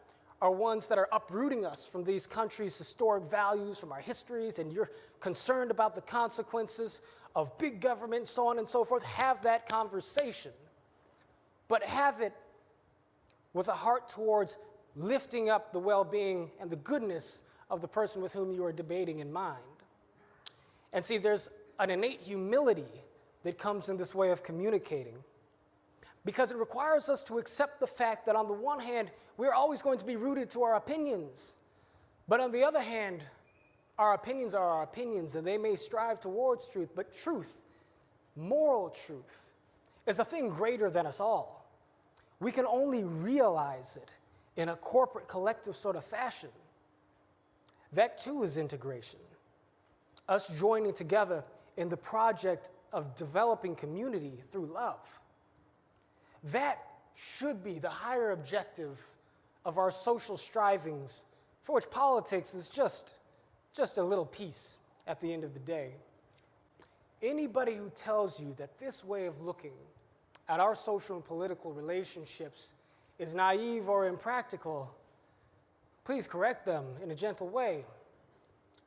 are ones that are uprooting us from these countries' historic values, from our histories, and you're concerned about the consequences of big government, so on and so forth, have that conversation. But have it with a heart towards lifting up the well-being and the goodness of the person with whom you are debating in mind. And see, there's an innate humility that comes in this way of communicating, because it requires us to accept the fact that on the one hand, we're always going to be rooted to our opinions, but on the other hand, our opinions are our opinions, and they may strive towards truth, but truth, moral truth, is a thing greater than us all. We can only realize it in a corporate, collective sort of fashion. That too is integration. Us joining together in the project of developing community through love. That should be the higher objective of our social strivings, for which politics is just a little piece at the end of the day. Anybody who tells you that this way of looking at our social and political relationships is naive or impractical, please correct them in a gentle way.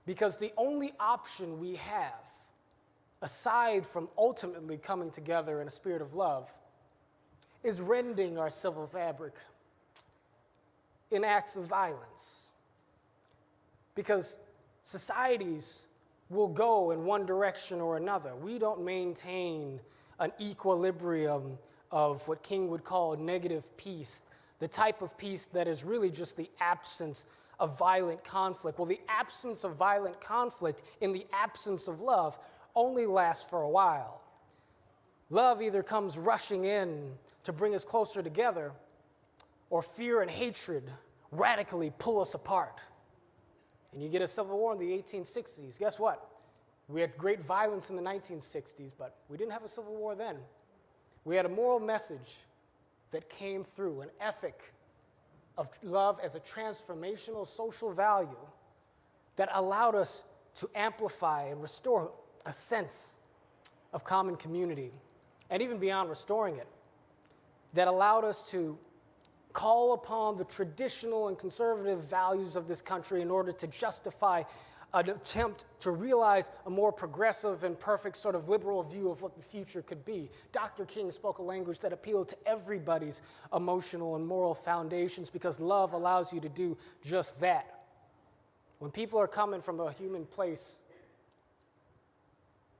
Because the only option we have, aside from ultimately coming together in a spirit of love, is rending our civil fabric in acts of violence. Because societies will go in one direction or another. We don't maintain an equilibrium of what King would call negative peace, the type of peace that is really just the absence of violent conflict. Well, the absence of violent conflict in the absence of love only lasts for a while. Love either comes rushing in to bring us closer together, or fear and hatred radically pull us apart. And you get a civil war in the 1860s. Guess what? We had great violence in the 1960s, but we didn't have a civil war then. We had a moral message that came through, an ethic of love as a transformational social value that allowed us to amplify and restore a sense of common community, and even beyond restoring it, that allowed us to call upon the traditional and conservative values of this country in order to justify an attempt to realize a more progressive and perfect sort of liberal view of what the future could be. Dr. King spoke a language that appealed to everybody's emotional and moral foundations, because love allows you to do just that. When people are coming from a human place,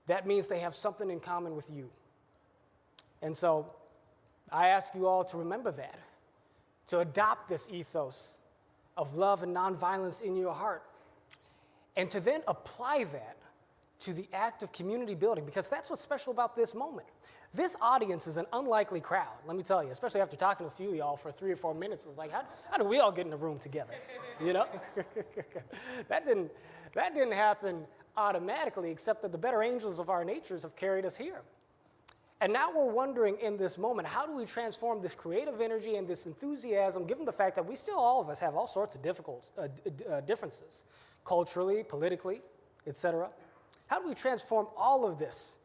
that means they have something in common with you. And so I ask you all to remember that, to adopt this ethos of love and nonviolence in your heart, and to then apply that to the act of community building, because that's what's special about this moment. This audience is an unlikely crowd, let me tell you, especially after talking to a few of y'all for 3 or 4 minutes. It's like, how do we all get in a room together? You know? That didn't happen automatically, except that the better angels of our natures have carried us here. And now we're wondering in this moment, how do we transform this creative energy and this enthusiasm, given the fact that we still, all of us, have all sorts of differences, culturally, politically, etc. How do we transform all of this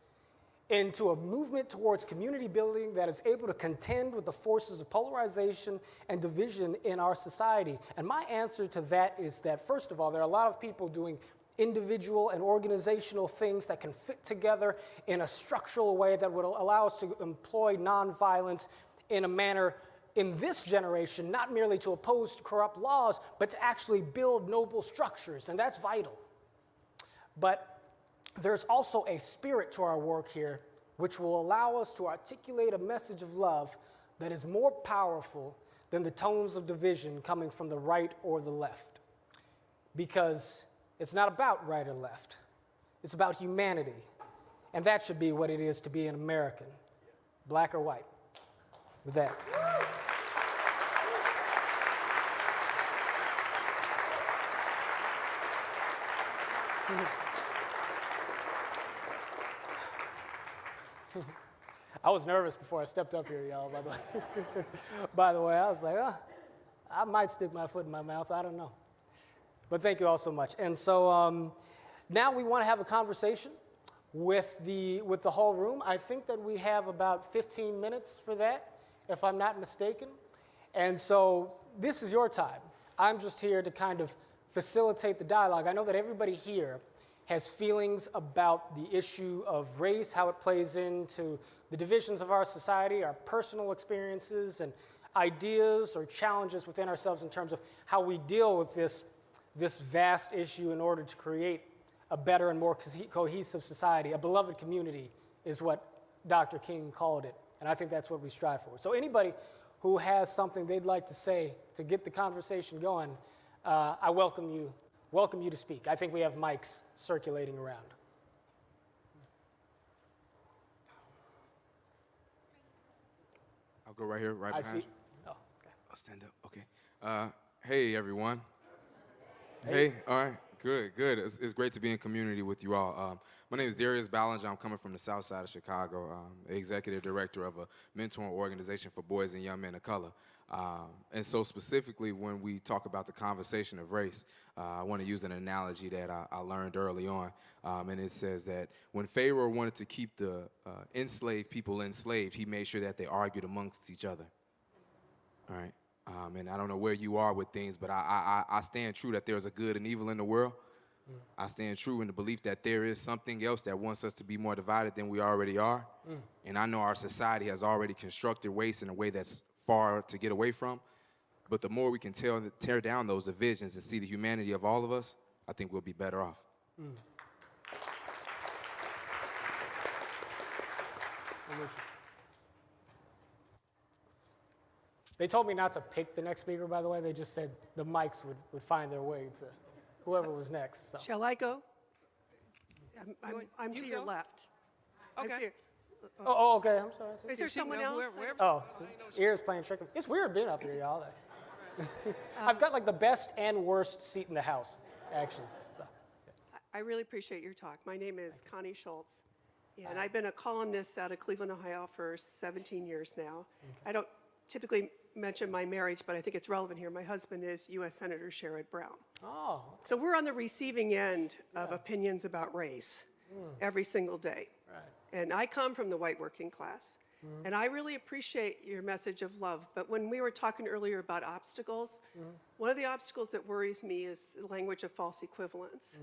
into a movement towards community building that is able to contend with the forces of polarization and division in our society? And my answer to that is that, first of all, there are a lot of people doing individual and organizational things that can fit together in a structural way that would allow us to employ nonviolence in a manner in this generation, not merely to oppose corrupt laws, but to actually build noble structures, and that's vital. But there's also a spirit to our work here which will allow us to articulate a message of love that is more powerful than the tones of division coming from the right or the left. Because it's not about right or left. It's about humanity. And that should be what it is to be an American, black or white. With that. I was nervous before I stepped up here, y'all, by the way. By the way, I was like, I might stick my foot in my mouth. I don't know. But thank you all so much. And so now we want to have a conversation with the whole room. I think that we have about 15 minutes for that, if I'm not mistaken. And so this is your time. I'm just here to kind of facilitate the dialogue. I know that everybody here has feelings about the issue of race, how it plays into the divisions of our society, our personal experiences and ideas or challenges within ourselves in terms of how we deal with this vast issue in order to create a better and more cohesive society. A beloved community is what Dr. King called it, and I think that's what we strive for. So anybody who has something they'd like to say to get the conversation going, I welcome you to speak. I think we have mics circulating around. I'll go right here, right behind you. Oh, okay. I'll stand up. Okay. Hey, everyone. Hey. All right. Good. It's great to be in community with you all. My name is Darius Ballinger. I'm coming from the south side of Chicago. I'm executive director of a mentoring organization for boys and young men of color. And so specifically when we talk about the conversation of race, I want to use an analogy that I learned early on. And it says that when Pharaoh wanted to keep the enslaved people enslaved, he made sure that they argued amongst each other. All right. And I don't know where you are with things, but I stand true that there's a good and evil in the world. I stand true in the belief that there is something else that wants us to be more divided than we already are. And I know our society has already constructed race in a way that's far to get away from. But the more we can tear down those divisions and see the humanity of all of us, I think we'll be better off. They told me not to pick the next speaker, by the way. They just said the mics would find their way to whoever was next. So. Shall I go? I'm to your left. Okay. Oh, okay. I'm sorry. Is there someone else? Oh, ears playing trick. It's weird being up here, y'all. I've got like the best and worst seat in the house, actually. So. I really appreciate your talk. My name is Connie Schultz, and I've been a columnist out of Cleveland, Ohio for 17 years now. I don't typically mention my marriage, but I think it's relevant here. My husband is U.S. Senator Sherrod Brown. Oh. So we're on the receiving end of opinions about race every single day. Right. And I come from the white working class. And I really appreciate your message of love. But when we were talking earlier about obstacles, one of the obstacles that worries me is the language of false equivalence.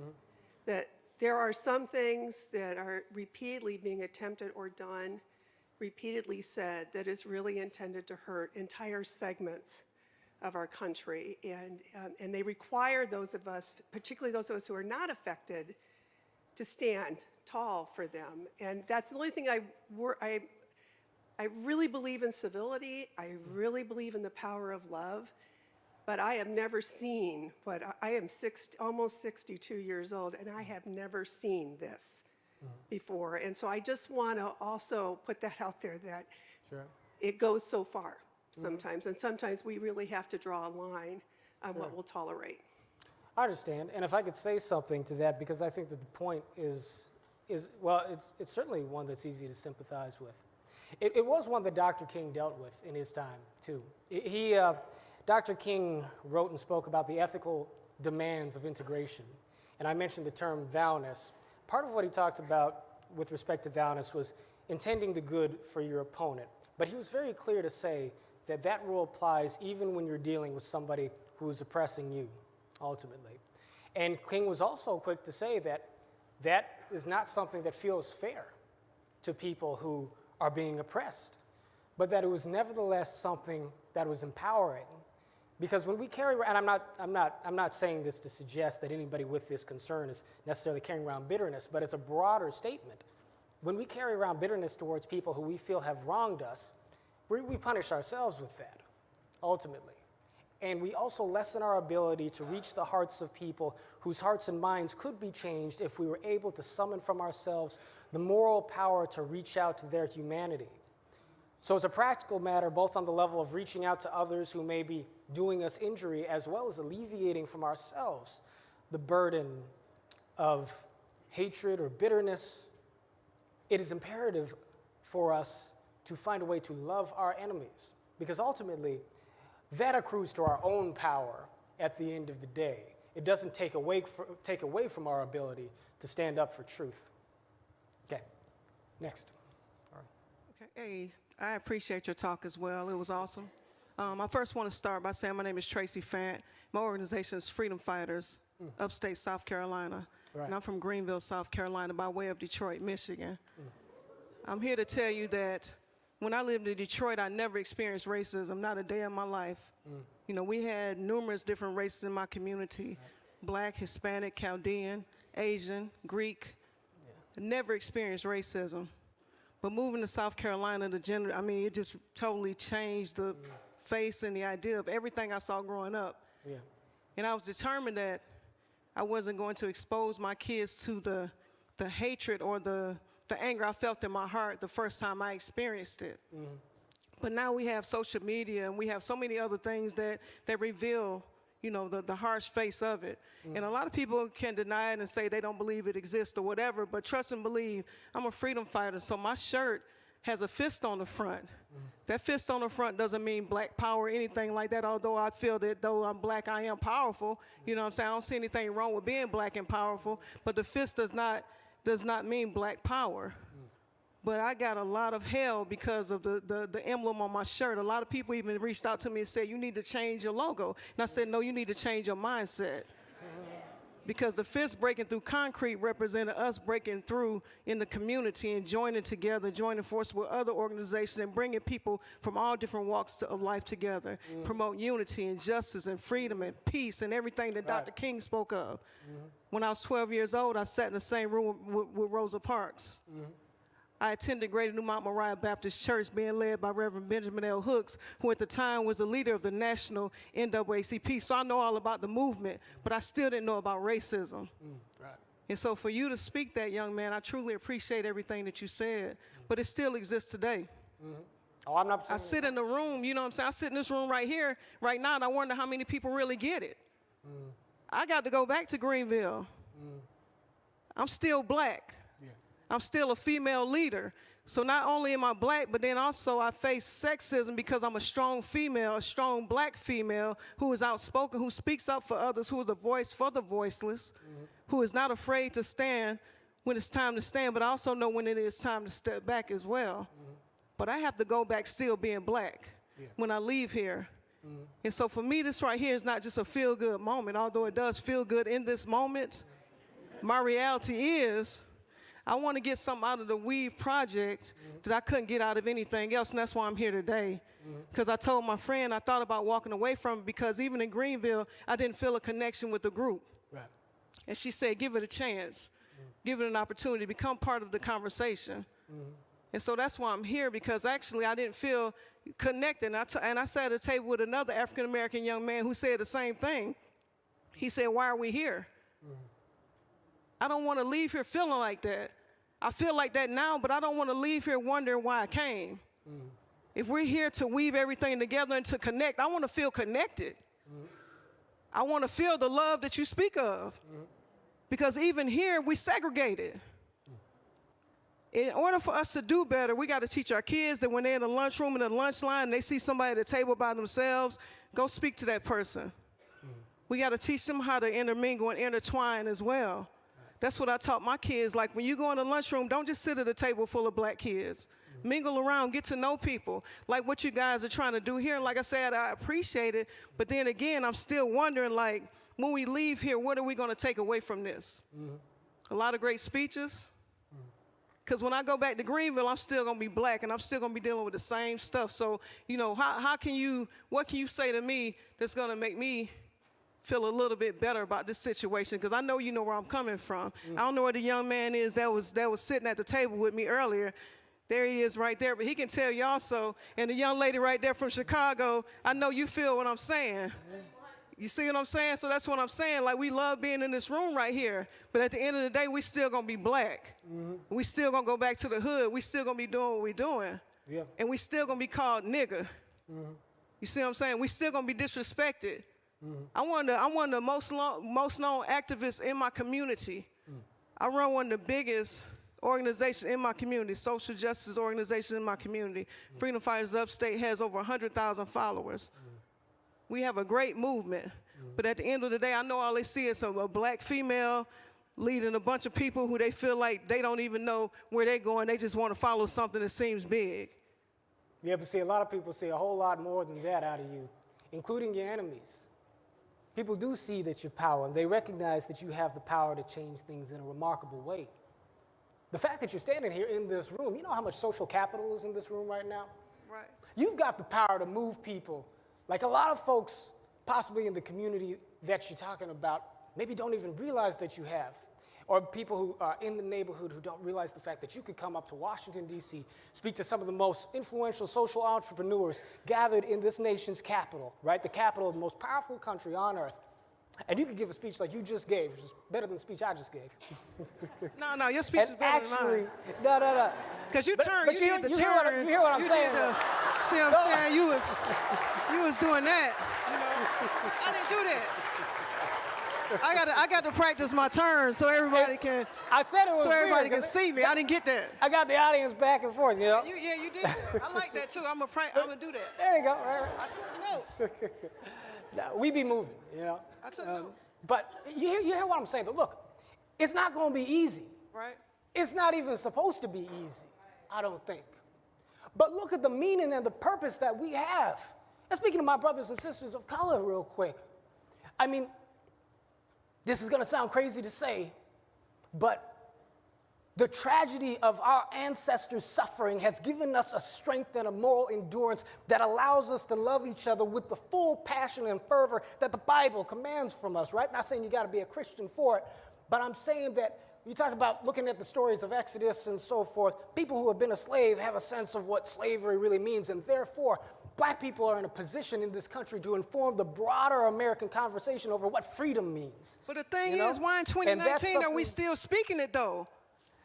That there are some things that are repeatedly being attempted or done, repeatedly said, that is really intended to hurt entire segments of our country. And they require those of us, particularly those of us who are not affected, to stand tall for them. And that's the only thing I really believe in civility. I really believe in the power of love. But I have never seen I am almost 62 years old, and I have never seen this before. And so I just want to also put that out there that it goes so far sometimes. And sometimes we really have to draw a line on what we'll tolerate. I understand. And if I could say something to that, because I think that the point is well, it's certainly one that's easy to sympathize with. It was one that Dr. King dealt with in his time, too. Dr. King wrote and spoke about the ethical demands of integration. And I mentioned the term vowness. Part of what he talked about with respect to vowness was intending the good for your opponent. But he was very clear to say that that rule applies even when you're dealing with somebody who is oppressing you, ultimately. And King was also quick to say that that is not something that feels fair to people who are being oppressed, but that it was nevertheless something that was empowering. Because when we carry around, and I'm not saying this to suggest that anybody with this concern is necessarily carrying around bitterness, but it's a broader statement. When we carry around bitterness towards people who we feel have wronged us, we punish ourselves with that, ultimately. And we also lessen our ability to reach the hearts of people whose hearts and minds could be changed if we were able to summon from ourselves the moral power to reach out to their humanity. So it's a practical matter, both on the level of reaching out to others who may be doing us injury, as well as alleviating from ourselves the burden of hatred or bitterness. It is imperative for us to find a way to love our enemies, because ultimately, that accrues to our own power at the end of the day. It doesn't take away from our ability to stand up for truth. Okay, next. Okay, hey, I appreciate your talk as well. It was awesome. I first want to start by saying my name is Tracy Fant. My organization is Freedom Fighters, upstate South Carolina. Right. And I'm from Greenville, South Carolina, by way of Detroit, Michigan. I'm here to tell you that when I lived in Detroit, I never experienced racism, not a day in my life. You know, we had numerous different races in my community, Black, Hispanic, Chaldean, Asian, Greek. I never experienced racism. But moving to South Carolina, it just totally changed the face and the idea of everything I saw growing up. Yeah. And I was determined that I wasn't going to expose my kids to the hatred or the anger I felt in my heart the first time I experienced it. But now we have social media and we have so many other things that reveal, you know, the harsh face of it. And a lot of people can deny it and say they don't believe it exists or whatever, but trust and believe, I'm a freedom fighter, so my shirt has a fist on the front. That fist on the front doesn't mean black power or anything like that, although I feel that though I'm black, I am powerful. You know what I'm saying? I don't see anything wrong with being black and powerful, but the fist does not mean black power. But I got a lot of hell because of the emblem on my shirt. A lot of people even reached out to me and said, you need to change your logo. And I said, no, you need to change your mindset. Because the fist breaking through concrete represented us breaking through in the community and joining together, joining forces with other organizations and bringing people from all different walks of life together, promote unity and justice and freedom and peace and everything that Dr. King spoke of. When I was 12 years old, I sat in the same room with Rosa Parks. I attended Greater New Mount Moriah Baptist Church, being led by Reverend Benjamin L. Hooks, who at the time was the leader of the national NAACP. So I know all about the movement, but I still didn't know about racism. Right. And so for you to speak that, young man, I truly appreciate everything that you said, but it still exists today. Oh, I'm not I sit in the room, you know what I'm saying? I sit in this room right here, right now, and I wonder how many people really get it. I got to go back to Greenville. I'm still black. I'm still a female leader. So not only am I black, but then also I face sexism because I'm a strong female, a strong black female who is outspoken, who speaks up for others, who is a voice for the voiceless, who is not afraid to stand when it's time to stand, but I also know when it is time to step back as well. But I have to go back still being black when I leave here. And so for me, this right here is not just a feel-good moment, although it does feel good in this moment. My reality is I want to get something out of the Weave project that I couldn't get out of anything else, and that's why I'm here today. Because I told my friend I thought about walking away from it because even in Greenville, I didn't feel a connection with the group. Right. And she said, give it a chance. Give it an opportunity, become part of the conversation. And so that's why I'm here, because actually I didn't feel connected. And I sat at a table with another African-American young man who said the same thing. He said, why are we here? I don't want to leave here feeling like that. I feel like that now, but I don't want to leave here wondering why I came. If we're here to weave everything together and to connect, I want to feel connected. I want to feel the love that you speak of. Because even here, we segregated. In order for us to do better, we got to teach our kids that when they're in the lunchroom, in the lunch line, and they see somebody at the table by themselves, go speak to that person. We got to teach them how to intermingle and intertwine as well. That's what I taught my kids. Like when you go in the lunchroom, don't just sit at a table full of black kids. Mingle around, get to know people, like what you guys are trying to do here. And like I said, I appreciate it. But then again, I'm still wondering, like, when we leave here, what are we going to take away from this? A lot of great speeches. Because when I go back to Greenville, I'm still going to be black, and I'm still going to be dealing with the same stuff. So, you know, what can you say to me that's going to make me feel a little bit better about this situation? Because I know you know where I'm coming from. I don't know where the young man is that was sitting at the table with me earlier. There he is right there, but he can tell you also. And the young lady right there from Chicago, I know you feel what I'm saying. You see what I'm saying? So that's what I'm saying. Like, we love being in this room right here, but at the end of the day, we still going to be black. We still going to go back to the hood. We still going to be doing what we're doing. Yeah. And we still going to be called nigger. You see what I'm saying? We still going to be disrespected. I'm one of the most known activists in my community. I run one of the biggest organizations in my community, social justice organizations in my community. Freedom Fighters Upstate has over 100,000 followers. We have a great movement. But at the end of the day, I know all they see is a black female leading a bunch of people who they feel like they don't even know where they're going. They just want to follow something that seems big. Yeah, but see, a lot of people see a whole lot more than that out of you, including your enemies. People do see that you're power, and they recognize that you have the power to change things in a remarkable way. The fact that you're standing here in this room, you know how much social capital is in this room right now? Right. You've got the power to move people. Like a lot of folks, possibly in the community that you're talking about, maybe don't even realize that you have. Or people who are in the neighborhood who don't realize the fact that you could come up to Washington, D.C., speak to some of the most influential social entrepreneurs gathered in this nation's capital, right? The capital of the most powerful country on earth. And you could give a speech like you just gave, which is better than the speech I just gave. No, your speech is better than mine. No. Because you turned, you did the turn. You hear what I'm saying? See what I'm saying? You was doing that. You know, I didn't do that. I got to practice my turn so everybody can. I said it was so everybody weird, can see me. I didn't get that. I got the audience back and forth, you know. Yeah, you did that. I like that too. I'm gonna do that. There you go. I took notes. No, we be moving, you know. I took notes. But you hear what I'm saying? But look, it's not going to be easy. Right. It's not even supposed to be easy, I don't think. But look at the meaning and the purpose that we have. And speaking to my brothers and sisters of color real quick, I mean, this is going to sound crazy to say, but the tragedy of our ancestors' suffering has given us a strength and a moral endurance that allows us to love each other with the full passion and fervor that the Bible commands from us, right? Not saying you got to be a Christian for it, but I'm saying that you talk about looking at the stories of Exodus and so forth, people who have been a slave have a sense of what slavery really means, and therefore, black people are in a position in this country to inform the broader American conversation over what freedom means. But the thing is, why in 2019 are we still speaking it though?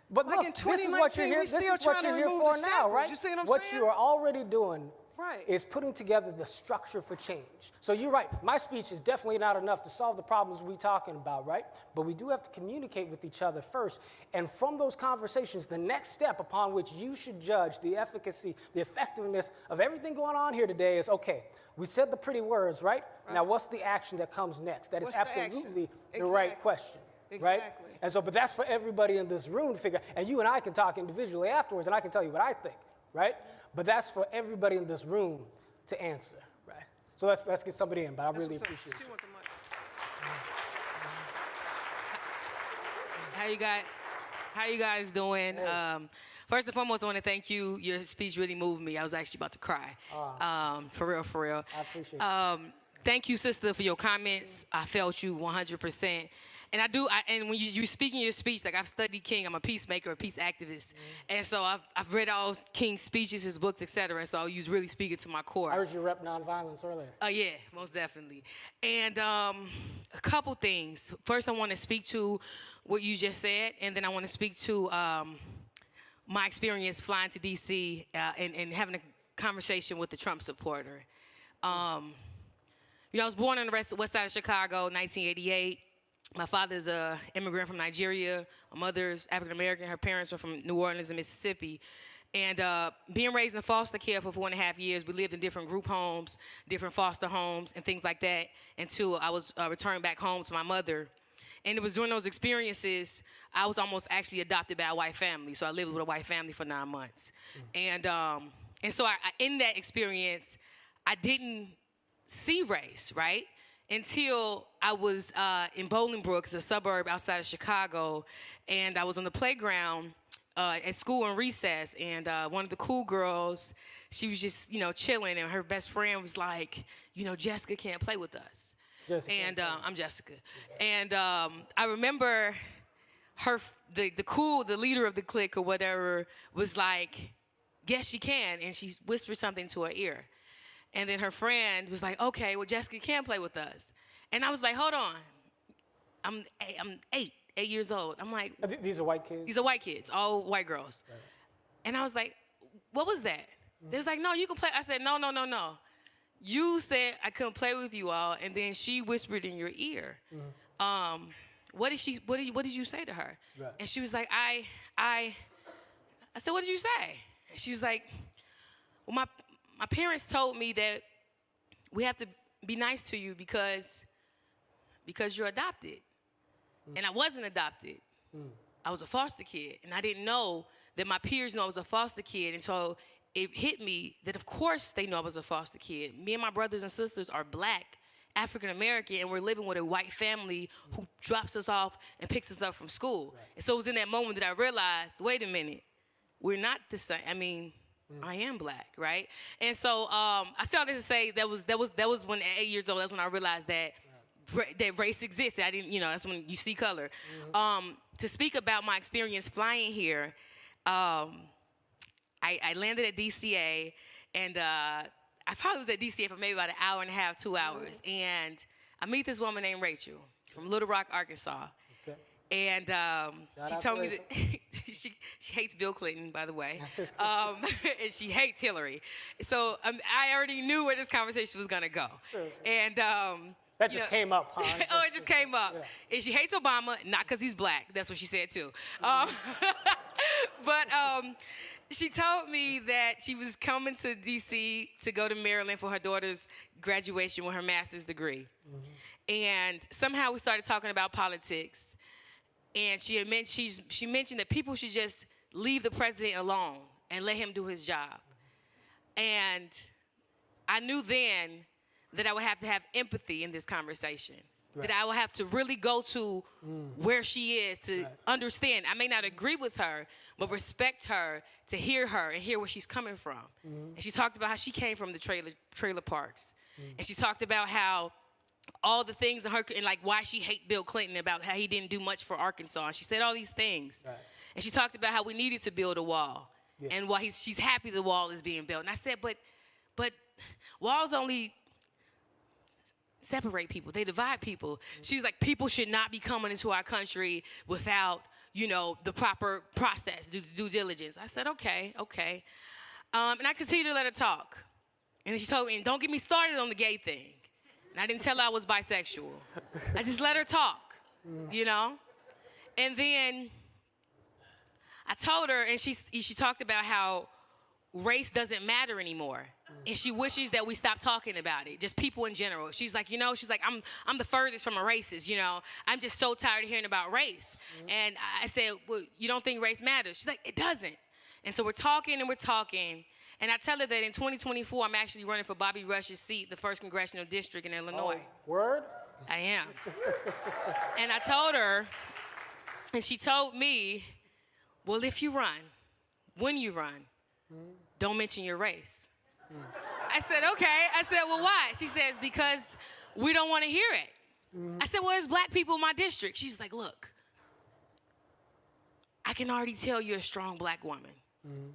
But like look, in 2019, we're still trying to remove the shackles. Right? You see what I'm what saying? you are already doing right. is putting together the structure for change. So you're right. My speech is definitely not enough to solve the problems we're talking about, right? But we do have to communicate with each other first. And from those conversations, the next step upon which you should judge the efficacy, the effectiveness of everything going on here today is, okay, we said the pretty words, right? Now, what's the action that comes next? That is absolutely the right question, right? And so, but that's for everybody in this room to figure out. And you and I can talk individually afterwards, and I can tell you what I think, right? But that's for everybody in this room to answer, right? So let's get somebody in, but I really appreciate it. How you guys doing? Hey. First and foremost, I want to thank you. Your speech really moved me. I was actually about to cry. For real. I appreciate it. Thank you, sister, for your comments. I felt you 100%. And and when you speak in your speech, like I've studied King, I'm a peacemaker, a peace activist. And so I've read all King's speeches, his books, etc. And so you was really speaking to my core. I heard you rep nonviolence earlier. Yeah, most definitely. And a couple things. First, I want to speak to what you just said, and then I want to speak to my experience flying to D.C. And having a conversation with the Trump supporter. I was born on the west side of Chicago, 1988. My father's an immigrant from Nigeria. My mother's African-American. Her parents were from New Orleans and Mississippi. And being raised in foster care for 4.5 years, we lived in different group homes, different foster homes, and things like that until I was returned back home to my mother. And it was during those experiences, I was almost actually adopted by a white family. So I lived with a white family for 9 months. And so in that experience, I didn't see race, right? Until I was in Bolingbrook, it's a suburb outside of Chicago, and I was on the playground at school in recess, and one of the cool girls, she was just, chilling, and her best friend was like, Jessica can't play with us. I'm Jessica. And I remember the leader of the clique or whatever was like, yes, she can, and she whispered something to her ear. And then her friend was like, okay, well, Jessica can play with us. And I was like, hold on. I'm 8 years old. I'm like. These are white kids? These are white kids, all white girls. Right. And I was like, what was that? They was like, no, you can play. I said, no. You said I couldn't play with you all, and then she whispered in your ear. what did you say to her? Right. And she was like, I said, what did you say? And she was like, well, my parents told me that we have to be nice to you because you're adopted. And I wasn't adopted. I was a foster kid. And I didn't know that my peers knew I was a foster kid. And so it hit me that, of course, they know I was a foster kid. Me and my brothers and sisters are black, African American, and we're living with a white family who drops us off and picks us up from school. Right. And so it was in that moment that I realized, wait a minute, we're not the same. I mean, I am black, right? And so I started to say that was when at 8 years old, that's when I realized that that race exists. I didn't, that's when you see color. To speak about my experience flying here, I landed at DCA, and I probably was at DCA for maybe about an hour and a half, 2 hours. And I meet this woman named Rachel from Little Rock, Arkansas. Okay. And she told me that she hates Bill Clinton, by the way, and she hates Hillary. So I already knew where this conversation was gonna go. And that just came up, huh? Oh, it just came up. Yeah. And she hates Obama, not because he's black. That's what she said, too. But she told me that she was coming to D.C. to go to Maryland for her daughter's graduation with her master's degree. And somehow we started talking about politics. And she mentioned that people should just leave the president alone and let him do his job. And I knew then that I would have to have empathy in this conversation. Right. That I would have to really go to where she is to understand. I may not agree with her, but respect her, to hear her and hear where she's coming from. And she talked about how she came from the trailer parks. And she talked about how all the things in her, and like why she hated Bill Clinton, about how he didn't do much for Arkansas. And she said all these things. Right. And she talked about how we needed to build a wall. Yeah. And why she's happy the wall is being built. And I said, but walls only separate people. They divide people. She was like, people should not be coming into our country without, the proper process, due diligence. I said, okay. And I continued to let her talk. And then she told me, and don't get me started on the gay thing. And I didn't tell her I was bisexual. I just let her talk, And then I told her, and she talked about how race doesn't matter anymore. And she wishes that we stop talking about it, just people in general. She's like, I'm the furthest from a racist, I'm just so tired of hearing about race. And I said, well, you don't think race matters? She's like, it doesn't. And so we're talking. And I tell her that in 2024, I'm actually running for Bobby Rush's seat, the 1st Congressional District in Illinois. Oh, word? I am. And I told her, and she told me, well, if you run, when you run, don't mention your race. I said, okay. I said, well, why? She says, because we don't want to hear it. I said, well, there's black people in my district. She's like, look, I can already tell you're a strong black woman.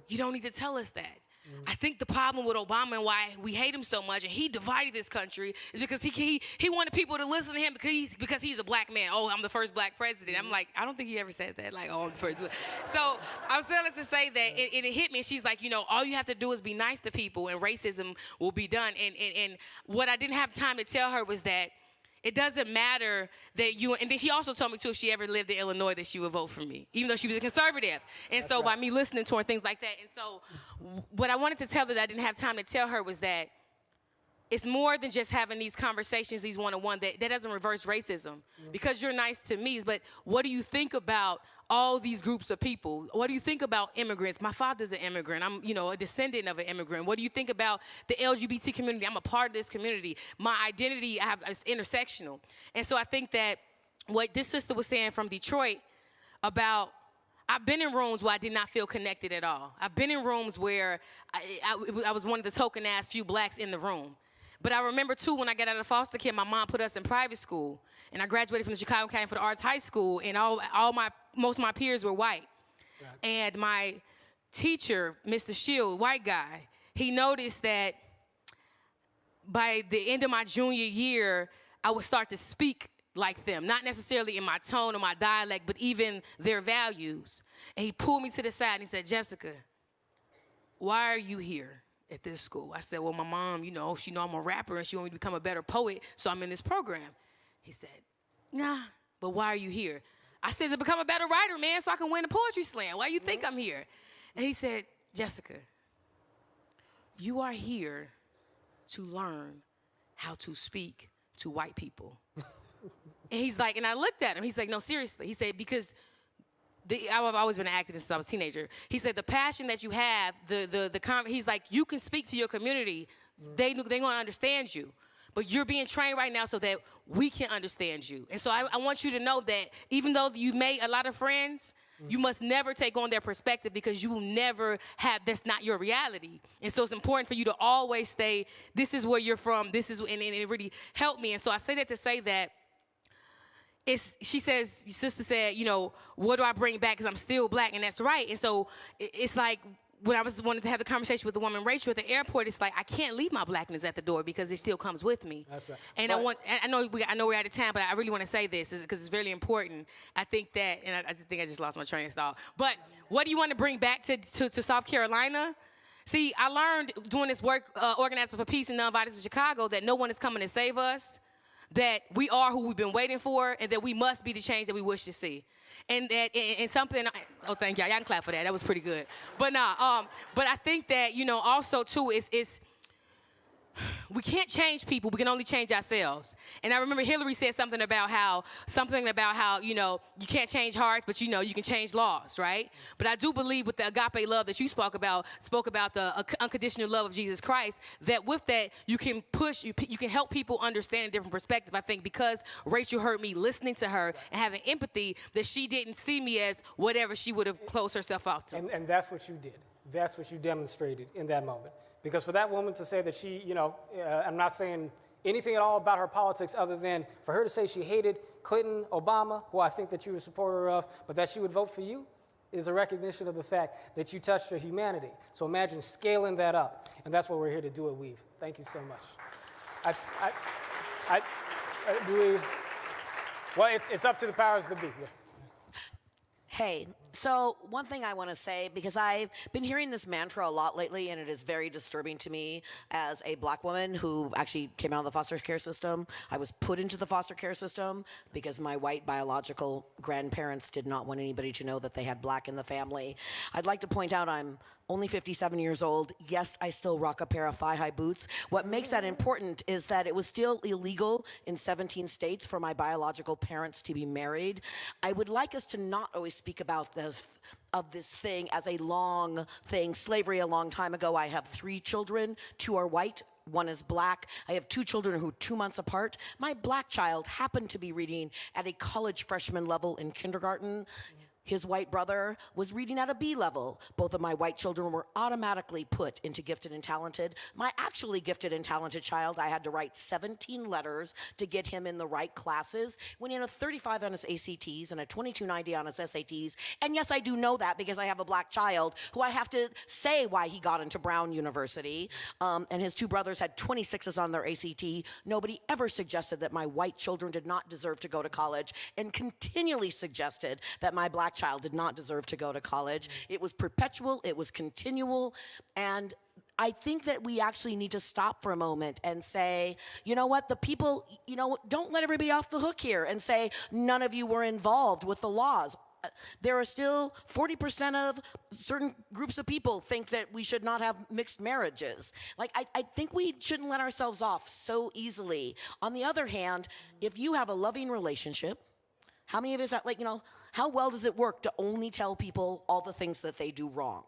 You don't need to tell us that. I think the problem with Obama and why we hate him so much and he divided this country is because he wanted people to listen to him because he's a black man. Oh, I'm the first black president. I'm like, I don't think he ever said that. Like, oh, I'm the first. So I was telling her to say that it hit me. And she's like, all you have to do is be nice to people and racism will be done. And what I didn't have time to tell her was that it doesn't matter that and then she also told me too, if she ever lived in Illinois, that she would vote for me, even though she was a conservative. And so by me listening to her and things like that. And so what I wanted to tell her that I didn't have time to tell her was that it's more than just having these conversations, these one-on-one, that doesn't reverse racism. Because you're nice to me, but what do you think about all these groups of people? What do you think about immigrants? My father's an immigrant. I'm, a descendant of an immigrant. What do you think about the LGBT community? I'm a part of this community. My identity, is intersectional. And so I think that what this sister was saying from Detroit about, I've been in rooms where I did not feel connected at all. I've been in rooms where I was one of the token-ass few blacks in the room. But I remember, too, when I got out of foster care, my mom put us in private school. And I graduated from the Chicago Academy for the Arts High School, and most of my peers were white. Right. And my teacher, Mr. Shield, white guy, he noticed that by the end of my junior year, I would start to speak like them, not necessarily in my tone or my dialect, but even their values. And he pulled me to the side and he said, Jessica, why are you here at this school? I said, well, my mom, she know I'm a rapper and she want me to become a better poet, so I'm in this program. He said, nah, but why are you here? I said, to become a better writer, man, so I can win a poetry slam. Why do you think I'm here? And he said, Jessica, you are here to learn how to speak to white people. And he's like, and I looked at him, he's like, no, seriously. He said, because I've always been an activist since I was a teenager. He said, the passion that you have, he's like, you can speak to your community. They gonna understand you. But you're being trained right now so that we can understand you. And so I want you to know that even though you made a lot of friends, you must never take on their perspective because you will never have, that's not your reality. And so it's important for you to always stay, this is where you're from, and it really helped me. And so I say that to say that she says, your sister said, you know, what do I bring back because I'm still black, and that's right. And so it's like, when I wanted to have the conversation with the woman, Rachel, at the airport, it's like, I can't leave my blackness at the door because it still comes with me. That's right. And I know we're out of time, but I really want to say this because it's really important. I think that, and I think I just lost my train of thought, but what do you want to bring back to South Carolina? See, I learned doing this work, organizing for peace and nonviolence in Chicago, that no one is coming to save us, that we are who we've been waiting for, and that we must be the change that we wish to see. And that, and something, oh, thank y'all. Y'all can clap for that. That was pretty good. But but I think that, you know, also too, is we can't change people. We can only change ourselves. And I remember Hillary said something about how, you know, you can't change hearts, but, you know, you can change laws, right? But I do believe with the agape love that you spoke about the unconditional love of Jesus Christ, that with that, you can you can help people understand a different perspective. I think because Rachel heard me listening to her and having empathy, that she didn't see me as whatever she would have closed herself off to. And that's what you did. That's what you demonstrated in that moment. Because for that woman to say that she, you know, I'm not saying anything at all about her politics other than for her to say she hated Clinton, Obama, who I think that you were a supporter of, but that she would vote for you, is a recognition of the fact that you touched her humanity. So imagine scaling that up. And that's what we're here to do at Weave. Thank you so much. Well, it's up to the powers that be. Yeah. Hey, so one thing I want to say, because I've been hearing this mantra a lot lately, and it is very disturbing to me as a black woman who actually came out of the foster care system. I was put into the foster care system because my white biological grandparents did not want anybody to know that they had black in the family. I'd like to point out I'm only 57 years old. Yes, I still rock a pair of thigh-high boots. What makes that important is that it was still illegal in 17 states for my biological parents to be married. I would like us to not always speak about this thing as a long thing. Slavery a long time ago. I have 3 children. 2 are white. 1 is black. I have 2 children who are 2 months apart. My black child happened to be reading at a college freshman level in kindergarten. His white brother was reading at a B level. Both of my white children were automatically put into gifted and talented. My actually gifted and talented child, I had to write 17 letters to get him in the right classes, when he had a 35 on his ACTs and a 2290 on his SATs. And yes, I do know that because I have a black child who I have to say why he got into Brown University. And his 2 brothers had 26s on their ACT. Nobody ever suggested that my white children did not deserve to go to college, and continually suggested that my black child did not deserve to go to college. It was perpetual, it was continual, and I think that we actually need to stop for a moment and say, you know what, the people, you know, don't let everybody off the hook here and say none of you were involved with the laws. There are still 40% of certain groups of people think that we should not have mixed marriages. Like, I think we shouldn't let ourselves off so easily. On the other hand, if you have a loving relationship, how many of us, like, you know, how well does it work to only tell people all the things that they do wrong?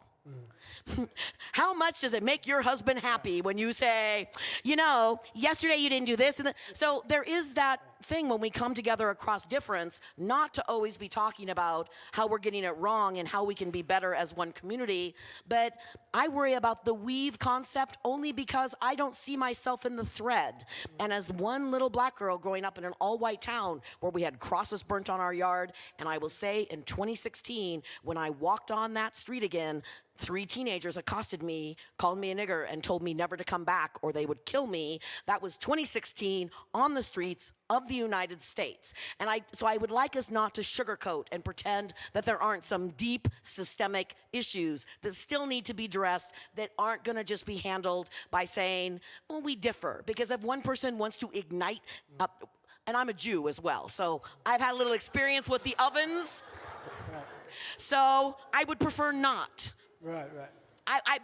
How much does it make your husband happy when you say, you know, yesterday you didn't do this? And so there is that thing when we come together across difference, not to always be talking about how we're getting it wrong and how we can be better as one community. But I worry about the weave concept only because I don't see myself in the thread. And as one little black girl growing up in an all-white town where we had crosses burnt on our yard, and I will say in 2016, when I walked on that street again, 3 teenagers accosted me, called me a nigger, and told me never to come back or they would kill me. That was 2016 on the streets of the United States. And so I would like us not to sugarcoat and pretend that there aren't some deep systemic issues that still need to be addressed, that aren't going to just be handled by saying, well, we differ. Because if one person wants to ignite and I'm a Jew as well, so I've had a little experience with the ovens. So I would prefer not. Right, right.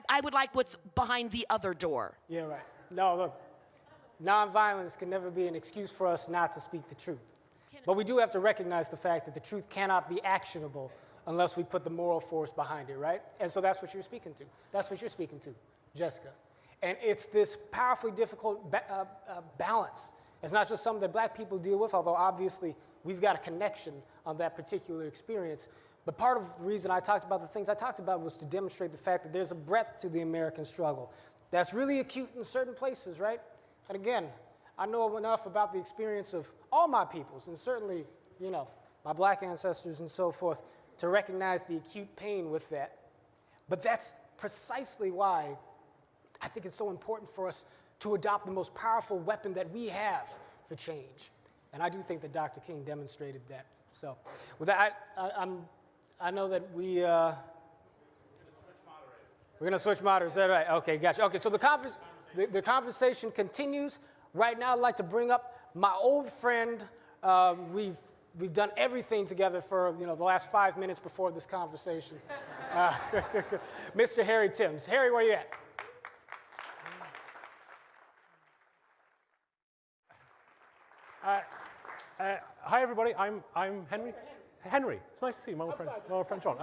I would like what's behind the other door. Yeah, right. No, look, nonviolence can never be an excuse for us not to speak the truth. But we do have to recognize the fact that the truth cannot be actionable unless we put the moral force behind it, right? And so that's what you're speaking to. That's what you're speaking to, Jessica. And it's this powerfully difficult balance. It's not just something that black people deal with, although obviously we've got a connection on that particular experience. But part of the reason I talked about the things I talked about was to demonstrate the fact that there's a breadth to the American struggle that's really acute in certain places, right? And again, I know enough about the experience of all my peoples, and certainly, you know, my black ancestors and so forth, to recognize the acute pain with that. But that's precisely why I think it's so important for us to adopt the most powerful weapon that we have for change. And I do think that Dr. King demonstrated that. So with that, I know that we're going to switch moderators. Is that right? Okay, gotcha. Okay, so the conversation continues. Right now, I'd like to bring up my old friend. We've done everything together for the last 5 minutes before this conversation. Mr. Harry Timms. Harry, where you at? Hi, everybody. I'm Henry. Henry, it's nice to see you, my old friend John.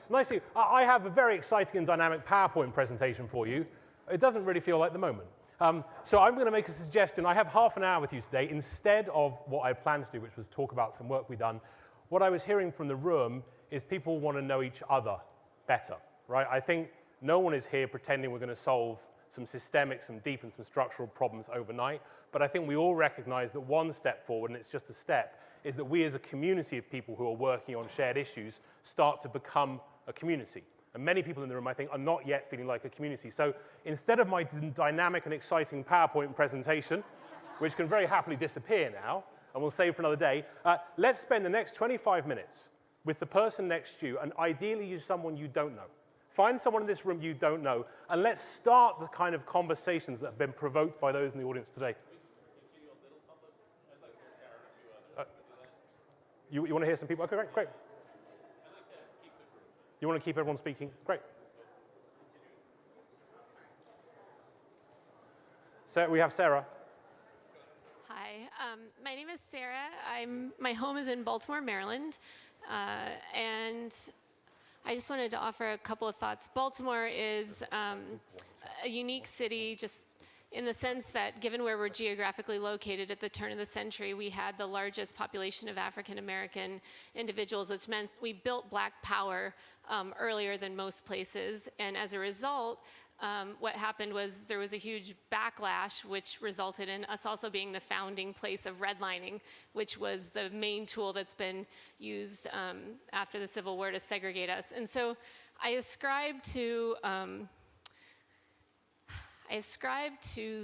Nice to see you. I have a very exciting and dynamic PowerPoint presentation for you. It doesn't really feel like the moment. So I'm going to make a suggestion. I have half an hour with you today. Instead of what I planned to do, which was talk about some work we've done, what I was hearing from the room is people want to know each other better, right? I think no one is here pretending we're going to solve some systemic, some deep and some structural problems overnight. But I think we all recognize that one step forward, and it's just a step, is that we as a community of people who are working on shared issues start to become a community. And many people in the room, I think, are not yet feeling like a community. So instead of my dynamic and exciting PowerPoint presentation, which can very happily disappear now, and we'll save for another day, let's spend the next 25 minutes with the person next to you, and ideally use someone you don't know. Find someone in this room you don't know, and let's start the kind of conversations that have been provoked by those in the audience today. You want to hear some people? Okay, great. You want to keep everyone speaking? Great. So we have Sarah. Hi, my name is Sarah. My home is in Baltimore, Maryland, and I just wanted to offer a couple of thoughts. Baltimore is a unique city, just in the sense that given where we're geographically located at the turn of the century, we had the largest population of African American individuals, which meant we built black power earlier than most places. And as a result, what happened was there was a huge backlash, which resulted in us also being the founding place of redlining, which was the main tool that's been used after the Civil War to segregate us. And so I ascribe to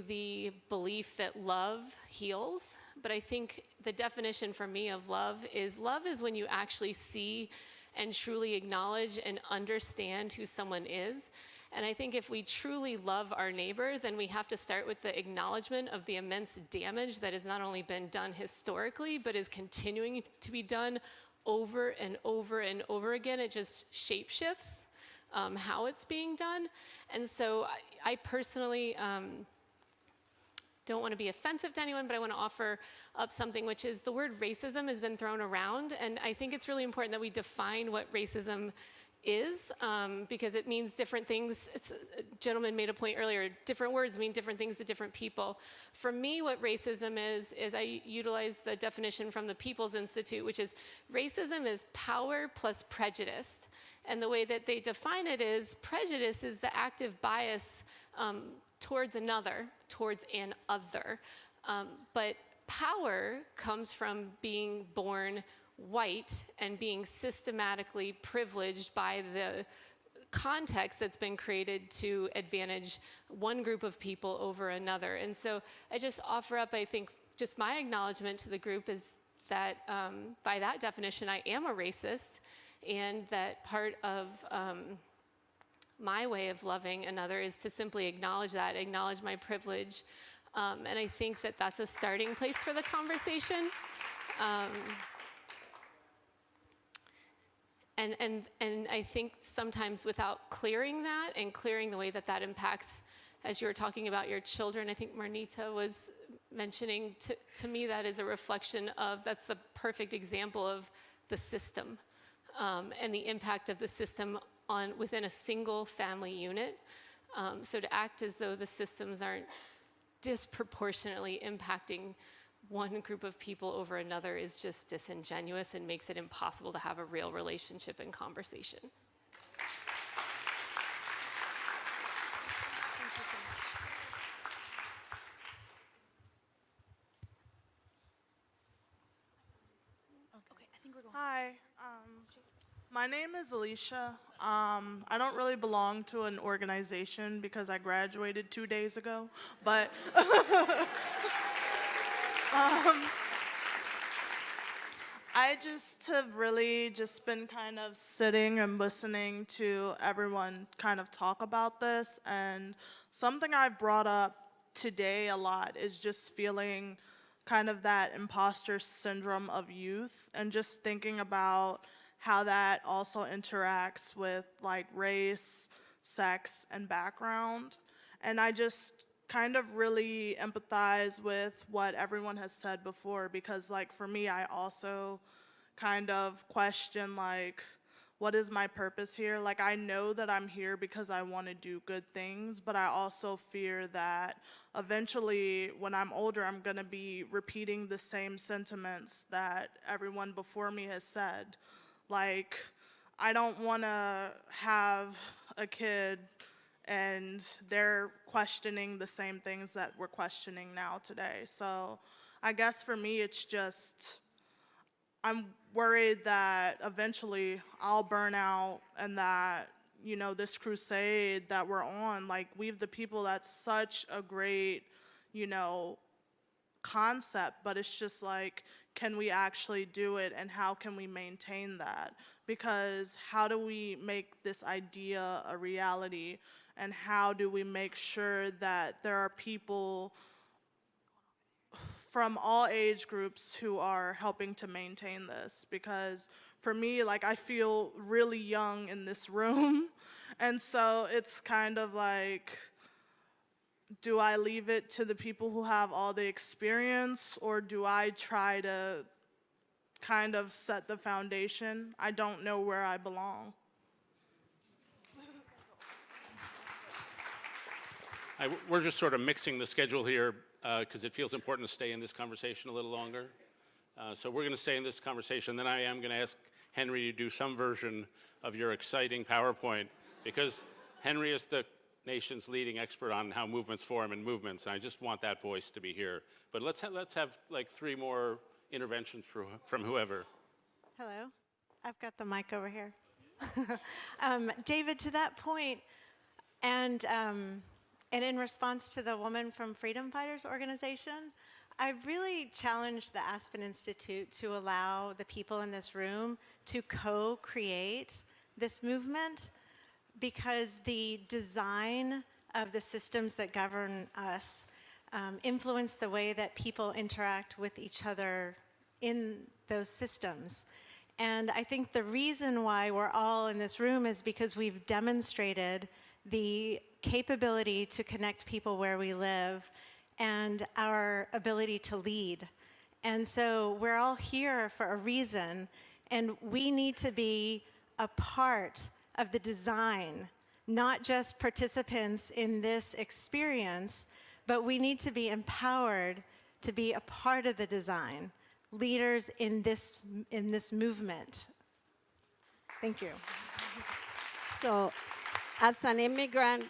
the belief that love heals, but I think the definition for me of love is when you actually see and truly acknowledge and understand who someone is. And I think if we truly love our neighbor, then we have to start with the acknowledgement of the immense damage that has not only been done historically, but is continuing to be done over and over and over again. It just shapeshifts how it's being done. And so I personally don't want to be offensive to anyone, but I want to offer up something, which is the word racism has been thrown around. And I think it's really important that we define what racism is, because it means different things. A gentleman made a point earlier, different words mean different things to different people. For me, what racism is I utilize the definition from the People's Institute, which is racism is power plus prejudice. And the way that they define it is prejudice is the active bias towards an other. But power comes from being born white and being systematically privileged by the context that's been created to advantage one group of people over another. And so I just offer up, I think, just my acknowledgement to the group is that by that definition, I am a racist, and that part of my way of loving another is to simply acknowledge that, acknowledge my privilege, And I think that that's a starting place for the conversation. And I think sometimes without clearing that and clearing the way that that impacts, as you were talking about your children, I think Marnita was mentioning, to me that is a reflection of, that's the perfect example of the system and the impact of the system on within a single family unit. So to act as though the systems aren't disproportionately impacting one group of people over another is just disingenuous and makes it impossible to have a real relationship and conversation. Thank you so much. Okay, I think we're going. Hi, my name is Alicia. I don't really belong to an organization because I graduated 2 days ago, but I just have really just been kind of sitting and listening to everyone kind of talk about this, and something I've brought up today a lot is just feeling kind of that imposter syndrome of youth, and just thinking about how that also interacts with like race, sex, and background. And I just kind of really empathize with what everyone has said before, because like for me, I also kind of question like, what is my purpose here? Like, I know that I'm here because I want to do good things, but I also fear that eventually when I'm older, I'm going to be repeating the same sentiments that everyone before me has said. Like, I don't want to have a kid and they're questioning the same things that we're questioning now today. So I guess for me, it's just, I'm worried that eventually I'll burn out, and that, you know, this crusade that we're on, like We've the People, that's such a great, you know, concept, but it's just like, can we actually do it, and how can we maintain that? Because how do we make this idea a reality, and how do we make sure that there are people from all age groups who are helping to maintain this? Because for me, like, I feel really young in this room, and so it's kind of like, do I leave it to the people who have all the experience, or do I try to kind of set the foundation? I don't know where I belong. We're just sort of mixing the schedule here because it feels important to stay in this conversation a little longer. So we're going to stay in this conversation. Then I am going to ask Henry to do some version of your exciting PowerPoint, because Henry is the nation's leading expert on how movements form and movements, and I just want that voice to be here. But let's have like 3 more interventions from whoever. Hello, I've got the mic over here. David, to that point, and in response to the woman from Freedom Fighters organization, I really challenged the Aspen Institute to allow the people in this room to co-create this movement, because the design of the systems that govern us influence the way that people interact with each other in those systems. And I think the reason why we're all in this room is because we've demonstrated the capability to connect people where we live and our ability to lead. And so we're all here for a reason, and we need to be a part of the design, not just participants in this experience, but we need to be empowered to be a part of the design, leaders in this movement. Thank you. So, as an immigrant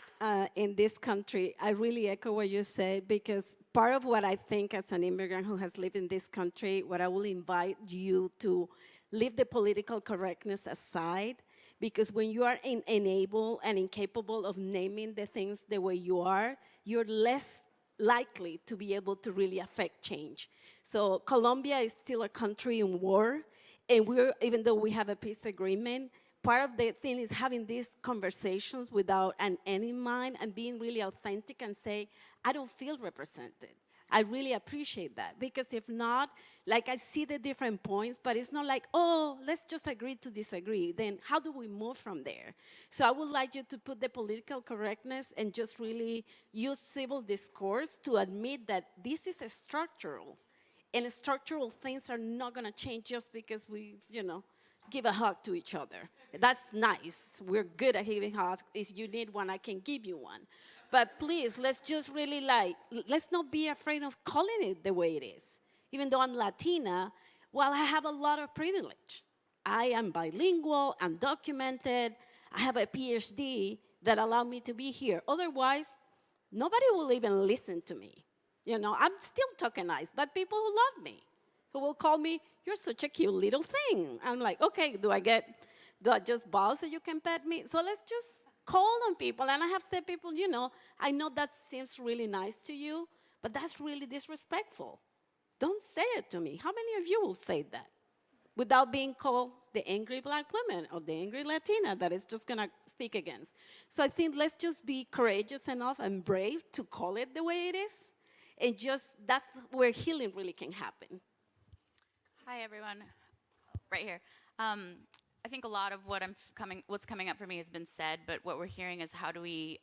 in this country, I really echo what you said, because part of what I think as an immigrant who has lived in this country, what I will invite you to leave the political correctness aside, because when you are unable and incapable of naming the things the way you are, you're less likely to be able to really affect change. So Colombia is still a country in war, and even though we have a peace agreement, part of the thing is having these conversations without an end in mind and being really authentic and say, I don't feel represented. I really appreciate that, because if not, like, I see the different points, but it's not like, oh, let's just agree to disagree. Then how do we move from there? So I would like you to put the political correctness and just really use civil discourse to admit that this is a structural, and structural things are not going to change just because we, give a hug to each other. That's nice. We're good at giving hugs. If you need one, I can give you one. But please, let's just really let's not be afraid of calling it the way it is. Even though I'm Latina, well, I have a lot of privilege. I am bilingual, I'm documented, I have a PhD that allowed me to be here. Otherwise, nobody will even listen to me. I'm still tokenized, but people who love me, who will call me, you're such a cute little thing. I'm like, okay, do I just bow so you can pet me? So let's just call on people. And I have said people, I know that seems really nice to you, but that's really disrespectful. Don't say it to me. How many of you will say that without being called the angry black woman or the angry Latina that is just going to speak against? So I think let's just be courageous enough and brave to call it the way it is. And that's where healing really can happen. Hi, everyone. Right here. I think a lot of what's coming up for me has been said, but what we're hearing is how do we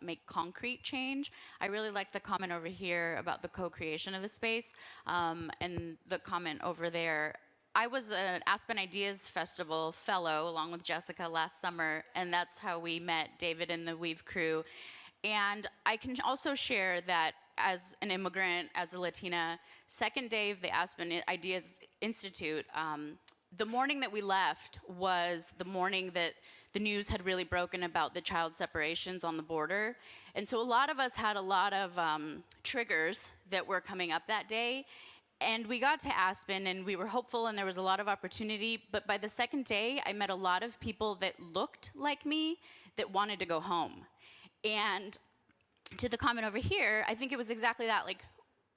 make concrete change. I really liked the comment over here about the co-creation of the space, and the comment over there. I was an Aspen Ideas Festival fellow along with Jessica last summer, and that's how we met David and the Weave crew. And I can also share that as an immigrant, as a Latina, second day of the Aspen Ideas Institute, the morning that we left was the morning that the news had really broken about the child separations on the border. And so a lot of us had a lot of triggers that were coming up that day. And we got to Aspen and we were hopeful and there was a lot of opportunity. But by the second day, I met a lot of people that looked like me that wanted to go home. And to the comment over here, I think it was exactly that. Like,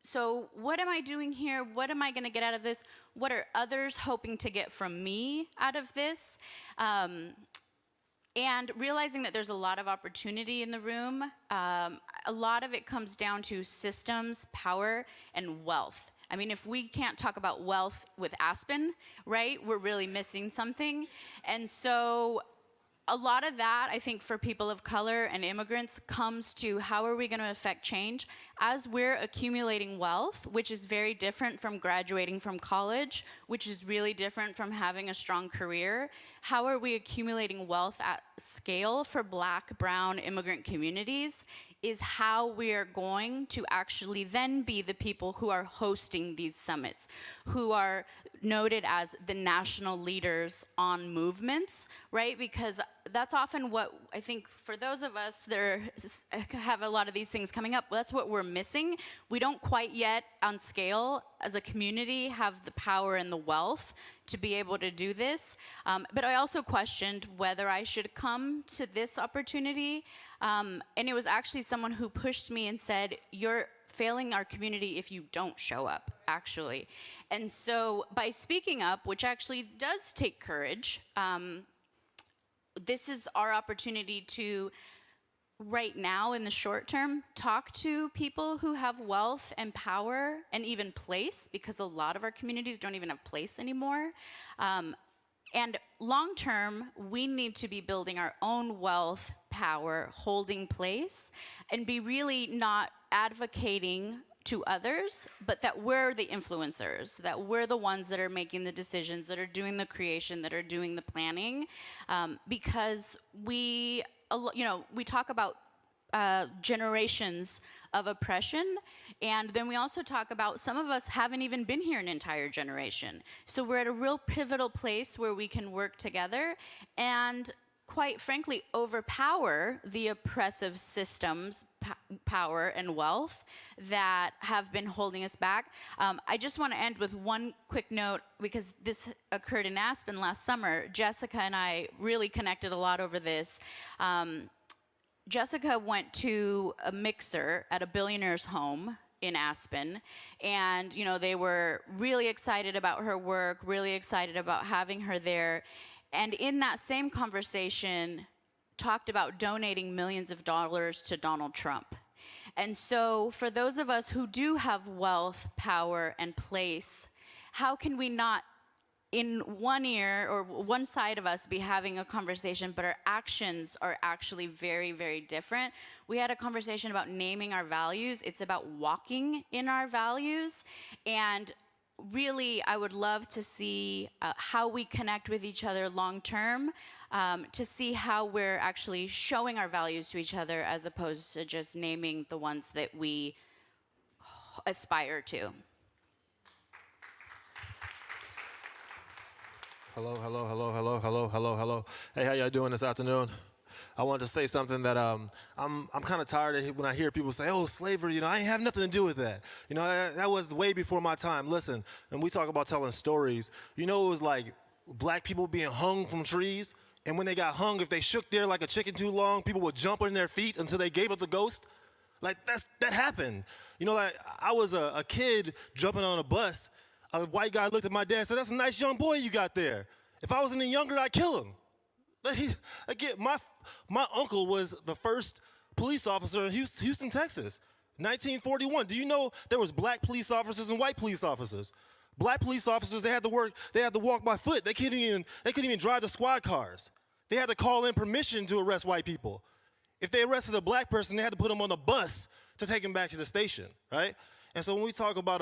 so what am I doing here? What am I going to get out of this? What are others hoping to get from me out of this? And realizing that there's a lot of opportunity in the room. A lot of it comes down to systems, power, and wealth. I mean, if we can't talk about wealth with Aspen, right, we're really missing something. And so a lot of that, I think, for people of color and immigrants comes to how are we going to affect change as we're accumulating wealth, which is very different from graduating from college, which is really different from having a strong career. How are we accumulating wealth at scale for Black, brown, immigrant communities is how we are going to actually then be the people who are hosting these summits, who are noted as the national leaders on movements, right? Because that's often what I think for those of us that have a lot of these things coming up, that's what we're missing. We don't quite yet on scale as a community have the power and the wealth to be able to do this. But I also questioned whether I should come to this opportunity. And it was actually someone who pushed me and said, you're failing our community if you don't show up, actually. And so by speaking up, which actually does take courage, this is our opportunity to, right now in the short term, talk to people who have wealth and power and even place, because a lot of our communities don't even have place anymore. And long term, we need to be building our own wealth, power, holding place, and be really not advocating to others, but that we're the influencers, that we're the ones that are making the decisions, that are doing the creation, that are doing the planning, because we talk about generations of oppression, and then we also talk about some of us haven't even been here an entire generation. So we're at a real pivotal place where we can work together and, quite frankly, overpower the oppressive systems, power and wealth that have been holding us back. I just want to end with one quick note, because this occurred in Aspen last summer. Jessica and I really connected a lot over this. Jessica went to a mixer at a billionaire's home in Aspen, and they were really excited about her work, really excited about having her there. And in that same conversation, talked about donating millions of dollars to Donald Trump. And so for those of us who do have wealth, power, and place, how can we not in one ear or one side of us be having a conversation, but our actions are actually very, very different? We had a conversation about naming our values. It's about walking in our values. And really, I would love to see how we connect with each other long term, to see how we're actually showing our values to each other as opposed to just naming the ones that we aspire to. Hello. Hey, how y'all doing this afternoon? I wanted to say something that I'm kind of tired of when I hear people say, oh, slavery, I ain't have nothing to do with that. That was way before my time. Listen, and we talk about telling stories. It was like black people being hung from trees, and when they got hung, if they shook there like a chicken too long, people would jump on their feet until they gave up the ghost. Like, that happened. Like I was a kid jumping on a bus. A white guy looked at my dad and said, that's a nice young boy you got there. If I was any younger, I'd kill him. Again, my uncle was the first police officer in Houston, Texas, 1941. Do you know there was black police officers and white police officers? Black police officers, they had to walk by foot. They couldn't even drive the squad cars. They had to call in permission to arrest white people. If they arrested a black person, they had to put him on a bus to take him back to the station, right? And so when we talk about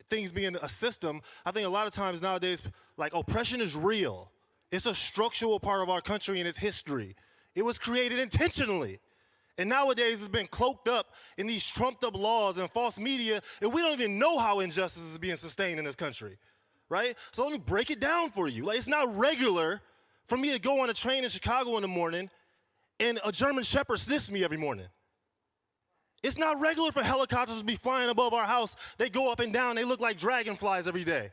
things being a system, I think a lot of times nowadays, like, oppression is real. It's a structural part of our country and its history. It was created intentionally. And nowadays it's been cloaked up in these trumped up laws and false media, and we don't even know how injustice is being sustained in this country, right? So let me break it down for you. Like, it's not regular for me to go on a train in Chicago in the morning and a German Shepherd sniffs me every morning. It's not regular for helicopters to be flying above our house. They go up and down. They look like dragonflies every day.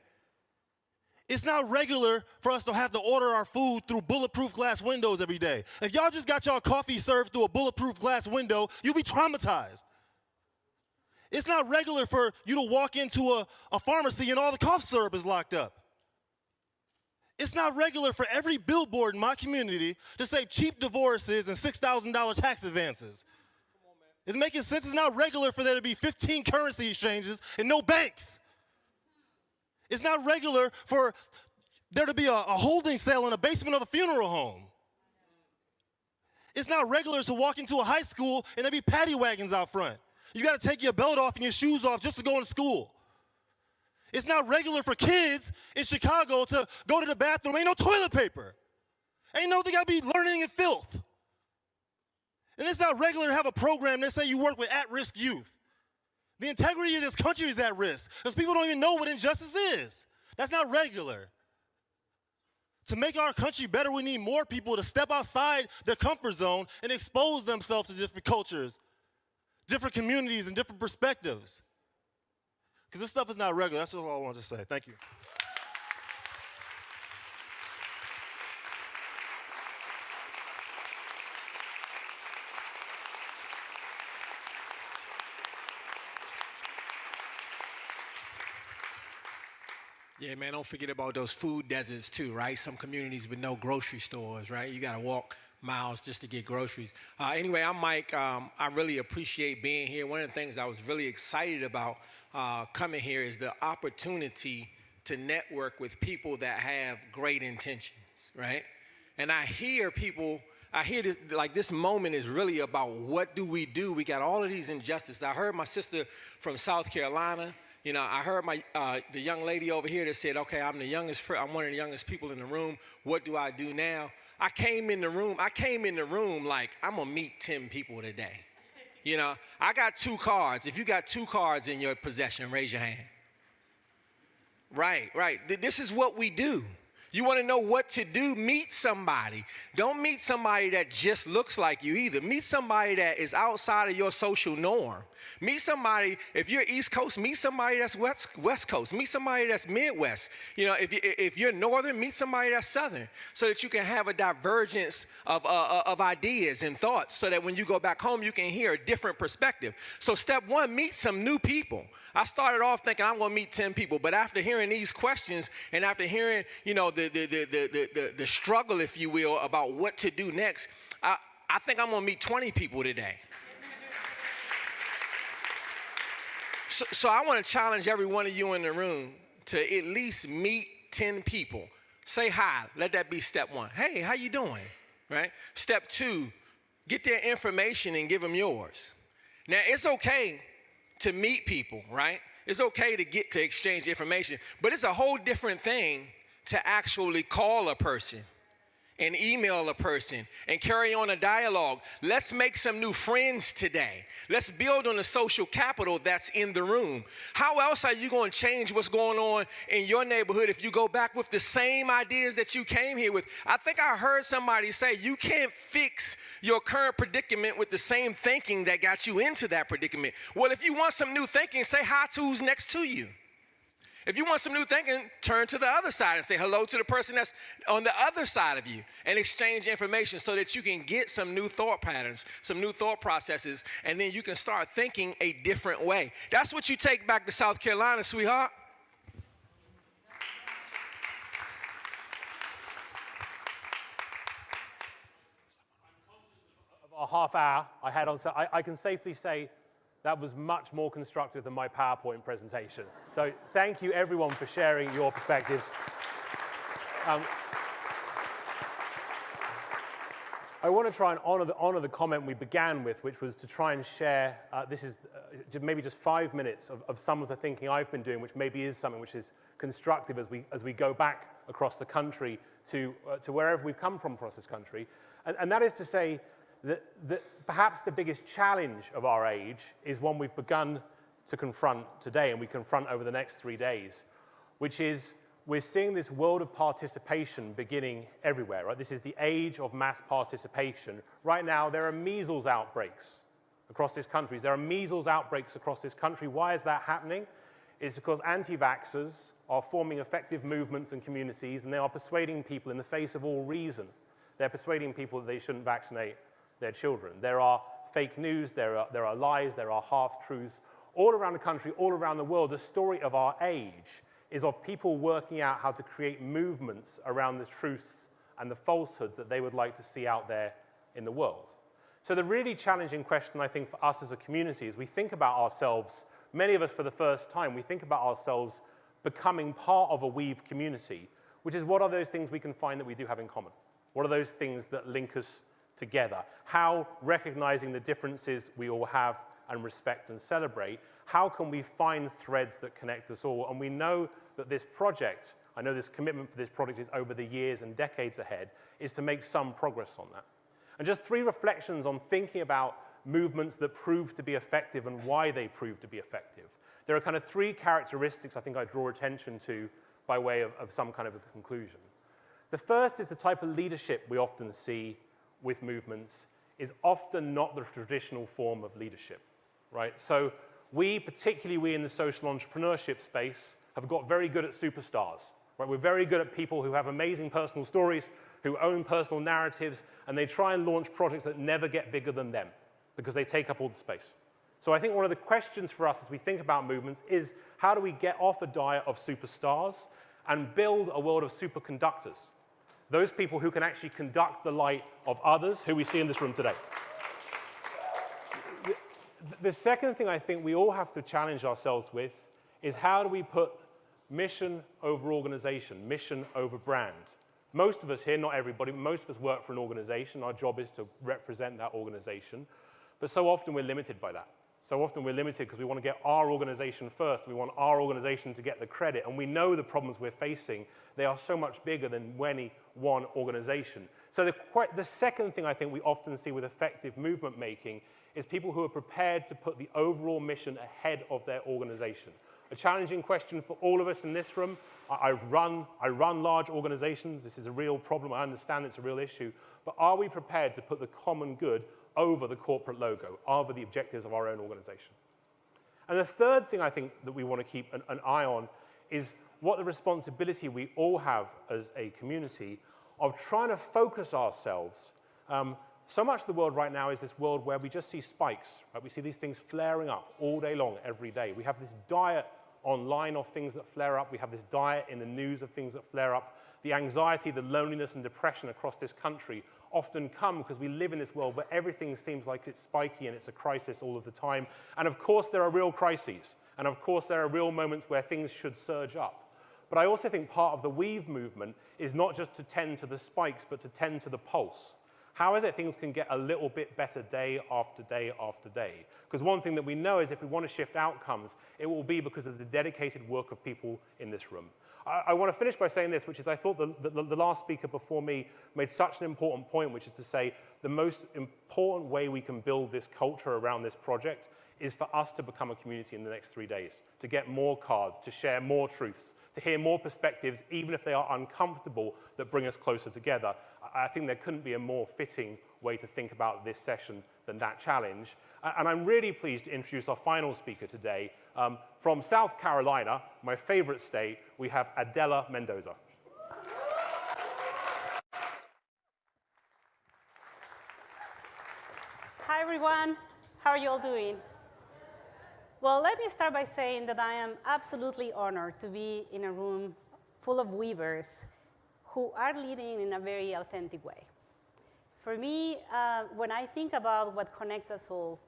It's not regular for us to have to order our food through bulletproof glass windows every day. If y'all just got y'all coffee served through a bulletproof glass window, you'll be traumatized. It's not regular for you to walk into a pharmacy and all the cough syrup is locked up. It's not regular for every billboard in my community to say cheap divorces and $6,000 tax advances. It's making sense. It's not regular for there to be 15 currency exchanges and no banks. It's not regular for there to be a holding cell in the basement of a funeral home. It's not regular to walk into a high school and there be paddy wagons out front. You got to take your belt off and your shoes off just to go into school. It's not regular for kids in Chicago to go to the bathroom. Ain't no toilet paper. Ain't no, they got to be learning in filth. And it's not regular to have a program that say you work with at-risk youth. The integrity of this country is at risk because people don't even know what injustice is. That's not regular. To make our country better, we need more people to step outside their comfort zone and expose themselves to different cultures, different communities, and different perspectives. Because this stuff is not regular. That's all I wanted to say. Thank you. Yeah, man, don't forget about those food deserts too, right? Some communities with no grocery stores, right? You got to walk miles just to get groceries. Anyway, I'm Mike. I really appreciate being here. One of the things I was really excited about coming here is the opportunity to network with people that have great intentions, right? And I hear this, like, this moment is really about what do. We got all of these injustices. I heard my sister from South Carolina. I heard the young lady over here that said, okay, I'm one of the youngest people in the room. What do I do now? I came in the room like, I'm gonna meet 10 people today. I got 2 cards. If you got 2 cards in your possession, raise your hand. Right. This is what we do. You want to know what to do? Meet somebody. Don't meet somebody that just looks like you either. Meet somebody that is outside of your social norm. Meet somebody, if you're East Coast, meet somebody that's West Coast. Meet somebody that's Midwest. If you're Northern, meet somebody that's Southern, so that you can have a divergence of ideas and thoughts, so that when you go back home, you can hear a different perspective. So step 1, meet some new people. I started off thinking I'm going to meet 10 people, but after hearing these questions and after hearing, the struggle, if you will, about what to do next, I think I'm going to meet 20 people today. So I want to challenge every one of you in the room to at least meet 10 people. Say hi. Let that be step one. Hey, how you doing? Right? Step two, get their information and give them yours. Now, it's okay to meet people, right? It's okay to exchange information, but it's a whole different thing to actually call a person and email a person and carry on a dialogue. Let's make some new friends today. Let's build on the social capital that's in the room. How else are you going to change what's going on in your neighborhood if you go back with the same ideas that you came here with? I think I heard somebody say you can't fix your current predicament with the same thinking that got you into that predicament. Well, if you want some new thinking, say hi to who's next to you. If you want some new thinking, turn to the other side and say hello to the person that's on the other side of you and exchange information so that you can get some new thought patterns, some new thought processes, and then you can start thinking a different way. That's what you take back to South Carolina, sweetheart. A half hour I had on, so I can safely say that was much more constructive than my PowerPoint presentation. So thank you everyone for sharing your perspectives. I want to try and honor the comment we began with, which was to try and share, this is maybe just 5 minutes of some of the thinking I've been doing, which maybe is something which is constructive as we go back across the country to wherever we've come from across this country. And that is to say, that perhaps the biggest challenge of our age is one we've begun to confront today and we confront over the next 3 days, which is we're seeing this world of participation beginning everywhere, right? This is the age of mass participation. Right now, there are measles outbreaks across this country. There are measles outbreaks across this country. Why is that happening? It's because anti-vaxxers are forming effective movements and communities, and they are persuading people in the face of all reason. They're persuading people that they shouldn't vaccinate their children. There are fake news, there are lies, there are half-truths. All around the country, all around the world, the story of our age is of people working out how to create movements around the truths and the falsehoods that they would like to see out there in the world. So the really challenging question, I think, for us as a community is we think about ourselves, many of us for the first time, we think about ourselves becoming part of a weave community, which is what are those things we can find that we do have in common? What are those things that link us together? How, recognizing the differences we all have and respect and celebrate, how can we find threads that connect us all? And we know that this project, I know this commitment for this project is over the years and decades ahead, is to make some progress on that. And just 3 reflections on thinking about movements that prove to be effective and why they prove to be effective. There are kind of 3 characteristics I think I draw attention to by way of some kind of a conclusion. The first is the type of leadership we often see with movements is often not the traditional form of leadership, right? So particularly we in the social entrepreneurship space, have got very good at superstars, right? We're very good at people who have amazing personal stories, who own personal narratives, and they try and launch projects that never get bigger than them because they take up all the space. So I think one of the questions for us as we think about movements is how do we get off a diet of superstars and build a world of superconductors? Those people who can actually conduct the light of others, who we see in this room today. The second thing I think we all have to challenge ourselves with is how do we put mission over organization, mission over brand? Most of us here, not everybody, but most of us work for an organization. Our job is to represent that organization. But so often we're limited by that. So often we're limited because we want to get our organization first. We want our organization to get the credit. And we know the problems we're facing. They are so much bigger than any one organization. So the second thing I think we often see with effective movement making is people who are prepared to put the overall mission ahead of their organization. A challenging question for all of us in this room. I run large organizations. This is a real problem. I understand it's a real issue. But are we prepared to put the common good over the corporate logo, over the objectives of our own organization? And the third thing I think that we want to keep an eye on is what the responsibility we all have as a community of trying to focus ourselves. So much of the world right now is this world where we just see spikes, right? We see these things flaring up all day long, every day. We have this diet online of things that flare up. We have this diet in the news of things that flare up. The anxiety, the loneliness, and depression across this country often come because we live in this world where everything seems like it's spiky and it's a crisis all of the time. And of course, there are real crises. And of course, there are real moments where things should surge up. But I also think part of the weave movement is not just to tend to the spikes, but to tend to the pulse. How is it things can get a little bit better day after day after day? Because one thing that we know is if we want to shift outcomes, it will be because of the dedicated work of people in this room. I want to finish by saying this, which is I thought the last speaker before me made such an important point, which is to say the most important way we can build this culture around this project is for us to become a community in the next 3 days, to get more cards, to share more truths, to hear more perspectives, even if they are uncomfortable, that bring us closer together. I think there couldn't be a more fitting way to think about this session than that challenge. And I'm really pleased to introduce our final speaker today. From South Carolina, my favorite state, we have Adela Mendoza. Hi, everyone. How are you all doing? Well, let me start by saying that I am absolutely honored to be in a room full of weavers who are leading in a very authentic way. For me, when I think about what connects us all,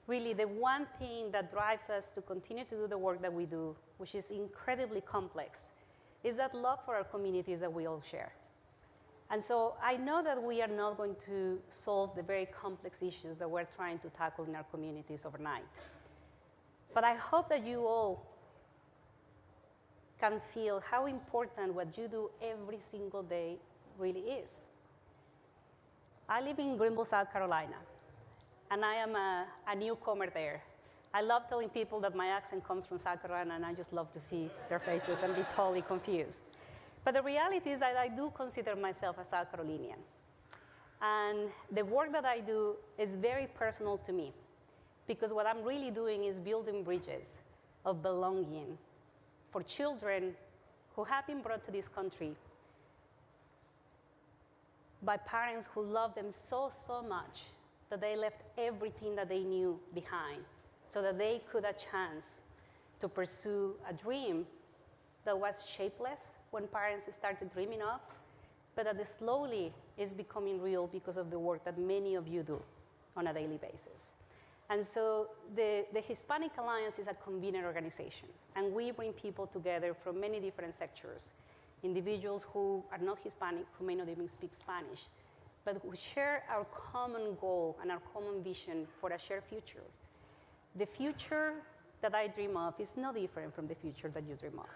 really the one thing that drives us to continue to do the work that we do, which is incredibly complex, is that love for our communities that we all share. And so I know that we are not going to solve the very complex issues that we're trying to tackle in our communities overnight. But I hope that you all can feel how important what you do every single day really is. I live in Greenville, South Carolina, and I am a newcomer there. I love telling people that my accent comes from South Carolina, and I just love to see their faces and be totally confused. But the reality is that I do consider myself a South Carolinian. And the work that I do is very personal to me, because what I'm really doing is building bridges of belonging for children who have been brought to this country by parents who love them so, so much that they left everything that they knew behind so that they could have a chance to pursue a dream that was shapeless when parents started dreaming of, but that slowly is becoming real because of the work that many of you do on a daily basis. And so the Hispanic Alliance is a convener organization, and we bring people together from many different sectors, individuals who are not Hispanic, who may not even speak Spanish, but who share our common goal and our common vision for a shared future. The future that I dream of is no different from the future that you dream of.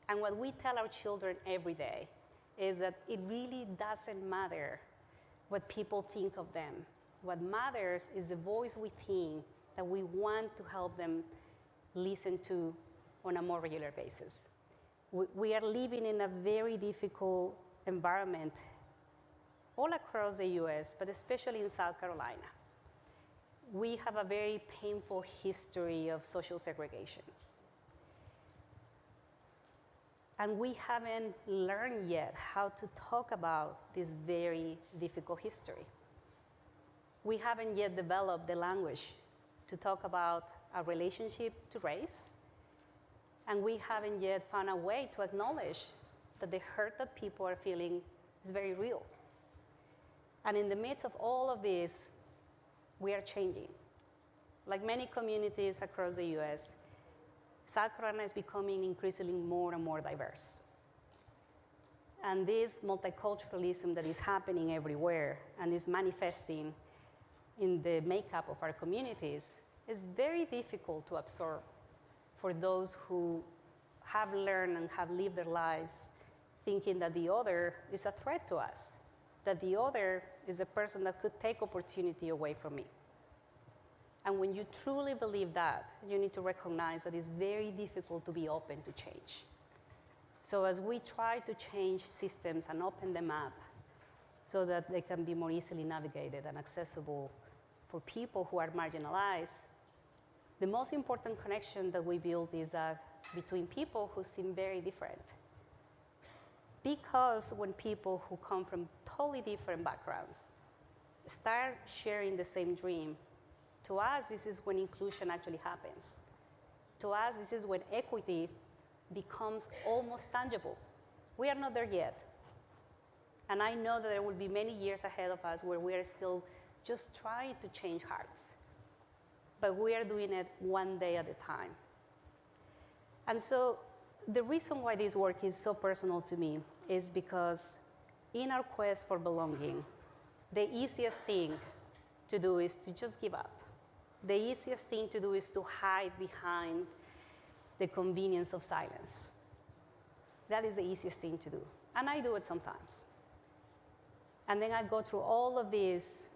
And what we tell our children every day is that it really doesn't matter what people think of them. What matters is the voice within that we want to help them listen to on a more regular basis. We are living in a very difficult environment all across the US, but especially in South Carolina. We have a very painful history of social segregation. And we haven't learned yet how to talk about this very difficult history. We haven't yet developed the language to talk about our relationship to race, and we haven't yet found a way to acknowledge that the hurt that people are feeling is very real. And in the midst of all of this, we are changing. Like many communities across the US, South Carolina is becoming increasingly more and more diverse. And this multiculturalism that is happening everywhere and is manifesting in the makeup of our communities is very difficult to absorb for those who have learned and have lived their lives thinking that the other is a threat to us, that the other is a person that could take opportunity away from me. And when you truly believe that, you need to recognize that it's very difficult to be open to change. So as we try to change systems and open them up so that they can be more easily navigated and accessible for people who are marginalized, the most important connection that we build is that between people who seem very different. Because when people who come from totally different backgrounds start sharing the same dream, to us, this is when inclusion actually happens. To us, this is when equity becomes almost tangible. We are not there yet. And I know that there will be many years ahead of us where we are still just trying to change hearts. But we are doing it one day at a time. And so the reason why this work is so personal to me is because in our quest for belonging, the easiest thing to do is to just give up. The easiest thing to do is to hide behind the convenience of silence. That is the easiest thing to do. And I do it sometimes. And then I go through all of this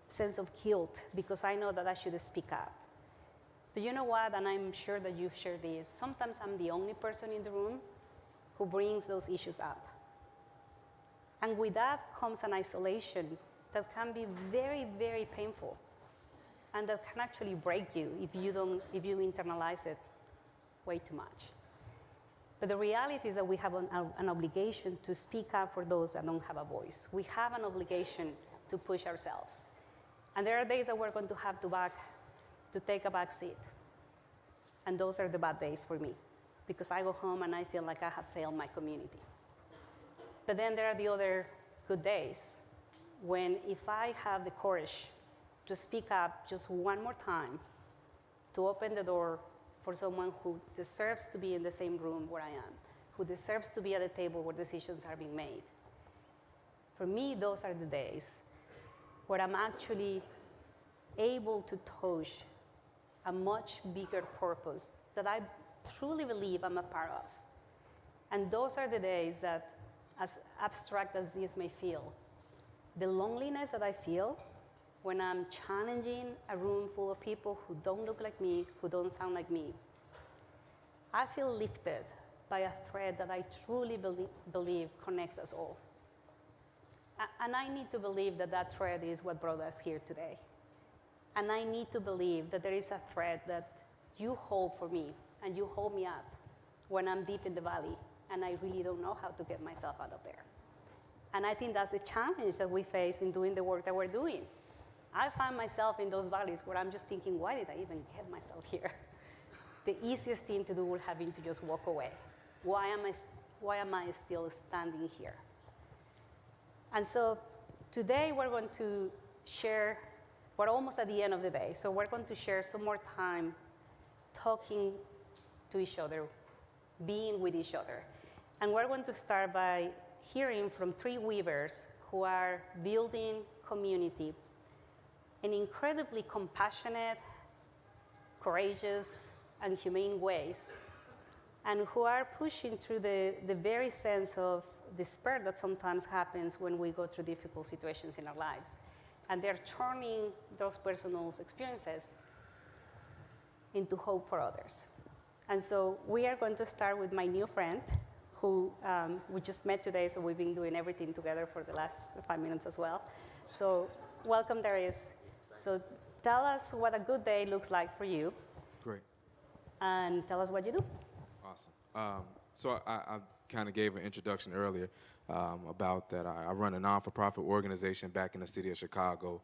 sense of guilt because I know that I should speak up. But you know what, and I'm sure that you've shared this, sometimes I'm the only person in the room who brings those issues up. And with that comes an isolation that can be very, very painful and that can actually break you if you internalize it way too much. But the reality is that we have an obligation to speak up for those that don't have a voice. We have an obligation to push ourselves. And there are days that we're going to have to take a back seat. And those are the bad days for me because I go home and I feel like I have failed my community. But then there are the other good days when if I have the courage to speak up just one more time, to open the door for someone who deserves to be in the same room where I am, who deserves to be at the table where decisions are being made. For me, those are the days where I'm actually able to touch a much bigger purpose that I truly believe I'm a part of. And those are the days that, as abstract as this may feel, the loneliness that I feel when I'm challenging a room full of people who don't look like me, who don't sound like me, I feel lifted by a thread that I truly believe connects us all. And I need to believe that that thread is what brought us here today. And I need to believe that there is a thread that you hold for me and you hold me up when I'm deep in the valley and I really don't know how to get myself out of there. And I think that's the challenge that we face in doing the work that we're doing. I find myself in those valleys where I'm just thinking, why did I even get myself here? The easiest thing to do would have been to just walk away. Why am I still standing here? And so today we're going to share, we're almost at the end of the day, so we're going to share some more time talking to each other, being with each other. And we're going to start by hearing from three weavers who are building community in incredibly compassionate, courageous, and humane ways, and who are pushing through the very sense of despair that sometimes happens when we go through difficult situations in our lives. And they're turning those personal experiences into hope for others. And so we are going to start with my new friend, who we just met today, so we've been doing everything together for the last 5 minutes as well. So welcome, Darius. So tell us what a good day looks like for you. Great. And tell us what you do. Awesome. So I kind of gave an introduction earlier about that I run a non-for-profit organization back in the city of Chicago,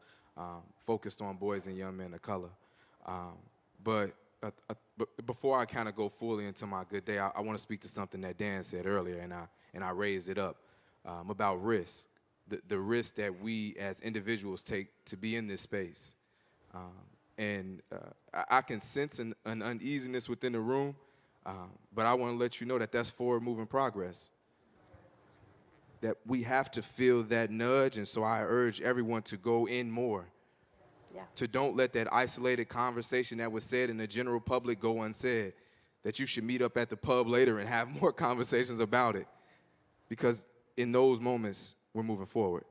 focused on boys and young men of color. But before I kind of go fully into my good day, I want to speak to something that Dan said earlier, and I raised it up about risk, the risk that we as individuals take to be in this space. And I can sense an uneasiness within the room, but I want to let you know that that's forward-moving progress, that we have to feel that nudge, and so I urge everyone to go in more. Yeah. To don't let that isolated conversation that was said in the general public go unsaid, that you should meet up at the pub later and have more conversations about it, because in those moments, we're moving forward.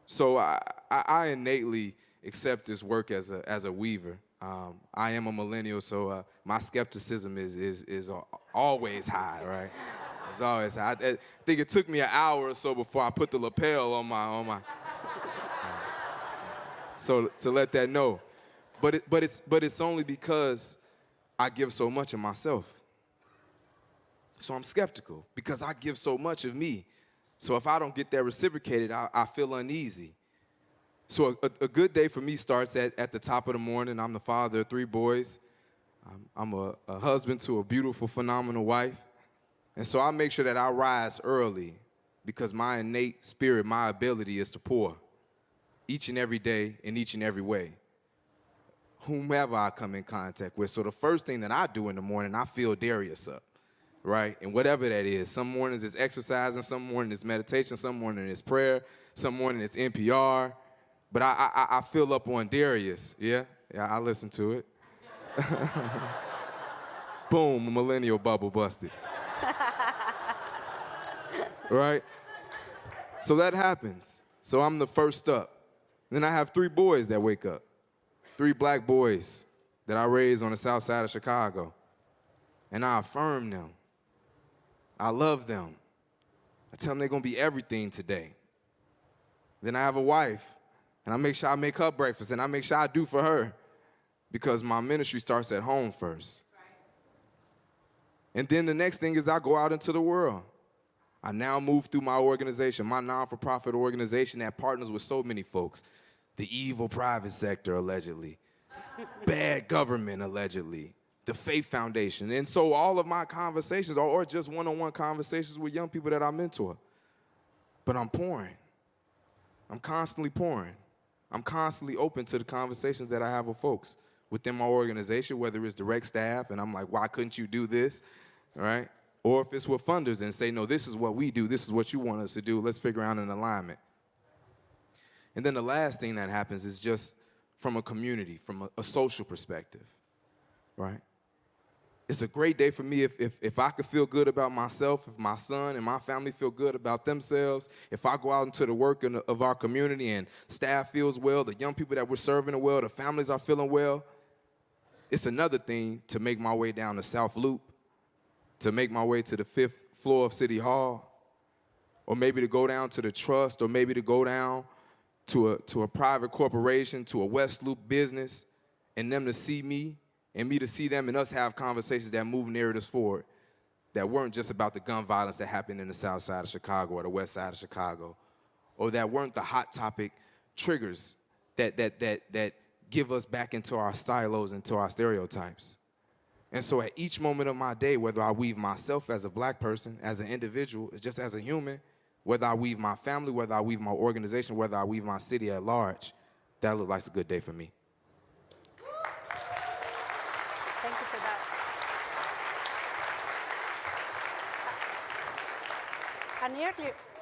So I innately accept this work as a weaver. I am a millennial, so my skepticism is always high, right? It's always high. I think it took me an hour or so before I put the lapel on my so to let that know. But it's only because I give so much of myself. So I'm skeptical because I give so much of me. So if I don't get that reciprocated, I feel uneasy. So a good day for me starts at the top of the morning. I'm the father of 3 boys. I'm a husband to a beautiful, phenomenal wife. And so I make sure that I rise early because my innate spirit, my ability is to pour each and every day in each and every way. whomever I come in contact with. So the first thing that I do in the morning, I fill Darius up, right? And whatever that is, some mornings it's exercising, some morning it's meditation, some morning it's prayer, some morning it's NPR. But I fill up on Darius, yeah? Yeah, I listen to it. Boom, a millennial bubble busted. Right? So that happens. So I'm the first up. Then I have 3 boys that wake up. 3 black boys that I raised on the south side of Chicago. And I affirm them. I love them. I tell them they're gonna be everything today. Then I have a wife, and I make sure I make her breakfast, and I make sure I do for her, because my ministry starts at home first. And then the next thing is I go out into the world. I now move through my organization, my non-for-profit organization that partners with so many folks. The evil private sector, allegedly. Bad government, allegedly. The Faith Foundation. And so all of my conversations, or just one-on-one conversations with young people that I mentor. But I'm pouring. I'm constantly pouring. I'm constantly open to the conversations that I have with folks within my organization, whether it's direct staff, and I'm like, why couldn't you do this, right? Or if it's with funders and say, no, this is what we do, this is what you want us to do, let's figure out an alignment. And then the last thing that happens is just from a community, from a social perspective, right? It's a great day for me if I could feel good about myself, if my son and my family feel good about themselves, if I go out into the work of our community and staff feels well, the young people that we're serving well, the families are feeling well. It's another thing to make my way down the South Loop, to make my way to the 5th floor of City Hall, or maybe to go down to the trust, or maybe to go down to a private corporation, to a West Loop business, and them to see me, and me to see them, and us have conversations that move narratives forward that weren't just about the gun violence that happened in the south side of Chicago or the west side of Chicago, or that weren't the hot topic triggers that give us back into our silos, into our stereotypes. And so at each moment of my day, whether I weave myself as a black person, as an individual, just as a human, whether I weave my family, whether I weave my organization, whether I weave my city at large, that looks like a good day for me. Thank you for that. And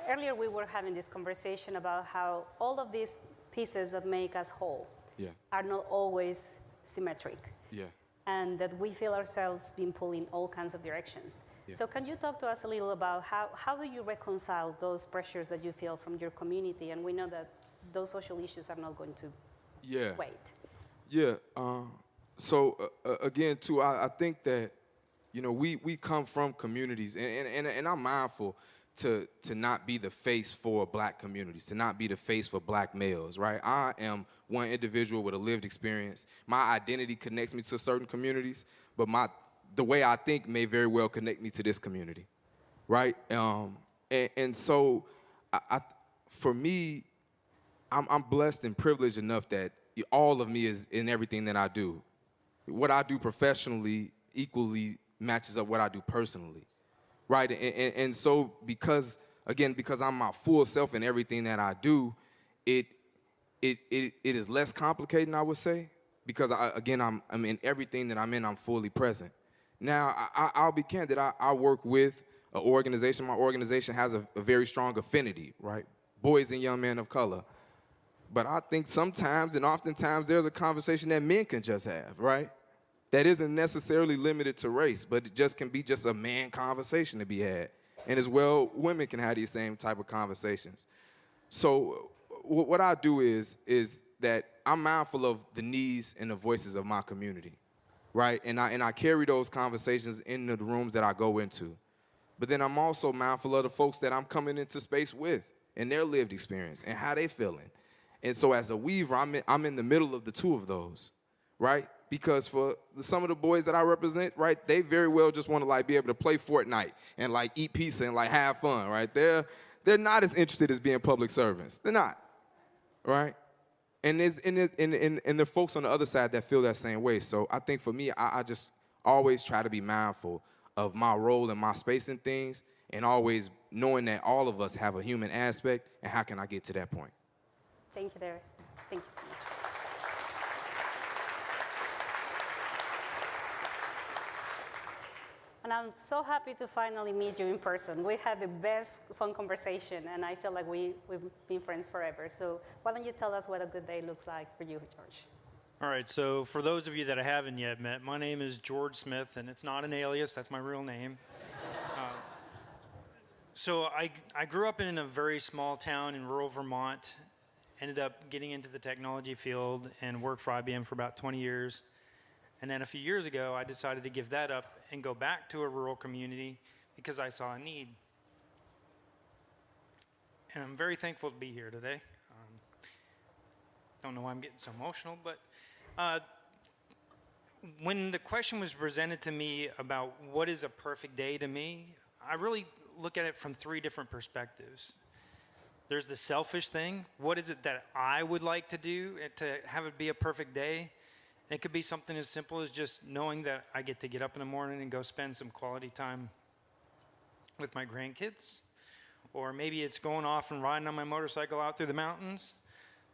earlier we were having this conversation about how all of these pieces that make us whole are not always symmetric. Yeah. And that we feel ourselves being pulled in all kinds of directions. Yeah. So can you talk to us a little about how do you reconcile those pressures that you feel from your community? And we know that those social issues are not going to wait. Yeah. So again, too, I think that, you know, we come from communities, and I'm mindful to not be the face for black communities, to not be the face for black males, right? I am one individual with a lived experience. My identity connects me to certain communities, but the way I think may very well connect me to this community, right? And so for me, I'm blessed and privileged enough that all of me is in everything that I do. What I do professionally equally matches up what I do personally, right? And so because I'm my full self in everything that I do, it is less complicated, I would say, because I'm in everything that I'm in, I'm fully present. Now, I'll be candid, I work with an organization. My organization has a very strong affinity, right? Boys and young men of color. But I think sometimes and oftentimes there's a conversation that men can just have, right? That isn't necessarily limited to race, but it just can be just a man conversation to be had. And as well, women can have these same type of conversations. So what I do is that I'm mindful of the needs and the voices of my community, right? And I carry those conversations into the rooms that I go into. But then I'm also mindful of the folks that I'm coming into space with and their lived experience and how they feeling. And so as a weaver, I'm in the middle of the two of those, right? Because for some of the boys that I represent, right, they very well just want to like be able to play Fortnite and like eat pizza and like have fun, right? They're not as interested as being public servants. They're not, right? And there's the folks on the other side that feel that same way. So I think for me, I just always try to be mindful of my role and my space in things, and always knowing that all of us have a human aspect, and how can I get to that point? Thank you, Darius. Thank you so much. And I'm so happy to finally meet you in person. We had the best fun conversation, and I feel like we've been friends forever. So why don't you tell us what a good day looks like for you, George? All right, so for those of you that I haven't yet met, my name is George Smith, and it's not an alias, that's my real name. So I grew up in a very small town in rural Vermont, ended up getting into the technology field and worked for IBM for about 20 years. And then a few years ago, I decided to give that up and go back to a rural community because I saw a need. And I'm very thankful to be here today. Don't know why I'm getting so emotional, but when the question was presented to me about what is a perfect day to me, I really look at it from 3 different perspectives. There's the selfish thing. What is it that I would like to do to have it be a perfect day? It could be something as simple as just knowing that I get to get up in the morning and go spend some quality time with my grandkids. Or maybe it's going off and riding on my motorcycle out through the mountains.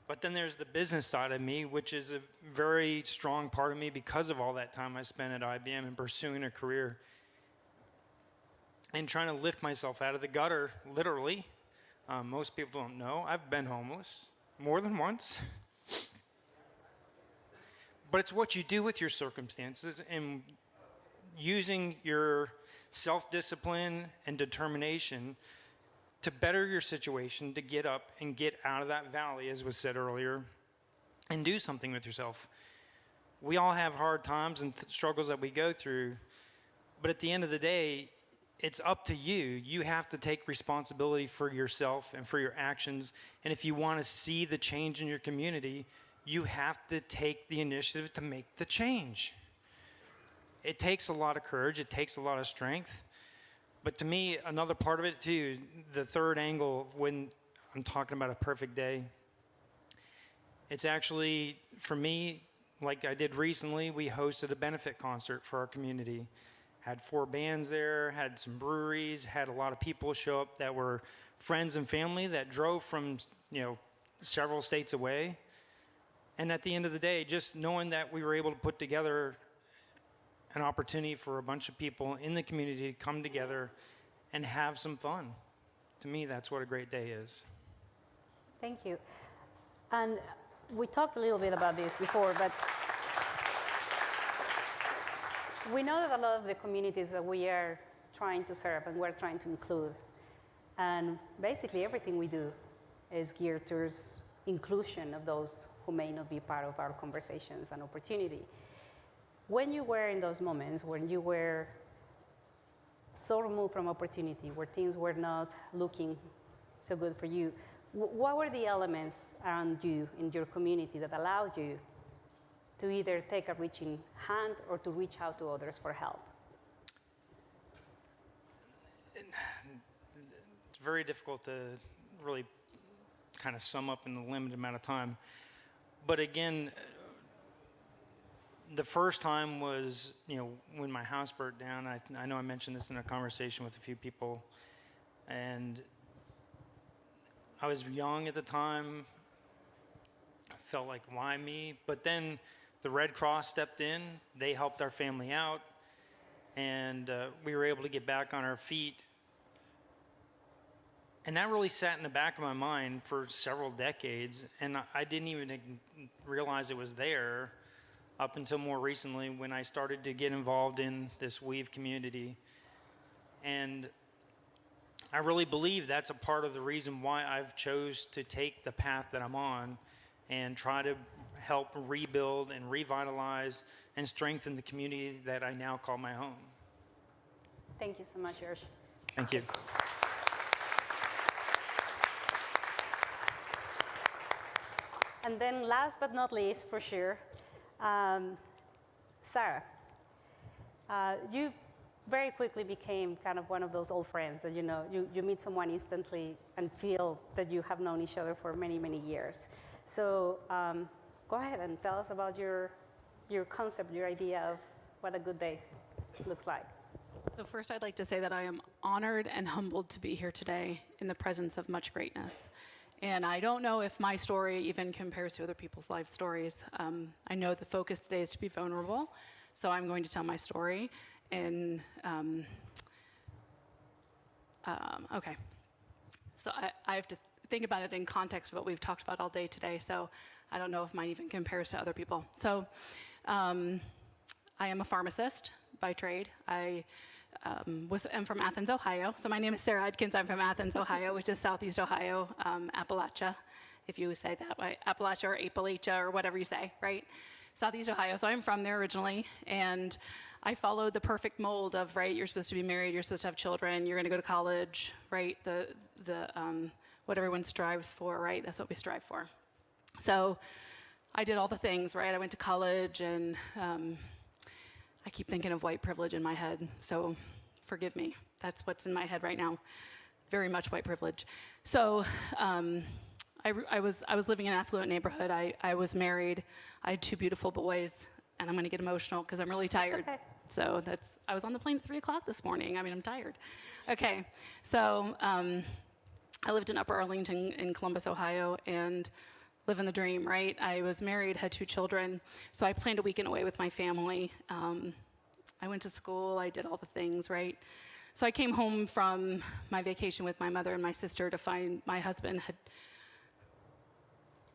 But then there's the business side of me, which is a very strong part of me because of all that time I spent at IBM and pursuing a career and trying to lift myself out of the gutter, literally. Most people don't know. I've been homeless more than once. But it's what you do with your circumstances and using your self-discipline and determination to better your situation, to get up and get out of that valley, as was said earlier, and do something with yourself. We all have hard times and struggles that we go through, but at the end of the day, it's up to you. You have to take responsibility for yourself and for your actions, and if you want to see the change in your community, you have to take the initiative to make the change. It takes a lot of courage, it takes a lot of strength. But to me, another part of it too, the third angle when I'm talking about a perfect day, it's actually, for me, like I did recently, we hosted a benefit concert for our community. Had 4 bands there, had some breweries, had a lot of people show up that were friends and family that drove from, several states away. And at the end of the day, just knowing that we were able to put together an opportunity for a bunch of people in the community to come together and have some fun. To me, that's what a great day is. Thank you. And we talked a little bit about this before, but we know that a lot of the communities that we are trying to serve and we're trying to include, and basically everything we do is geared towards inclusion of those who may not be part of our conversations and opportunity. When you were in those moments, when you were so removed from opportunity, where things were not looking so good for you, what were the elements around you in your community that allowed you to either take a reaching hand or to reach out to others for help? It's very difficult to really kind of sum up in the limited amount of time. But again, the first time was, when my house burnt down. I know I mentioned this in a conversation with a few people, and I was young at the time. I felt like, why me? But then the Red Cross stepped in. They helped our family out, and we were able to get back on our feet. And that really sat in the back of my mind for several decades, and I didn't even realize it was there up until more recently when I started to get involved in this Weave community. And I really believe that's a part of the reason why I've chose to take the path that I'm on and try to help rebuild and revitalize and strengthen the community that I now call my home. Thank you so much, George. Thank you. And then last but not least, for sure, Sarah, you very quickly became kind of one of those old friends that, you meet someone instantly and feel that you have known each other for many, many years. So go ahead and tell us about your concept, your idea of what a good day looks like. So first, I'd like to say that I am honored and humbled to be here today in the presence of much greatness. And I don't know if my story even compares to other people's life stories. I know the focus today is to be vulnerable, so I'm going to tell my story. okay. So I have to think about it in context of what we've talked about all day today. So I don't know if mine even compares to other people. So I am a pharmacist by trade. I am from Athens, Ohio. So my name is Sarah Adkins. I'm from Athens, Ohio, which is Southeast Ohio, Appalachia, if you say that way, Appalachia or Appalachia or whatever you say, right? Southeast Ohio. So I'm from there originally, and I followed the perfect mold of, right, you're supposed to be married, you're supposed to have children, you're going to go to college, right? What everyone strives for, right? That's what we strive for. So I did all the things, right? I went to college, and I keep thinking of white privilege in my head, so forgive me. That's what's in my head right now. Very much white privilege. So I was living in an affluent neighborhood. I was married. I had 2 beautiful boys, and I'm going to get emotional because I'm really tired. Okay. So I was on the plane at 3 o'clock this morning. I mean, I'm tired. Okay, so I lived in Upper Arlington in Columbus, Ohio, and living the dream, right? I was married, had 2 children, so I planned a weekend away with my family. I went to school, I did all the things, right? So I came home from my vacation with my mother and my sister to find my husband had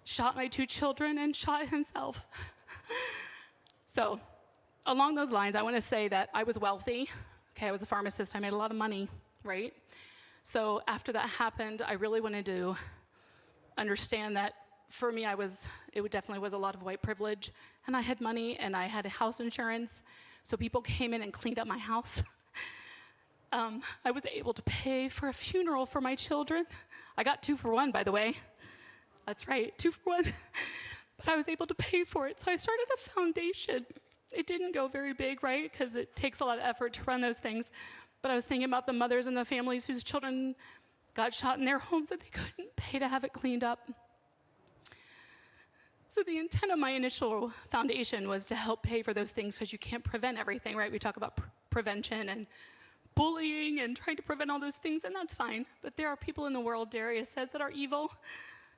shot my 2 children and shot himself. So along those lines, I want to say that I was wealthy. Okay, I was a pharmacist, I made a lot of money, right? So after that happened, I really wanted to understand that for me, it definitely was a lot of white privilege, and I had money, and I had house insurance, so people came in and cleaned up my house. I was able to pay for a funeral for my children. I got 2 for 1, by the way. That's right, 2 for 1. But I was able to pay for it, so I started a foundation. It didn't go very big, right, because it takes a lot of effort to run those things. But I was thinking about the mothers and the families whose children got shot in their homes and they couldn't pay to have it cleaned up. So the intent of my initial foundation was to help pay for those things because you can't prevent everything, right? We talk about prevention and bullying and trying to prevent all those things, and that's fine. But there are people in the world, Darius says, that are evil.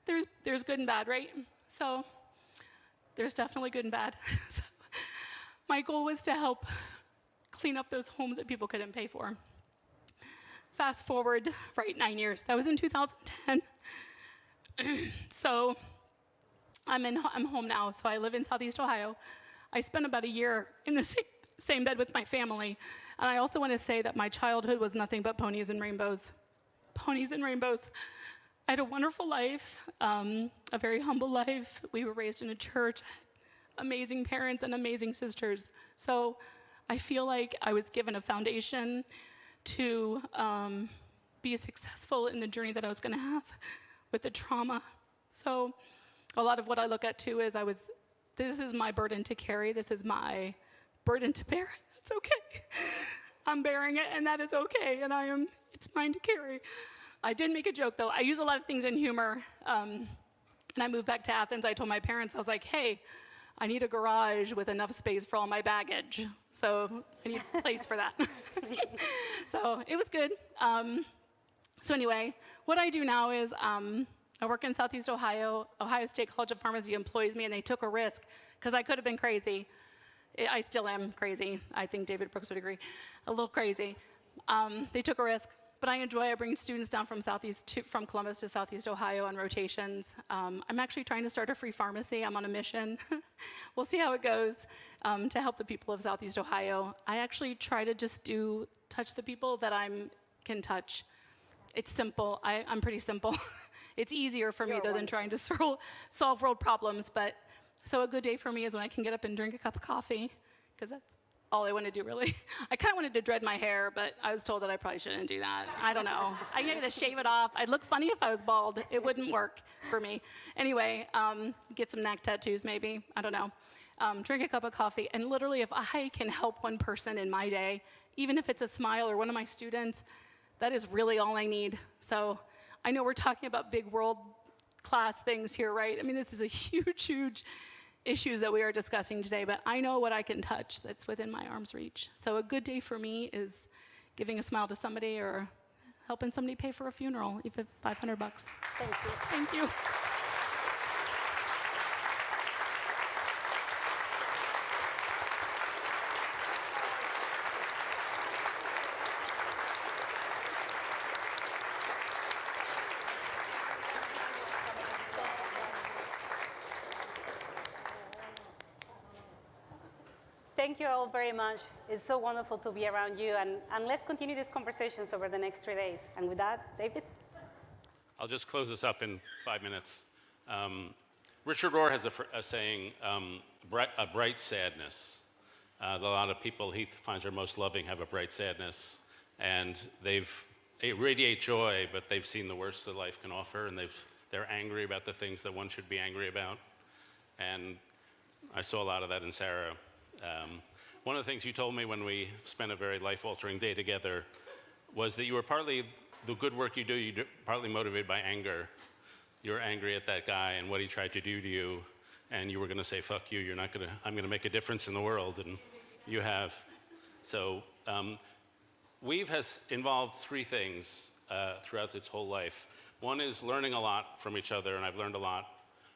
There's good and bad, right? So there's definitely good and bad. So my goal was to help clean up those homes that people couldn't pay for. Fast forward, right, 9 years. That was in 2010. So I'm home now, so I live in Southeast Ohio. I spent about a year in the same bed with my family. And I also want to say that my childhood was nothing but ponies and rainbows. Ponies and rainbows. I had a wonderful life, a very humble life. We were raised in a church, amazing parents and amazing sisters. So I feel like I was given a foundation to be successful in the journey that I was going to have with the trauma. So a lot of what I look at too is this is my burden to carry. This is my burden to bear. That's okay. I'm bearing it, and that is okay, and it's mine to carry. I did make a joke, though. I use a lot of things in humor. And I moved back to Athens. I told my parents, I was like, hey, I need a garage with enough space for all my baggage. So I need a place for that. So it was good. So anyway, what I do now is I work in Southeast Ohio. Ohio State College of Pharmacy employs me, and they took a risk because I could have been crazy. I still am crazy. I think David Brooks would agree. A little crazy. They took a risk, but I enjoy. I bring students down from Columbus to Southeast Ohio on rotations. I'm actually trying to start a free pharmacy. I'm on a mission. We'll see how it goes to help the people of Southeast Ohio. I actually try to just touch the people that I can touch. It's simple. I'm pretty simple. It's easier for me, though, than trying to solve world problems. So a good day for me is when I can get up and drink a cup of coffee, because that's all I want to do, really. I kind of wanted to dread my hair, but I was told that I probably shouldn't do that. I don't know. I get to shave it off. I'd look funny if I was bald. It wouldn't work for me. Anyway, get some neck tattoos, maybe. I don't know. Drink a cup of coffee. And literally, if I can help one person in my day, even if it's a smile or one of my students, that is really all I need. So I know we're talking about big world-class things here, right? I mean, this is a huge, huge issues that we are discussing today, but I know what I can touch that's within my arm's reach. So a good day for me is giving a smile to somebody or helping somebody pay for a funeral, even $500. Thank you. Thank you. Thank you all very much. It's so wonderful to be around you, and let's continue these conversations over the next 3 days. And with that, David? I'll just close this up in 5 minutes. Richard Rohr has a saying, a bright sadness. A lot of people he finds are most loving have a bright sadness, and they radiate joy, but they've seen the worst that life can offer, and they're angry about the things that one should be angry about. And I saw a lot of that in Sarah. One of the things you told me when we spent a very life-altering day together was that you were partly, the good work you do partly motivated by anger. You were angry at that guy and what he tried to do to you, and you were going to say, fuck you, I'm going to make a difference in the world, and you have. So Weave has involved 3 things throughout its whole life. One is learning a lot from each other, and I've learned a lot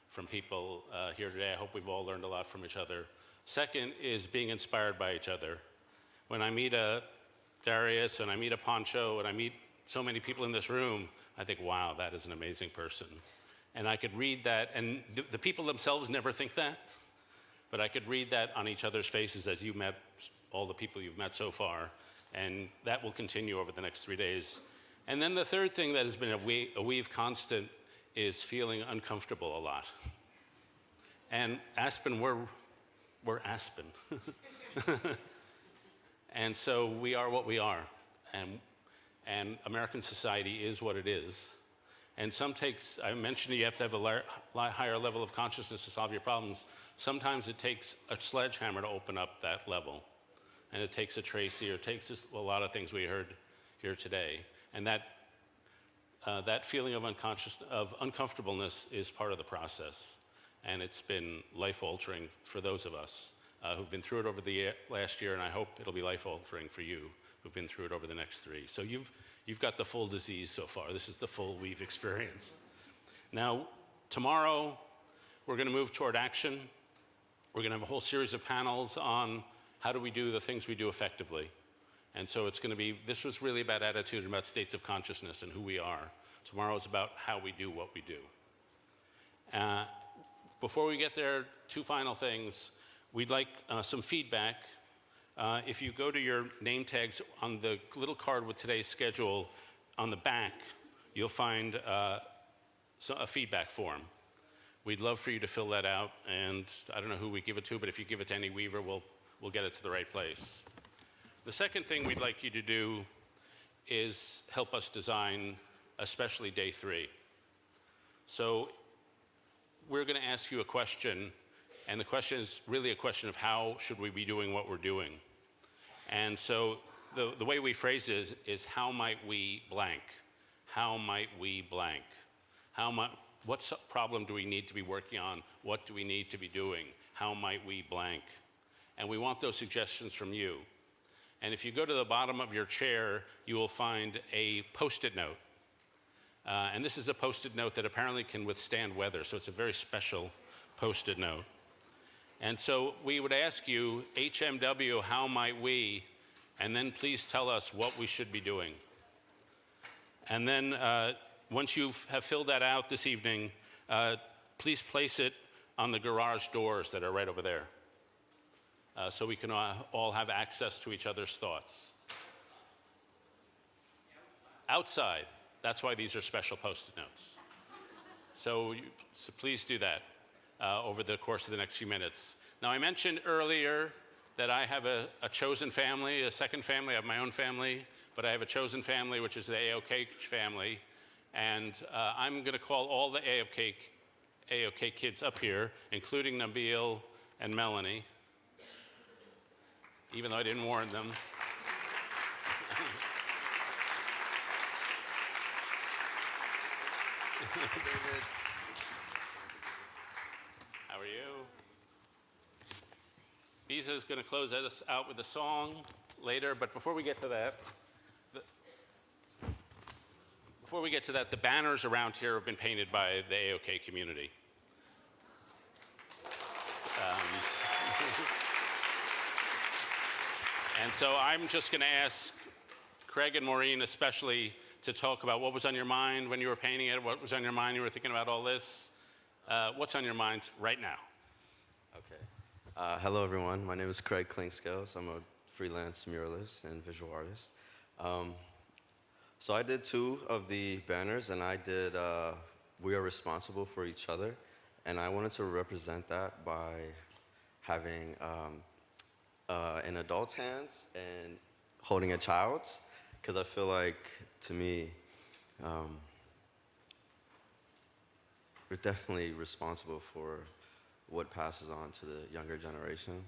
from people here today. I hope we've all learned a lot from each other. Second is being inspired by each other. When I meet a Darius and I meet a Poncho and I meet so many people in this room, I think, wow, that is an amazing person. And I could read that, and the people themselves never think that, but I could read that on each other's faces as you met all the people you've met so far, and that will continue over the next 3 days. And then the third thing that has been a Weave constant is feeling uncomfortable a lot. And Aspen, we're Aspen. And so we are what we are. And American society is what it is. And I mentioned you have to have a higher level of consciousness to solve your problems. Sometimes it takes a sledgehammer to open up that level. And it takes a Tracy, or it takes a lot of things we heard here today. And that feeling of uncomfortableness is part of the process. And it's been life-altering for those of us who've been through it over the last year, and I hope it'll be life-altering for you who've been through it over the next 3. So you've got the full disease so far. This is the full Weave experience. Now, tomorrow, we're going to move toward action. We're going to have a whole series of panels on how do we do the things we do effectively. And so this was really about attitude and about states of consciousness and who we are. Tomorrow is about how we do what we do. Before we get there, 2 final things. We'd like some feedback. If you go to your name tags on the little card with today's schedule, on the back, you'll find a feedback form. We'd love for you to fill that out, and I don't know who we give it to, but if you give it to any Weaver, we'll get it to the right place. The second thing we'd like you to do is help us design, especially day 3. So we're going to ask you a question, and the question is really a question of how should we be doing what we're doing. And so the way we phrase it is how might we blank? How might we blank? What problem do we need to be working on? What do we need to be doing? How might we blank? And we want those suggestions from you. And if you go to the bottom of your chair, you will find a Post-it note. And this is a Post-it note that apparently can withstand weather, so it's a very special Post-it note. And so we would ask you, HMW, how might we? And then please tell us what we should be doing. And then once you have filled that out this evening, please place it on the garage doors that are right over there. So we can all have access to each other's thoughts. Outside. That's why these are special Post-it notes. So please do that over the course of the next few minutes. Now, I mentioned earlier that I have a chosen family, a second family. I have my own family, but I have a chosen family, which is the AOK family. And I'm going to call all the AOK kids up here, including Nabil and Melanie, even though I didn't warn them. David. How are you? Visa is going to close us out with a song later, but before we get to that, the banners around here have been painted by the AOK community. And so I'm just going to ask Craig and Maureen especially to talk about what was on your mind when you were painting it, what was on your mind when you were thinking about all this. What's on your mind right now? Okay. Hello, everyone. My name is Craig Klingscales. I'm a freelance muralist and visual artist. So I did 2 of the banners, and I did We Are Responsible for Each Other. And I wanted to represent that by having an adult's hands and holding a child's, because I feel like, to me, we're definitely responsible for what passes on to the younger generation,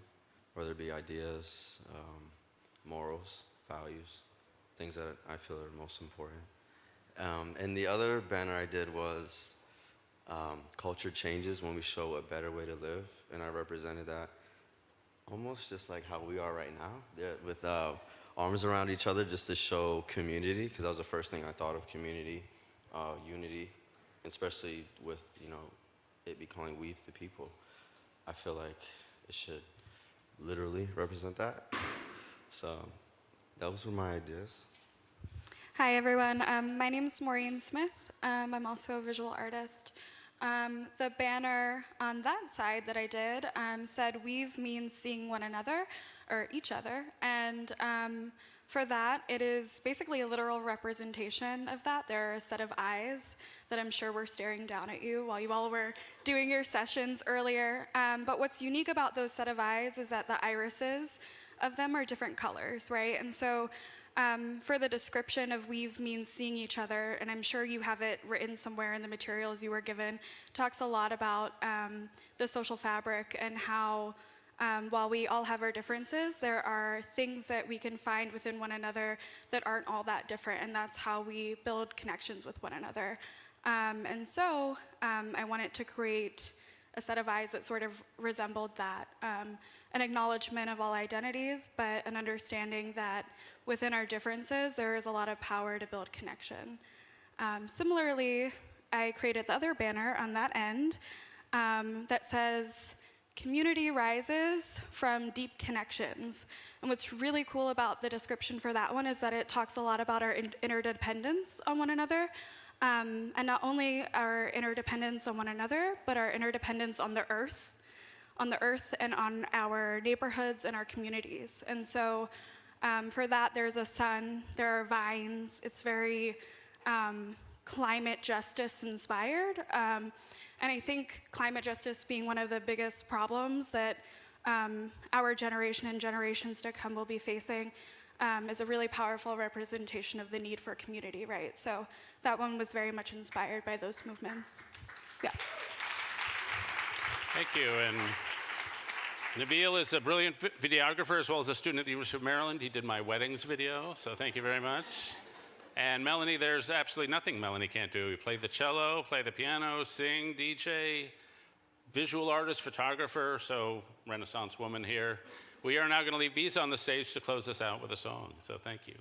whether it be ideas, morals, values, things that I feel are most important. And the other banner I did was culture changes when we show a better way to live, and I represented that almost just like how we are right now, with arms around each other just to show community, because that was the first thing I thought of, community, unity, especially with, it be calling weave to people. I feel like it should literally represent that. So those were my ideas. Hi, everyone. My name is Maureen Smith. I'm also a visual artist. The banner on that side that I did said, "Weave means seeing one another," or each other. And for that, it is basically a literal representation of that. There are a set of eyes that I'm sure were staring down at you while you all were doing your sessions earlier. But what's unique about those set of eyes is that the irises of them are different colors, right? And so for the description of weave means seeing each other, and I'm sure you have it written somewhere in the materials you were given, talks a lot about the social fabric and how while we all have our differences, there are things that we can find within one another that aren't all that different, and that's how we build connections with one another. And so I wanted to create a set of eyes that sort of resembled that, an acknowledgement of all identities, but an understanding that within our differences, there is a lot of power to build connection. Similarly, I created the other banner on that end that says, "Community rises from deep connections." And what's really cool about the description for that one is that it talks a lot about our interdependence on one another. And not only our interdependence on one another, but our interdependence on the earth and on our neighborhoods and our communities. And so for that, there's a sun, there are vines. It's very climate justice inspired. And I think climate justice being one of the biggest problems that our generation and generations to come will be facing is a really powerful representation of the need for community, right? So that one was very much inspired by those movements. Yeah. Thank you. And Nabil is a brilliant videographer as well as a student at the University of Maryland. He did my weddings video, so thank you very much. And Melanie, there's absolutely nothing Melanie can't do. You play the cello, play the piano, sing, DJ, visual artist, photographer, so Renaissance woman here. We are now going to leave Bees on the stage to close us out with a song, so thank you.